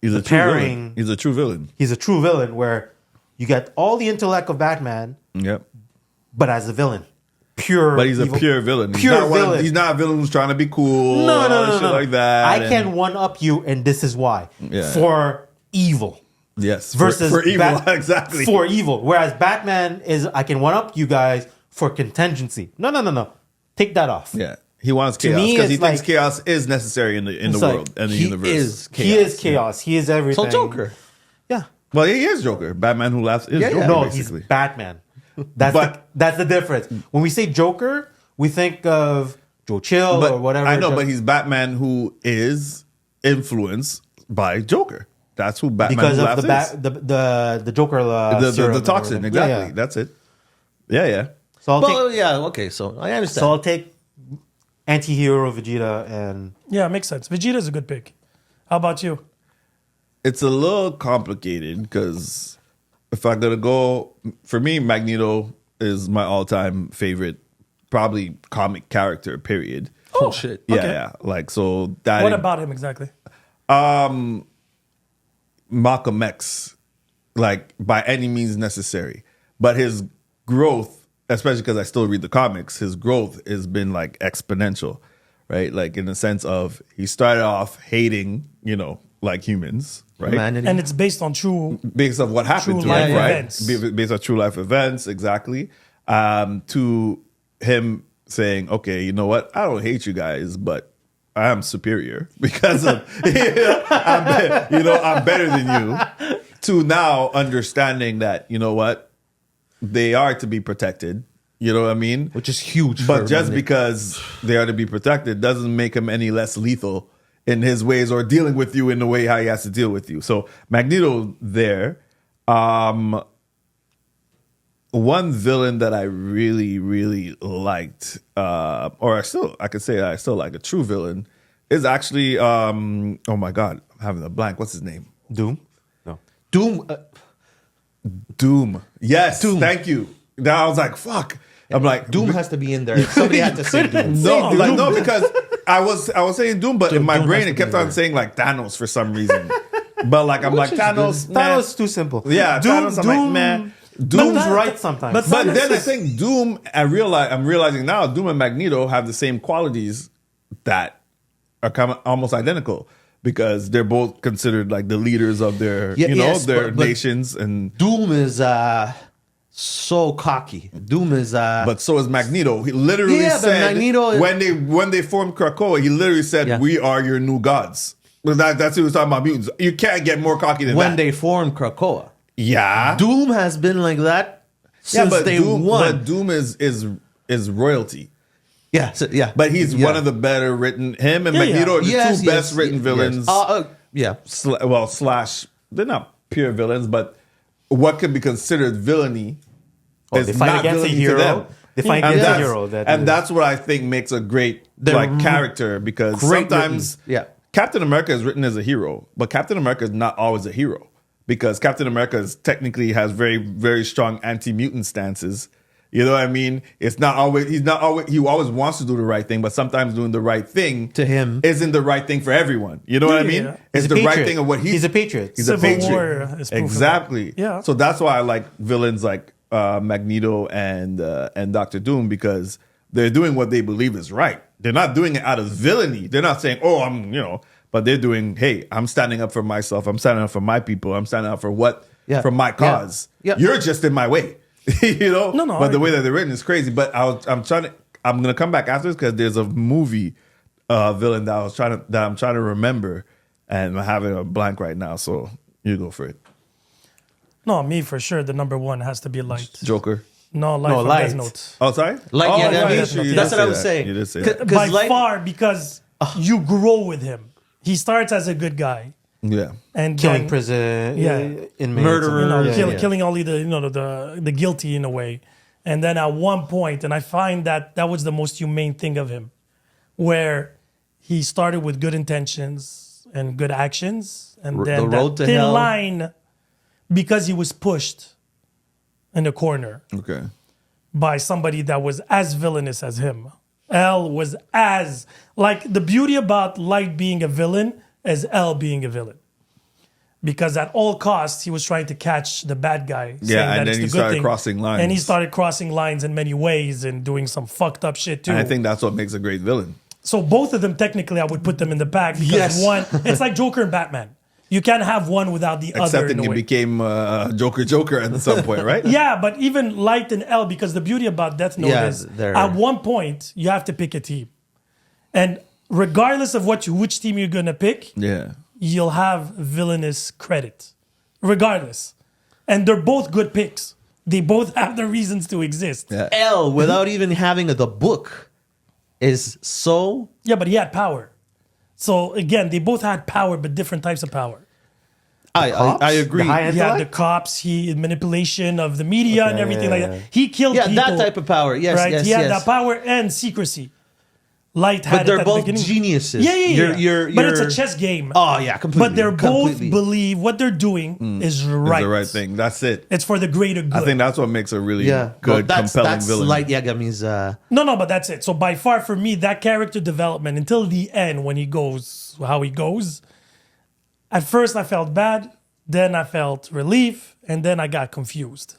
He's a The true pairing- villain. He's a true villain. he's a true villain where you get all the intellect of Batman, Yep. but as a villain. pure. But he's a evil. pure villain. He's Pure not villain. He's not a villain who's trying to be cool. No, no, or no, shit no. like that. I and- can one up you, and this is why. Yeah. For evil. Yes. Versus for evil, exactly. For evil. Whereas Batman is, I can one up you guys for contingency. No. Take that off. Yeah. He wants To chaos me, because he it's thinks like- chaos is necessary in the It's world like, and the he universe. is chaos. He is chaos. He is everything. So Joker. Yeah. Well, he is Joker. Batman Who Laughs is Joker, No, basically. he's Batman. That's But- that's the difference. When we say Joker, we think of Joe Chill But or whatever. I know, but he's Batman who is influenced by Joker. That's who Batman because Who of Laughs the is. the Joker The serum and toxin, everything. exactly. Yeah, yeah. That's it. Yeah. So I'll Well, take yeah, okay, so I understand. take anti-hero Vegeta and Yeah, makes sense. Vegeta's a good pick. How about you? It's a little complicated because if I'm gonna go, for me, Magneto is my all-time favorite, probably comic character. Period. oh, shit. Yeah, okay. yeah. Like so that. What about him exactly? Malcolm X, like by any means necessary. But his growth, especially because I still read the comics, his growth has been like exponential, right? Like in the sense of he started off hating, like humans, right? Humanity. And it's based on true. Based on what happened True to life him, right? events. Based on true life events, exactly. To him saying, okay, you know what? I don't hate you guys, but I am superior because of I'm better than you. To now understanding that, you know what, they are to be protected. You know what I mean? Which is huge. But for just Magneto. because they are to be protected doesn't make him any less lethal in his ways or dealing with you in the way how he has to deal with you. So Magneto there. One villain that I really, really liked, or I could say I still like a true villain, is actually oh my God, I'm having a blank. What's his name? Doom. No. Doom. Doom. Yes. Doom. Thank you. Now I was like, fuck. I'm like Doom has to be in there. Somebody had to say Doom. No, Say like, Doom. no, because I was saying Doom, but in my Doom brain has to it be kept there. on saying like Thanos for some reason. But like I'm like is Thanos, good. man. Thanos is too simple. Yeah, Thanos. I'm like, man. Doom's that- right sometimes. but But Thanos then I is- think Doom, I'm realizing now, Doom and Magneto have the same qualities that are kind of almost identical because they're both considered like the leaders of their, Yeah, yes, their but- nations, and Doom is so cocky. Doom is but so is Magneto. He literally Yeah, but said Magneto- when they formed Krakoa, he literally said, Yeah. "We are your new gods." But that's what he was talking about mutants. You can't get more cocky than when that. they formed Krakoa. Yeah, Doom has been like that since day Doom, one. but Doom is royalty. Yeah, so, yeah. But he's Yeah. one of the better written. Him and Yeah, Magneto are the Yes, two yes, best written yes. villains. Yeah. Slash, they're not pure villains, but what could be considered villainy is they fight not against a villainy hero. to them. They fight And against a that's- hero. and that's what I think makes a great They're character, because great sometimes written. Yeah. Captain America is written as a hero, but Captain America is not always a hero, because Captain America technically has very, very strong anti-mutant stances. You know what I mean? It's not always, he always wants to do the right thing, but sometimes doing the right thing To him. isn't the right thing for everyone. You know what I mean? Yeah. It's He's a the right patriot. thing of what He's a patriot. He's a Civil patriot. War is proof of Exactly. that. Yeah. So that's why I like villains like Magneto and Doctor Doom, because they're doing what they believe is right. They're not doing it out of villainy. They're not saying, "Oh, but they're doing, hey, I'm standing up for myself. I'm standing up for my people. I'm standing up for for my cause. Yeah. You're just in my way." No, But the I way that they're written is crazy. But I'm gonna come back after this because there's a movie villain that I'm trying to remember, and I'm having a blank right now. So you go for it. No, me for sure. The number one has to be Light. Joker. No, Light No, from Light. Death Note. Oh, sorry. Like, oh, yeah, right. Death Note. You That's did what I say was that. saying. You did say 'Cause- that. By Light- far, because you grow with him. He starts as a good guy, Yeah. and killing then, prison Yeah. inmates. Murderer. you know, Yeah. killing only the guilty in a way. And then at one point, and I find that was the most humane thing of him, where he started with good intentions and good actions, and The then road that to thin hell. line, because he was pushed in the corner Okay. by somebody that was as villainous as him. L was as, like, the beauty about Light being a villain is L being a villain. because at all costs he was trying to catch the bad guy. saying Yeah, that and it's then he the good started thing. crossing lines. And he started crossing lines in many ways and doing some fucked up shit too. And I think that's what makes a great villain. So both of them, technically, I would put them in the back because Yes. one, it's like Joker and Batman. You can't have one without the other. Except in that a he way. became Joker at some point, right? Yeah, but even Light and L, because the beauty about Death Note Yeah, is they're- at one point you have to pick a team, and regardless of which team you're gonna pick, Yeah. you'll have villainous credit, regardless. And they're both good picks. They both have the reasons to exist. Yeah. L, without even having the book, is so. Yeah, but he had power. So again, they both had power, but different types of power. I agree. The high Yeah, intellect? the cops, he manipulation of the media and Okay, everything yeah, like yeah. that. He killed Yeah, people. that type of power. Yes, right? yes, He had yes. that power and secrecy. Light had But it they're at both the beginning. geniuses. Yeah, yeah, yeah. You're, but it's a chess game. Oh yeah, completely. But they're completely. both believe what they're doing is right. It's the right thing. That's it. It's for the greater good. I think that's what makes a really good, Well, compelling that's villain. Light Yagami's. No, but that's it. So by far for me, that character development until the end when he goes how he goes. At first I felt bad, then I felt relief, and then I got confused.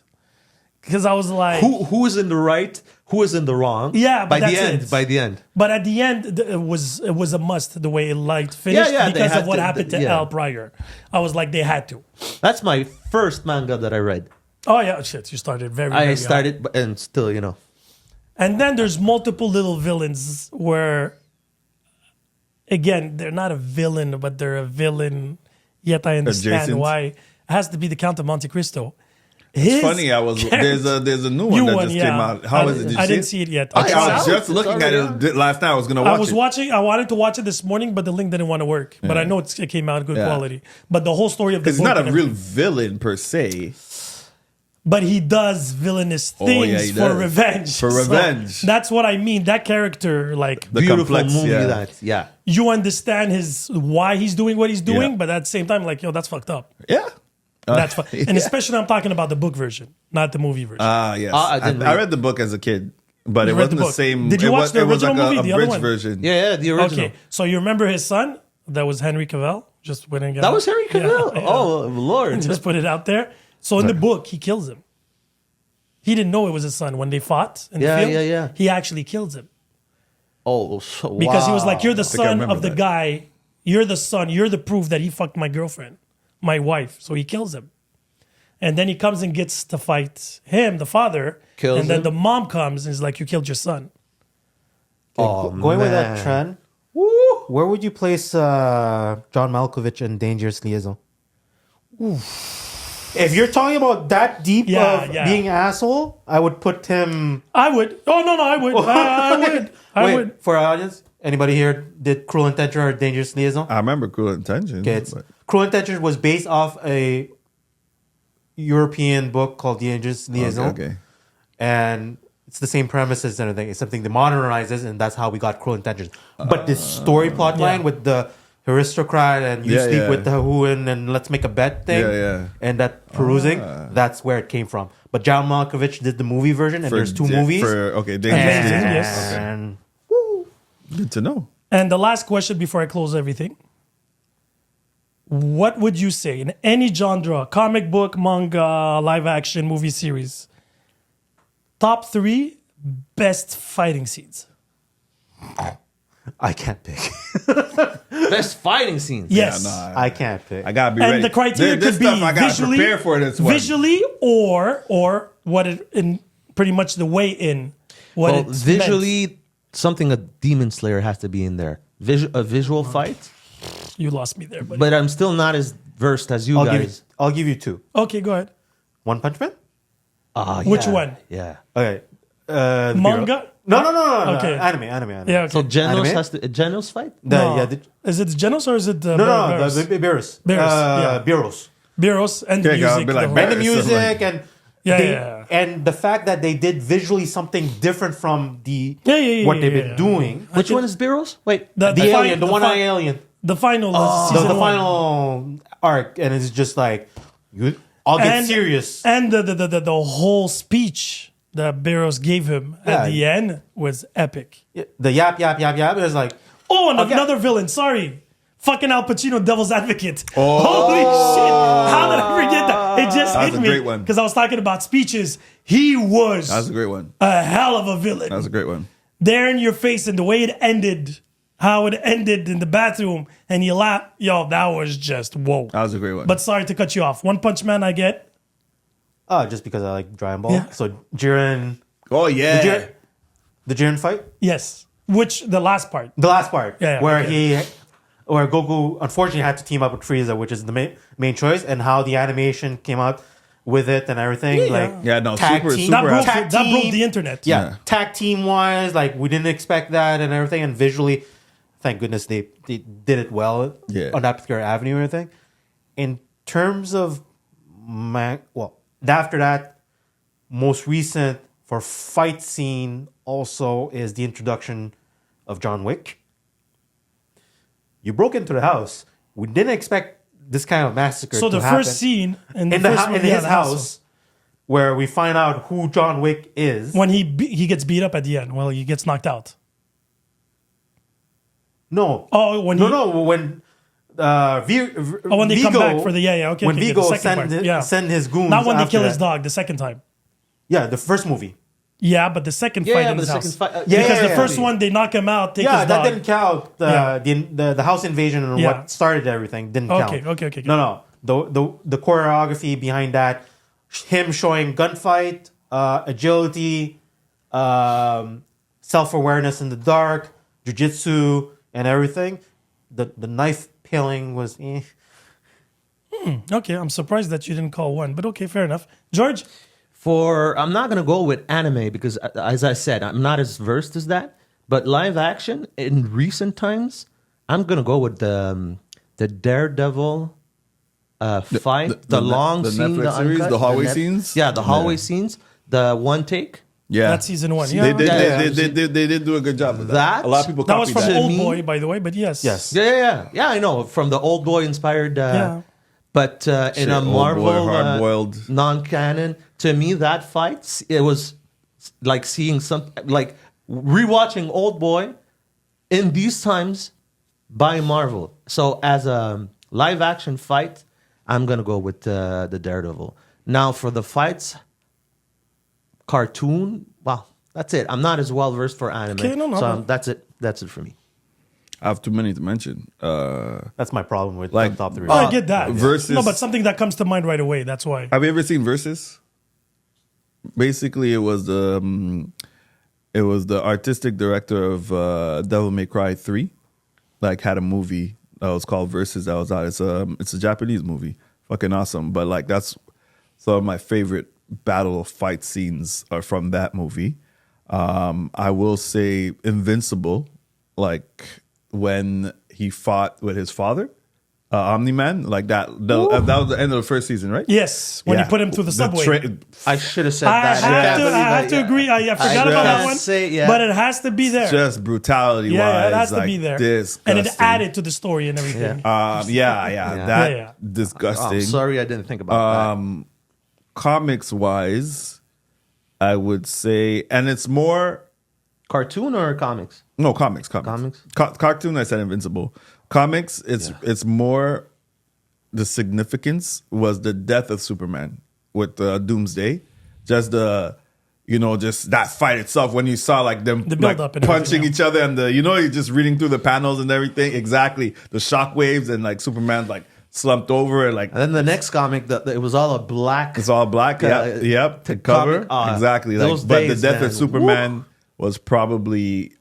Because I was like who is in the right? Who is in the wrong? Yeah, but by the that's end. it. By the end. But at the end, it was a must the way Light finished Yeah, they because had of what to- happened to yeah. Al prior. I was like, they had to. That's my first manga that I read. Oh yeah, shit! You started very. I very started, high. and still, you know. And then there's multiple little villains where, again, they're not a villain, but they're a villain. Yet I understand Adjacent. why. It has to be the Count of Monte Cristo. It's funny. There's a new one that just came out. How is it? Did you I see didn't it? see it yet. Okay, I was out. just It's looking at already it last night. I was gonna watch I was it. watching. I wanted to watch it this morning, but the link didn't want to work. But I know it came out good Yeah. quality. But the whole story of the Because book he's not and a real everything- villain per se. but he does villainous Oh, things yeah, he for does. revenge. For So revenge. that's what I mean. That character, like, The Beautiful complex, movie. yeah. That you understand why he's doing what he's doing, Yeah. but at the same time, like, yo, that's fucked up. Yeah. That's and yeah. especially I'm talking about the book version, not the movie version. Yes. I didn't read I it. read the book as a kid, but it You read wasn't the the book. same. Did you it watch was, the it was original like movie, a the other bridge one? version. Yeah, the original. Okay, so you remember his son? That was Henry Cavill. Just went and got That was Harry Cavill. Yeah, yeah. Oh Lord. Just put it out there. So in the book, he kills him. He didn't know it was his son when they fought in Yeah, the field. yeah, yeah. He actually kills him Oh, so, because he was like, "You're the think I son remember of the that. guy. You're the son. You're the proof that he fucked my girlfriend, my wife." So he kills him, and then he comes and gets to fight him, the father. Kills and then him? the mom comes and is like, "You killed your son." Oh, Going with that man. trend, where would you place John Malkovich in Dangerous Liaison? If you're talking about that deep Yeah, of yeah. being an asshole, I would put him. I would. Oh no, I would. I would. I Wait, would. for our audience, anybody here did Cruel Intention or Dangerous Liaison? I remember Cruel Intentions. Okay, it's, but- Cruel Intention was based off a European book called Dangerous Liaison. Okay. And it's the same premises and everything. It's something that modernizes, and that's how we got Cruel Intentions. But the story plot line with the aristocrat and you Yeah, sleep yeah. with the Huan and let's make a bet thing, Yeah, yeah. and that perusing, that's where it came from. But John Malkovich did the movie version, and there's two movies. Dangerous Amazing, Liaison. yes. And Good to know. And the last question before I close everything. What would you say in any genre, comic book, manga, live action, movie series, top 3 best fighting scenes? I can't pick. Best fighting scenes. Yes. Yeah, I can't pick. I gotta be And ready. the criteria This could be stuff I gotta visually, prepare for this one. visually or what it in pretty much the way in what Well, it's visually, meant. something a Demon Slayer has to be in there. A visual fight, You lost me there, but but I'm still not as versed as you guys. I'll give you two. okay, go ahead. One Punch Man. Which yeah, one? Yeah. Okay. Manga? No. No. Okay. Anime. Yeah, okay. So Genos Anime? has to Genos fight. No. Yeah. Is it Genos or is it No, the Beerus. yeah. Beerus. Biros and the Okay, I'll music? be like, the whole- And the Beerus is music like- and Yeah, they, yeah. and the fact that they did visually something different from the Yeah, what they've yeah, been yeah. doing. Which one is Biros? Wait, The fi- alien, the the one fi- eye alien, The final the season one. final arc, and it's just like, I'll get And- serious. And the whole speech that Barros gave him at Yeah. the end was epic. The yap. It's like, Oh, and Okay. another villain. Sorry. fucking Al Pacino, Devil's Advocate. Holy shit! How did I forget that? It just That's hit a me great one. because I was talking about speeches. He was That's a great one. a hell of a villain. That's a great one. There in your face, and the way it ended, how it ended in the bathroom, and you laugh. Yo, that was just whoa. That was a great one. But sorry to cut you off. One Punch Man, I get. Just because I like Dragon Ball. Yeah. So Jiren, oh yeah, the Jiren fight, Yes. Which the last part. the last part, Yeah, where okay. where Goku unfortunately had to team up with Frieza, which is the main choice, and how the animation came out with it and everything. Yeah. Like yeah. No, tag super, team. That super. broke, Tag that broke team. the internet. yeah, tag team wise, like we didn't expect that and everything, and visually, thank goodness they did it well on that particular avenue and everything. In terms of after that, most recent for fight scene also is the introduction of John Wick. You broke into the house. We didn't expect this kind of massacre So to the happen. first scene in the in first movie, his the house, where we find out who John Wick is. when he gets beat up at the end. Well, he gets knocked out. No. Oh, when when when they come back for the okay. when okay, Vigo the second part. send his goons. Not when they after kill his that. dog the second time. Yeah, the first movie. Yeah, but the second Yeah, fight yeah, in but his the house. second fight. Because the first one they knock him out, take Yeah, his that dog. didn't count. Yeah. The house invasion and Yeah. what started everything didn't Okay, count. okay. No. The choreography behind that, him showing gunfight, agility, self-awareness in the dark, jiu-jitsu, and everything. The knife peeling was. Okay, I'm surprised that you didn't call one, but okay, fair enough. George, I'm not gonna go with anime because, as I said, I'm not as versed as that. But live action in recent times, I'm gonna go with the Daredevil fight, the long the scene, Netflix series, uncut, the hallway scenes? Yeah, the hallway Yeah. scenes, the one take. Yeah, that's season 1. They Yeah, did. Yeah, They did do a good job with that. That- A lot of people that was copied from that. Old me- Boy, by the way, but yes. Yes. Yeah, I know, from the Old Boy inspired. Yeah. But in Shit, a Old Boy, Marvel Hard-Boiled. non-canon, to me that fight, it was like seeing like rewatching Old Boy in these times by Marvel. So as a live action fight, I'm gonna go with the Daredevil. Now for the fights, cartoon. Well, that's it. I'm not as well versed for anime. Okay, no. So that's it. That's it for me. I have too many to mention. That's my problem with Like- top 3. Oh, I get that. Versus- No, but something that comes to mind right away. That's why. Have you ever seen Versus? Basically, it was the artistic director of Devil May Cry 3. Like had a movie that was called Versus that was out. It's a Japanese movie, fucking awesome. But like that's some of my favorite battle fight scenes are from that movie. I will say Invincible, like when he fought with his father, Omni-Man, like that. That was the end of the first season, right? Yes, when Yeah. you put him through the subway. I should have said I that. have to agree. I forgot about that one. Say, yeah. But it has to be there. Just brutality wise, Yeah, it has to like, be there. disgusting. And it added to the story and everything. that Yeah. disgusting. I'm sorry, I didn't think about that. Comics wise, I would say, and it's more Cartoon or comics? no comics. Comics? Cartoon. I said Invincible. Comics. It's more. The significance was the death of Superman with Doomsday. Just just that fight itself. When you saw like them The like, build-up and punching everything, each other, and you're just reading through the panels and everything. Exactly, the shockwaves and like Superman like slumped over and like And then the next comic, it was all a black. it's all black. Yep. The cover. comic, Exactly. those But the days, death man. of Superman was probably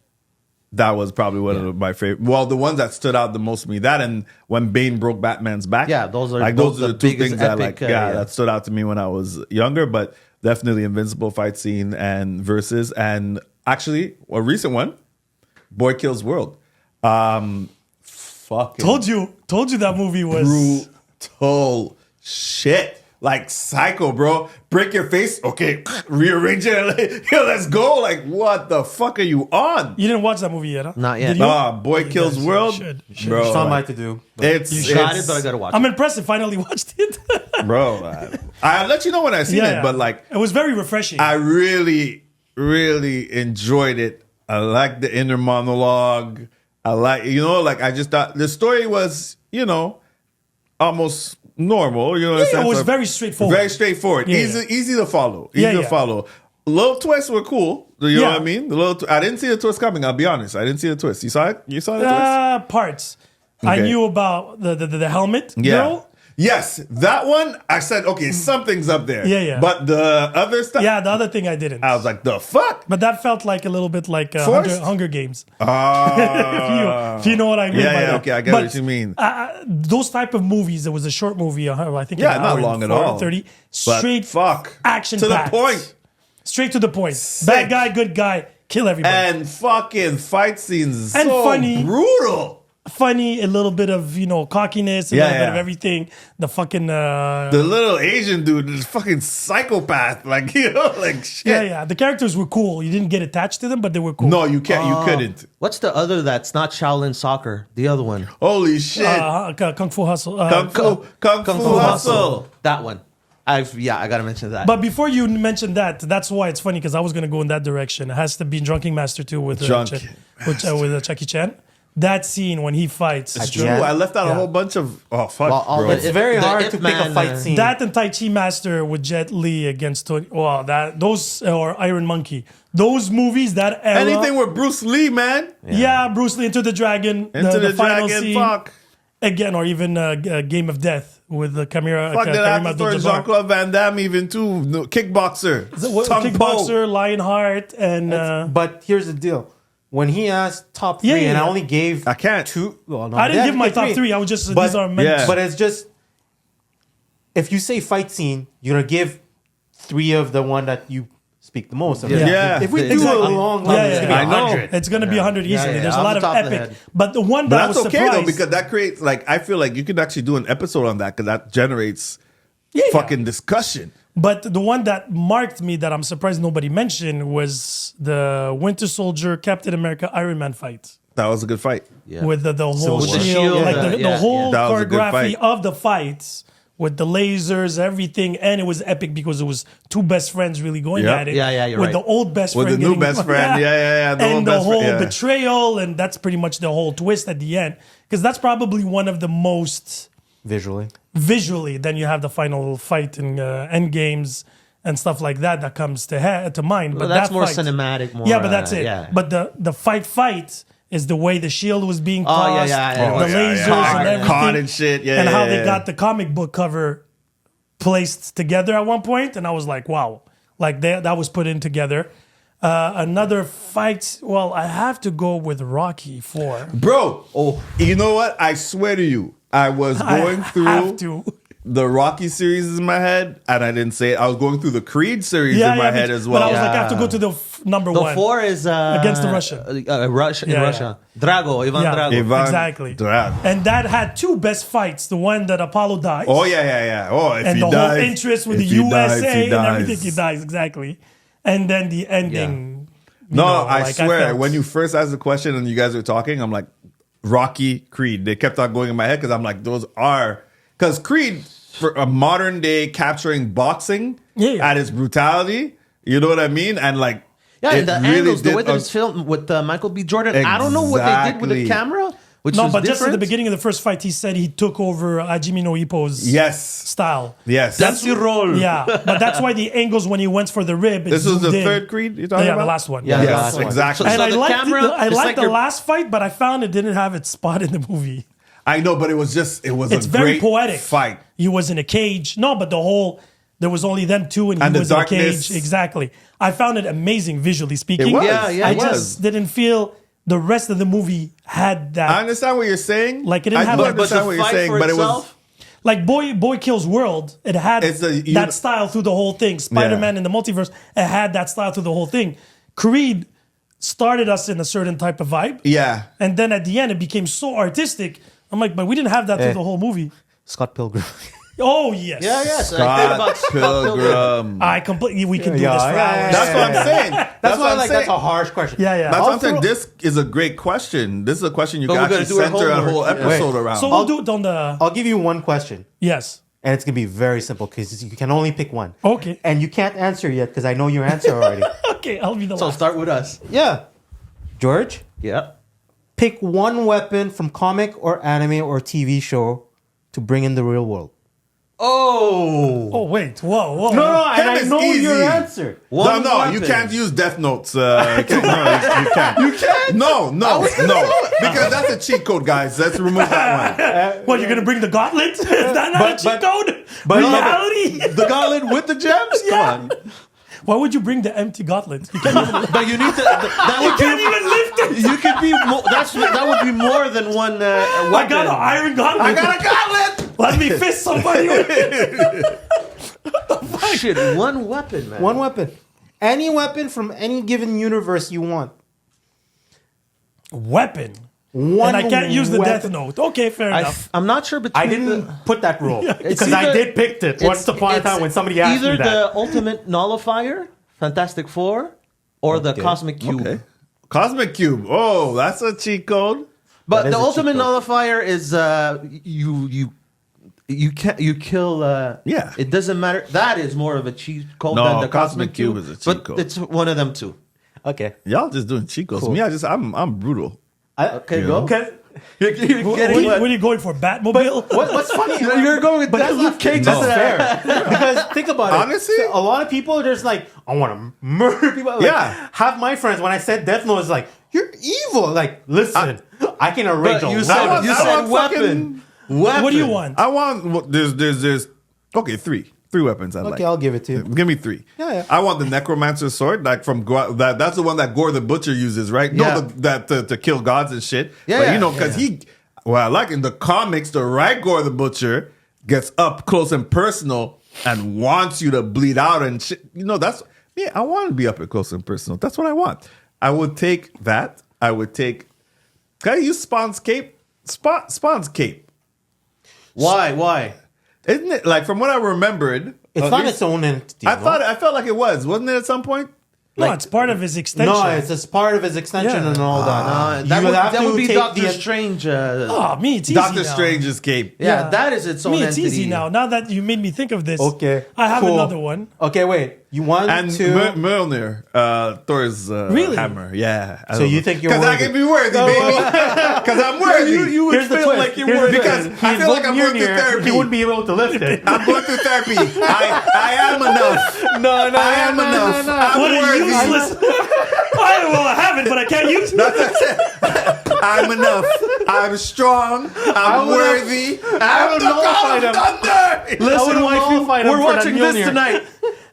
one of my favorite. Well, the ones that stood out the most to me. That and when Bane broke Batman's back. Yeah, those are like both those are the the two biggest things that epic, that stood out to me when I was younger. But definitely Invincible fight scene and Versus, and actually a recent one, Boy Kills World. Fucking Told you that movie was. brutal shit. Like psycho, bro. Break your face. Okay, rearrange it. Yo, let's go. Like, what the fuck are you on? You didn't watch that movie yet, huh? Not yet. Did you? Boy Kills guys World. should. Bro, It's not like, mine to do. but- it's You shot it's- it, but I gotta watch I'm it. impressed. I finally watched it. bro. I'll let you know when I seen it, but like, it was very refreshing. I really, really enjoyed it. I like the inner monologue. I like, like I just thought the story was, almost normal. You know, in a Yeah, it sense was of- very straightforward. Very straightforward. Yeah, Easy to follow. Easy Yeah, to yeah. follow. Little twists were cool. You know Yeah. what I mean? I didn't see the twist coming. I'll be honest. I didn't see the twist. You saw it? You saw the twist? Parts. I Okay. knew about the helmet Yeah. girl. Yes, that one. I said, okay, something's up there. Yeah, yeah. But the other stuff, Yeah, the other thing I didn't. I was like, the fuck. But that felt like a little bit like Forced? Hunger Games. Ah. If you know what I mean Yeah, by yeah, that. okay, I get But, what you mean. Those type of movies, there was a short movie, I think Yeah, an not hour long and at all. 30, But straight fuck. action To the packed. point. Straight to the point. Sick. Bad guy, good guy, kill everybody. And fucking fight scenes And so funny. brutal. Funny, a little bit of, cockiness, a Yeah, little bit yeah. of everything. The fucking... The little Asian dude is fucking psychopath. Like, like shit. yeah. The characters were cool. You didn't get attached to them, but they were cool. No, you can't. You couldn't. What's the other that's not Shaolin Soccer? The other one. Holy shit. Kung Fu Hustle. Kung Fu Hustle. That one. I gotta mention that. But before you mention that, that's why it's funny because I was going to go in that direction. It has to be Drunken Master 2 with Jackie Chan. That scene when he fights. It's At the true. end? I left out a Yeah. whole bunch of. Oh, fuck. Well, all bro. the- It's very The hard Ip to pick a Man, fight scene. That and Tai Chi Master with Jet Li against Tony. Wow, those or Iron Monkey. Those movies, that era. Anything with Bruce Lee, man. Yeah, Bruce Lee Into the Dragon. Into the final Dragon. scene. Fuck. Again, or even Game of Death with the Kamira. Fuck that Karim actor for Abdul-Jabbar. Jean-Claude Van Damme even too. No, kickboxer. Tung Po. Kickboxer, Lionheart, and But here's the deal. When he asked top three, Yeah, and yeah. I only gave I can't. two. Well, no, I didn't yeah, give my pick top three. I was just But- these are meant. Yeah. But it's just if you say fight scene, you're gonna give three of the one that you speak the most of. Yeah. Yeah. If we do Exactly. a long Yeah, list, yeah, it's yeah. gonna I be know. 100. It's gonna be 100 easily. yeah, There's a off lot the of top of the epic. head. But the one But that I that's was okay surprised though, because that creates like I feel like you could actually do an episode on that because that generates Yeah, yeah. fucking discussion. But the one that marked me that I'm surprised nobody mentioned was the Winter Soldier, Captain America, Iron Man fight. That was a good fight. Yeah. With the whole With the shield, shield, like the yeah, whole yeah. That was a good choreography fight. of the fights with the lasers, everything, and it was epic because it was two best friends really going Yeah. at it. Yeah, yeah, you're with right. the old best With friend, the new getting- best friend. Yeah. The and old the best whole friend. Yeah. betrayal, and that's pretty much the whole twist at the end. Because that's probably one of the most visually. visually. Then you have the final fight in End Games and stuff like that comes to mind. But Well, that's that more fight- cinematic. More, yeah, but that's it. Yeah. But the fight is the way the shield was being Oh, yeah, tossed, yeah, yeah. the Oh, yeah, lasers yeah. and everything, Caught and shit. Yeah, and yeah, how yeah, they yeah. got the comic book cover placed together at one point, and I was like, wow, like that was put in together. Another fight. Well, I have to go with Rocky 4. Bro, you know what? I swear to you, I was going I through have to. the Rocky series in my head, and I didn't say it. I was going through the Creed series in my head as well. But I was like, I have to go to the number The one. 4 is Against the Russian. Russia in Yeah, Russia. Drago, Ivan Yeah. Drago. Ivan Exactly. Drago. And that had two best fights. The one that Apollo dies. Oh yeah. Oh, if And he the dies, whole interest with if the he dies, USA he and dies. everything. He dies, exactly. And then the ending. you No, know, I like, swear. felt- When you first asked the question and you guys were talking, I'm like, Rocky, Creed. They kept on going in my head because I'm like, those are because Creed for a modern day capturing boxing Yeah. at its brutality. You know what I mean? And like, Yeah, it and the really angles, the did way that a- it's filmed with Michael B. Jordan. I don't know what they did with the Exactly. camera, which No, was but just at the different. beginning of the first fight, he said he took over Hajime no Ippo's Yes, style. yes. That's your role. Yeah, but that's why the angles when he went for the rib. it This was the zoomed in. third Creed you're talking Yeah, about? the last one. Yeah, the Yes, last one. exactly. And So I the liked camera, I it's liked like the you're- last fight, but I found it didn't have its spot in the movie. I know, but it was It's a very great poetic. fight. He was in a cage. No, but there was only them two, and he And the was in a darkness. cage. Exactly. I found it amazing visually speaking. It was. Yeah, I it was. just didn't feel the rest of the movie had that. I understand what you're saying. Like, it didn't I have do that- But understand the what you're fight saying, for but it was. itself, Like Boy Kills World, it had It's a- that style through the whole thing. Spider-Man in the multiverse, it had that style through the whole thing. Creed started us in a certain type of vibe. Yeah. And then at the end, it became so artistic. I'm like, but we didn't have that through the whole movie. Scott Pilgrim. Oh, yes. yes. I heard about Scott Scott Pilgrim. Pilgrim. I completely, we can do Yeah, this for yeah, hours. yeah, That's what I'm saying. That's why what I'm like saying. that's a harsh question. Yeah, yeah. That's what I'm I'll saying. throw- This is a great question. This is a question you But can we're gonna actually do our center a homework. whole episode Wait. around. So we'll do it on the, I'll give you one question, yes. and it's gonna be very simple because you can only pick one. Okay. And you can't answer yet because I know your answer already. Okay, I'll be the So last. start with us. Yeah, George, Yeah. Pick one weapon from comic or anime or TV show to bring in the real world. Oh, wait. Whoa. And I is know easy. your answer. No, you weapon. can't use Death Notes. No, you can't. You can't? No. Because that's a cheat code, guys. Let's remove that one. What, you're going to bring the gauntlet? Is that not a cheat code? but- Reality? The gauntlet with the gems? Come on. Why would you bring the empty gauntlet? You can't even, But you need to. That you would can't even lift it. You could be. That would be more than one. Weapon. I got an iron gauntlet. I got a gauntlet! Let me fist somebody with it. Shit, one weapon, man. One weapon. Any weapon from any given universe you want. Weapon. One And I can't use the weapon. Death Note. Okay, fair enough. I'm not sure between. I didn't put that rule It's because I either- did pick it once upon a time when somebody asked either me that. the Ultimate Nullifier, Fantastic Four, or the Okay. Cosmic Cube. Okay. Cosmic Cube. Oh, that's a cheat code. But That is the a cheat Ultimate code. Nullifier is you kill. Yeah. It doesn't matter. That is more of a cheat code No, than the Cosmic Cosmic Cube Cube. is a cheat but code. it's one of them too. Okay. Y'all just doing cheat codes. Cool. Me, I'm brutal. Okay, You go. know? Because You're What, getting what are you going for? Batmobile? what's funny? You're going with But Luke Cage. That's No. fair. Because think about it. Honestly? a lot of people are just like, I want to murder people. Like, Yeah. Half my friends, when I said Death Note, is like, you're evil. Like, listen, I can arrange But a you lot. said want- you I said want weapon. Weapon. What do you want? I want there's okay, three weapons I like. Okay, I'll give it to you. Give me three. Yeah. I want the necromancer sword, like from that's the one that Gore the Butcher uses, right? Yeah. No, that to kill gods and shit. Yeah, but yeah, you know, because I like in the comics, the right Gore the Butcher gets up close and personal and wants you to bleed out and shit. You know, that's I want to be up and close and personal. That's what I want. I would take that. I would take. Can I use Spawn's cape? Spawn's cape. Why? Isn't it like from what I remembered? It's not its own entity. I no? thought I felt like it wasn't it at some point? No, it's part of his extension. No, it's just part of his extension Yeah. and all that. That You would, have that to would be take Doctor the- Strange. Oh, me, it's easy Doctor now. Strange's cape. Yeah, that is its own Me, it's entity. easy now. Now that you made me think of this, Okay. I have cool. another one. Okay, wait. You want And to. Mjolnir, Thor's Really? hammer. Yeah. So you think you're Because I worthy? can be worthy, baby. Because I'm worthy. You would Here's the feel twist. like you're Here's the worthy. Because twist. I He's feel like I'm going through Mjolnir, therapy. He wouldn't be able to lift it. I'm going through therapy. I am enough. No, I am enough. I'm What a worthy. useless. I have it, but I can't use it. I'm enough. I'm strong. I'm would've- worthy. I I'm would the nullify God of them. Thunder. Listen, wifey, we're watching this Mjolnir. tonight.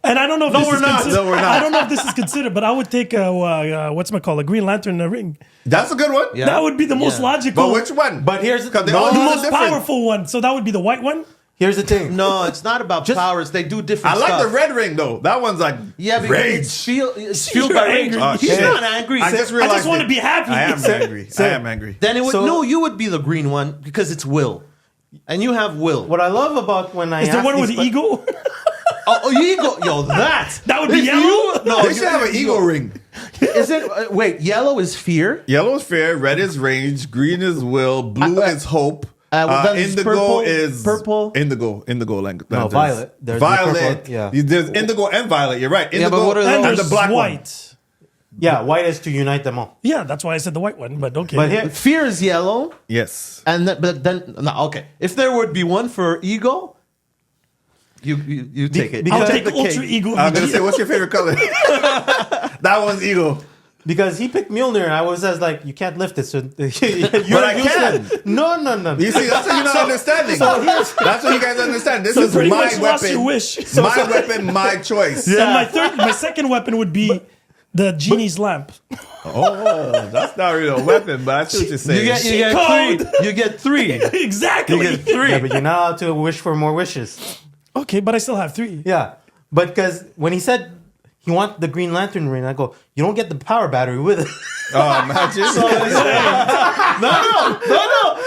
And I don't know if this we're is not. considered. No, we're not. I don't know if this is considered, but I would take a Green Lantern ring. That's a good one. Yeah. That would be the most Yeah. logical, But which one? But here's Because they no, all the do most different. powerful one. So that would be the white one. Here's the thing. No, it's not about powers. They do different I like stuff. the red ring though. That one's like Yeah, because rage. it's fueled You're by rage. angry. Oh, He's shit. not angry. I just I realized. just want to it. be happy. I am angry. I am angry. Then it would So- no. You would be the green one because it's will, and you have will. What I love about when I Is there ask one with these the ego? Ego, yo, that That would be If yellow? you- no, They should have an ego ring. Is it? Wait, yellow is fear. Yellow is fair, red is rage, green is will, blue is hope. Then it's Indigo purple- is purple. Indigo language. No, violet. There's the violet. purple, yeah. There's indigo and violet. You're right. Indigo but what are And those? and there's the black one. white. Yeah, white is to unite them all. Yeah, that's why I said the white one. But okay. But here, Fear is yellow, Yes. and but then no, okay. If there would be one for ego, you take it. I'll because- take the ultra cake. ego. I'm gonna say, what's your favorite color? That one's ego. because he picked Mjolnir, I was just like, you can't lift it. So you're But I useless. can. No. You see, that's what you're not understanding. That's what you guys understand. This So is pretty my much lost your weapon. wish. My weapon, my choice. And my second weapon would be the genie's lamp. Oh, that's not really a weapon, but I see what you're saying. You get Code. three. You get three. Exactly. You get three. Yeah, but you're not allowed to wish for more wishes. Okay, but I still have 3. Yeah. But because when he said he wants the Green Lantern ring, I go, you don't get the power battery with it. Oh, imagine. No.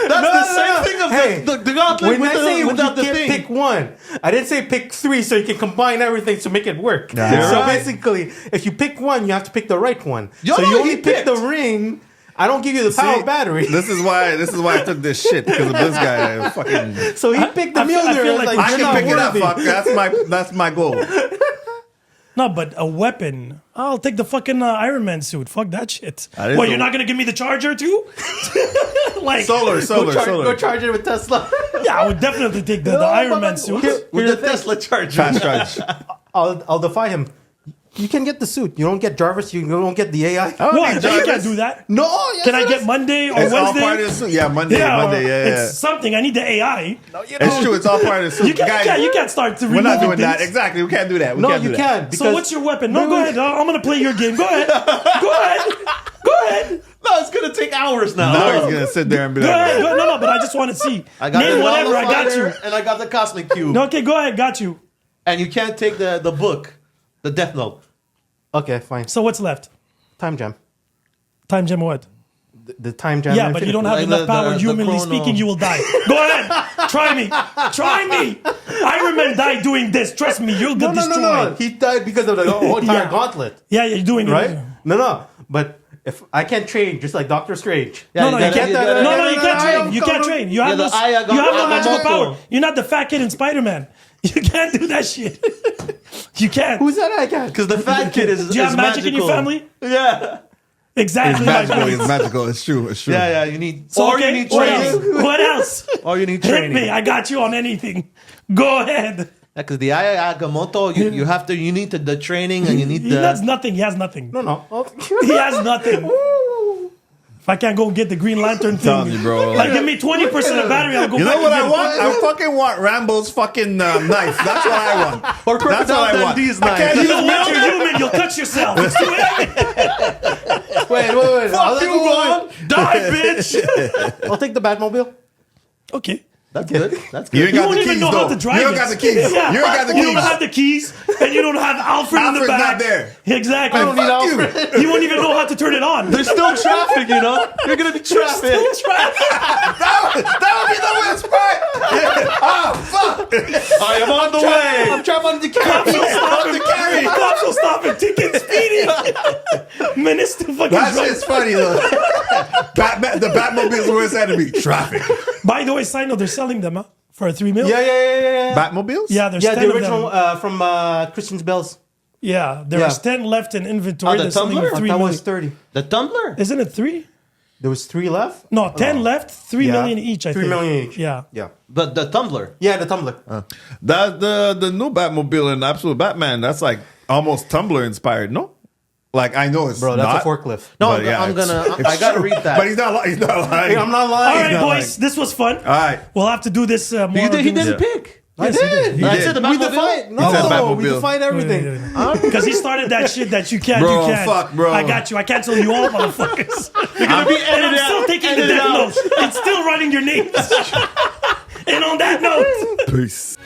That's the same thing of Hey, the gauntlet When I say you without the can't thing. pick one, I didn't say pick 3 so you can combine everything to make it work. Yeah. So Right. basically, if you pick one, you have to pick the right one. Yo, so no, you he only pick picked. the ring. I don't give you the power See, battery. This is why I took this shit because of this guy. Fucking, So he picked the I feel Mjolnir. like Like, I you're can not pick it up. worthy. Fuck. That's my goal. No, but a weapon. I'll take the fucking Iron Man suit. Fuck that shit. That is Well, a- you're not gonna give me the charger too? Like, Solar. Go charge it with Tesla. yeah, I would definitely take the Iron Man suit. With the Tesla charger. Fast charge. I'll defy him. You can get the suit. You don't get Jarvis. You don't get the AI. What? You Jarvis. can't do that. No. Yes, Can I it get is. Monday or It's all part of Wednesday? the suit. Yeah, Monday. Yeah. It's something. I need the AI. It's true. It's all part of the suit. You can't start to We're not removing doing that. things. Exactly. We can't do that. We No, can't do you that. can't. Because So what's your weapon? No, go ahead. I'm gonna play your game. Go ahead. Go ahead. Go ahead. No, it's gonna take hours now. Now he's gonna sit there and be Go ahead. like, No, but I just want to see. I got Name the whatever. I got you. Nullifier and I got the Cosmic Cube. No, okay, go ahead. Got you. And you can't take the book, the Death Note. Okay, fine. So what's left? Time gem. Time gem what? The time gem. Yeah, but you don't have Like enough the- power. the Humanly chrono. speaking, you will die. Go ahead. Try me. Try me. Iron Man died doing this. Trust me, you'll get destroyed. No. He died because of the whole entire Yeah. gauntlet, Yeah, you're doing right? it. No. But if I can't train, just like Doctor Strange. Yeah, No, you you gotta- can't. you gotta- No, you can't I train. am You can't coming. train. You have the no. eye, I got You have no magical Agamotto. power. You're not the fat kid in Spider-Man. You can't do that shit. You can't. Who said I can't? Because the fat kid is Do you have is magic in your magical. family? Yeah. Exactly. it's magical. like It's me. magical. It's true. It's true. Yeah, you need So, or okay, you need what training. else? What else? Or you need Hit training. me. I got you on anything. Go ahead. Because the Aya Agamotto, you have to, you need the training and you need He the. has nothing. He has nothing. No. He has nothing. If I can't go get the Green Lantern thing, telling you, bro, like give me 20% of battery, I'll go You back know what and I get want? I fucking want Rambo's fucking knife. That's what I want. Or That's what I Crocodile want. Dundee's I can't knife. You use know what? You're Mjolnir. human. You'll cut yourself. It's too late. Wait. Fuck you, Ron! Die, bitch! I'll take the Batmobile. Okay. That's good. That's You good. ain't You got won't the even keys know how though. to drive You don't it. got the keys. Yeah. You don't got the You keys. don't have the keys, and you don't have Alfred in the Alfred's back. not there. Exactly. I don't need Fuck you. Alfred. You won't even know how to turn it on. There's still traffic, you know? You're gonna be traffic. Still traffic. That would be the worst part. Oh fuck! I am on the way. I'm trapped on the Cops will car. stop him. Cops will stop him. Ticket speeding. Menace to fucking That drive. shit's funny though. Batman, the Batmobile's worst enemy. Traffic. By the way, side note, they're selling them for $3 million. Yeah. Batmobiles? Yeah, there's Yeah, 10 the of them. original from Christian's Bells. Yeah, there Yeah. was 10 left in inventory. Oh, the They're selling tumbler? for $3 That million. was 30. The tumbler. Isn't it 3? There was 3 left. No, 10 left, $3 million each, I 3 think. million each. Yeah. Yeah. The tumbler. Yeah, the tumbler. That the new Batmobile in Absolute Batman. That's like almost Tumblr inspired. No, like I know it's Bro, that's not, a forklift. No, but yeah, I gotta read that. But he's not. He's not lying. Hey, I'm not All lying. right, not boys, this was fun. All right. We'll have to do this more. he didn't pick. I did. He I did. said the We Batmobile. defined. He said No, Batmobile. we defined everything. Because he started that shit that you can't, Bro, you can't. fuck, bro. I got you. I cancel you all, motherfuckers. You're gonna be, and I'm still taking the edit death out. notes. It's still writing your names. And on that note. Peace.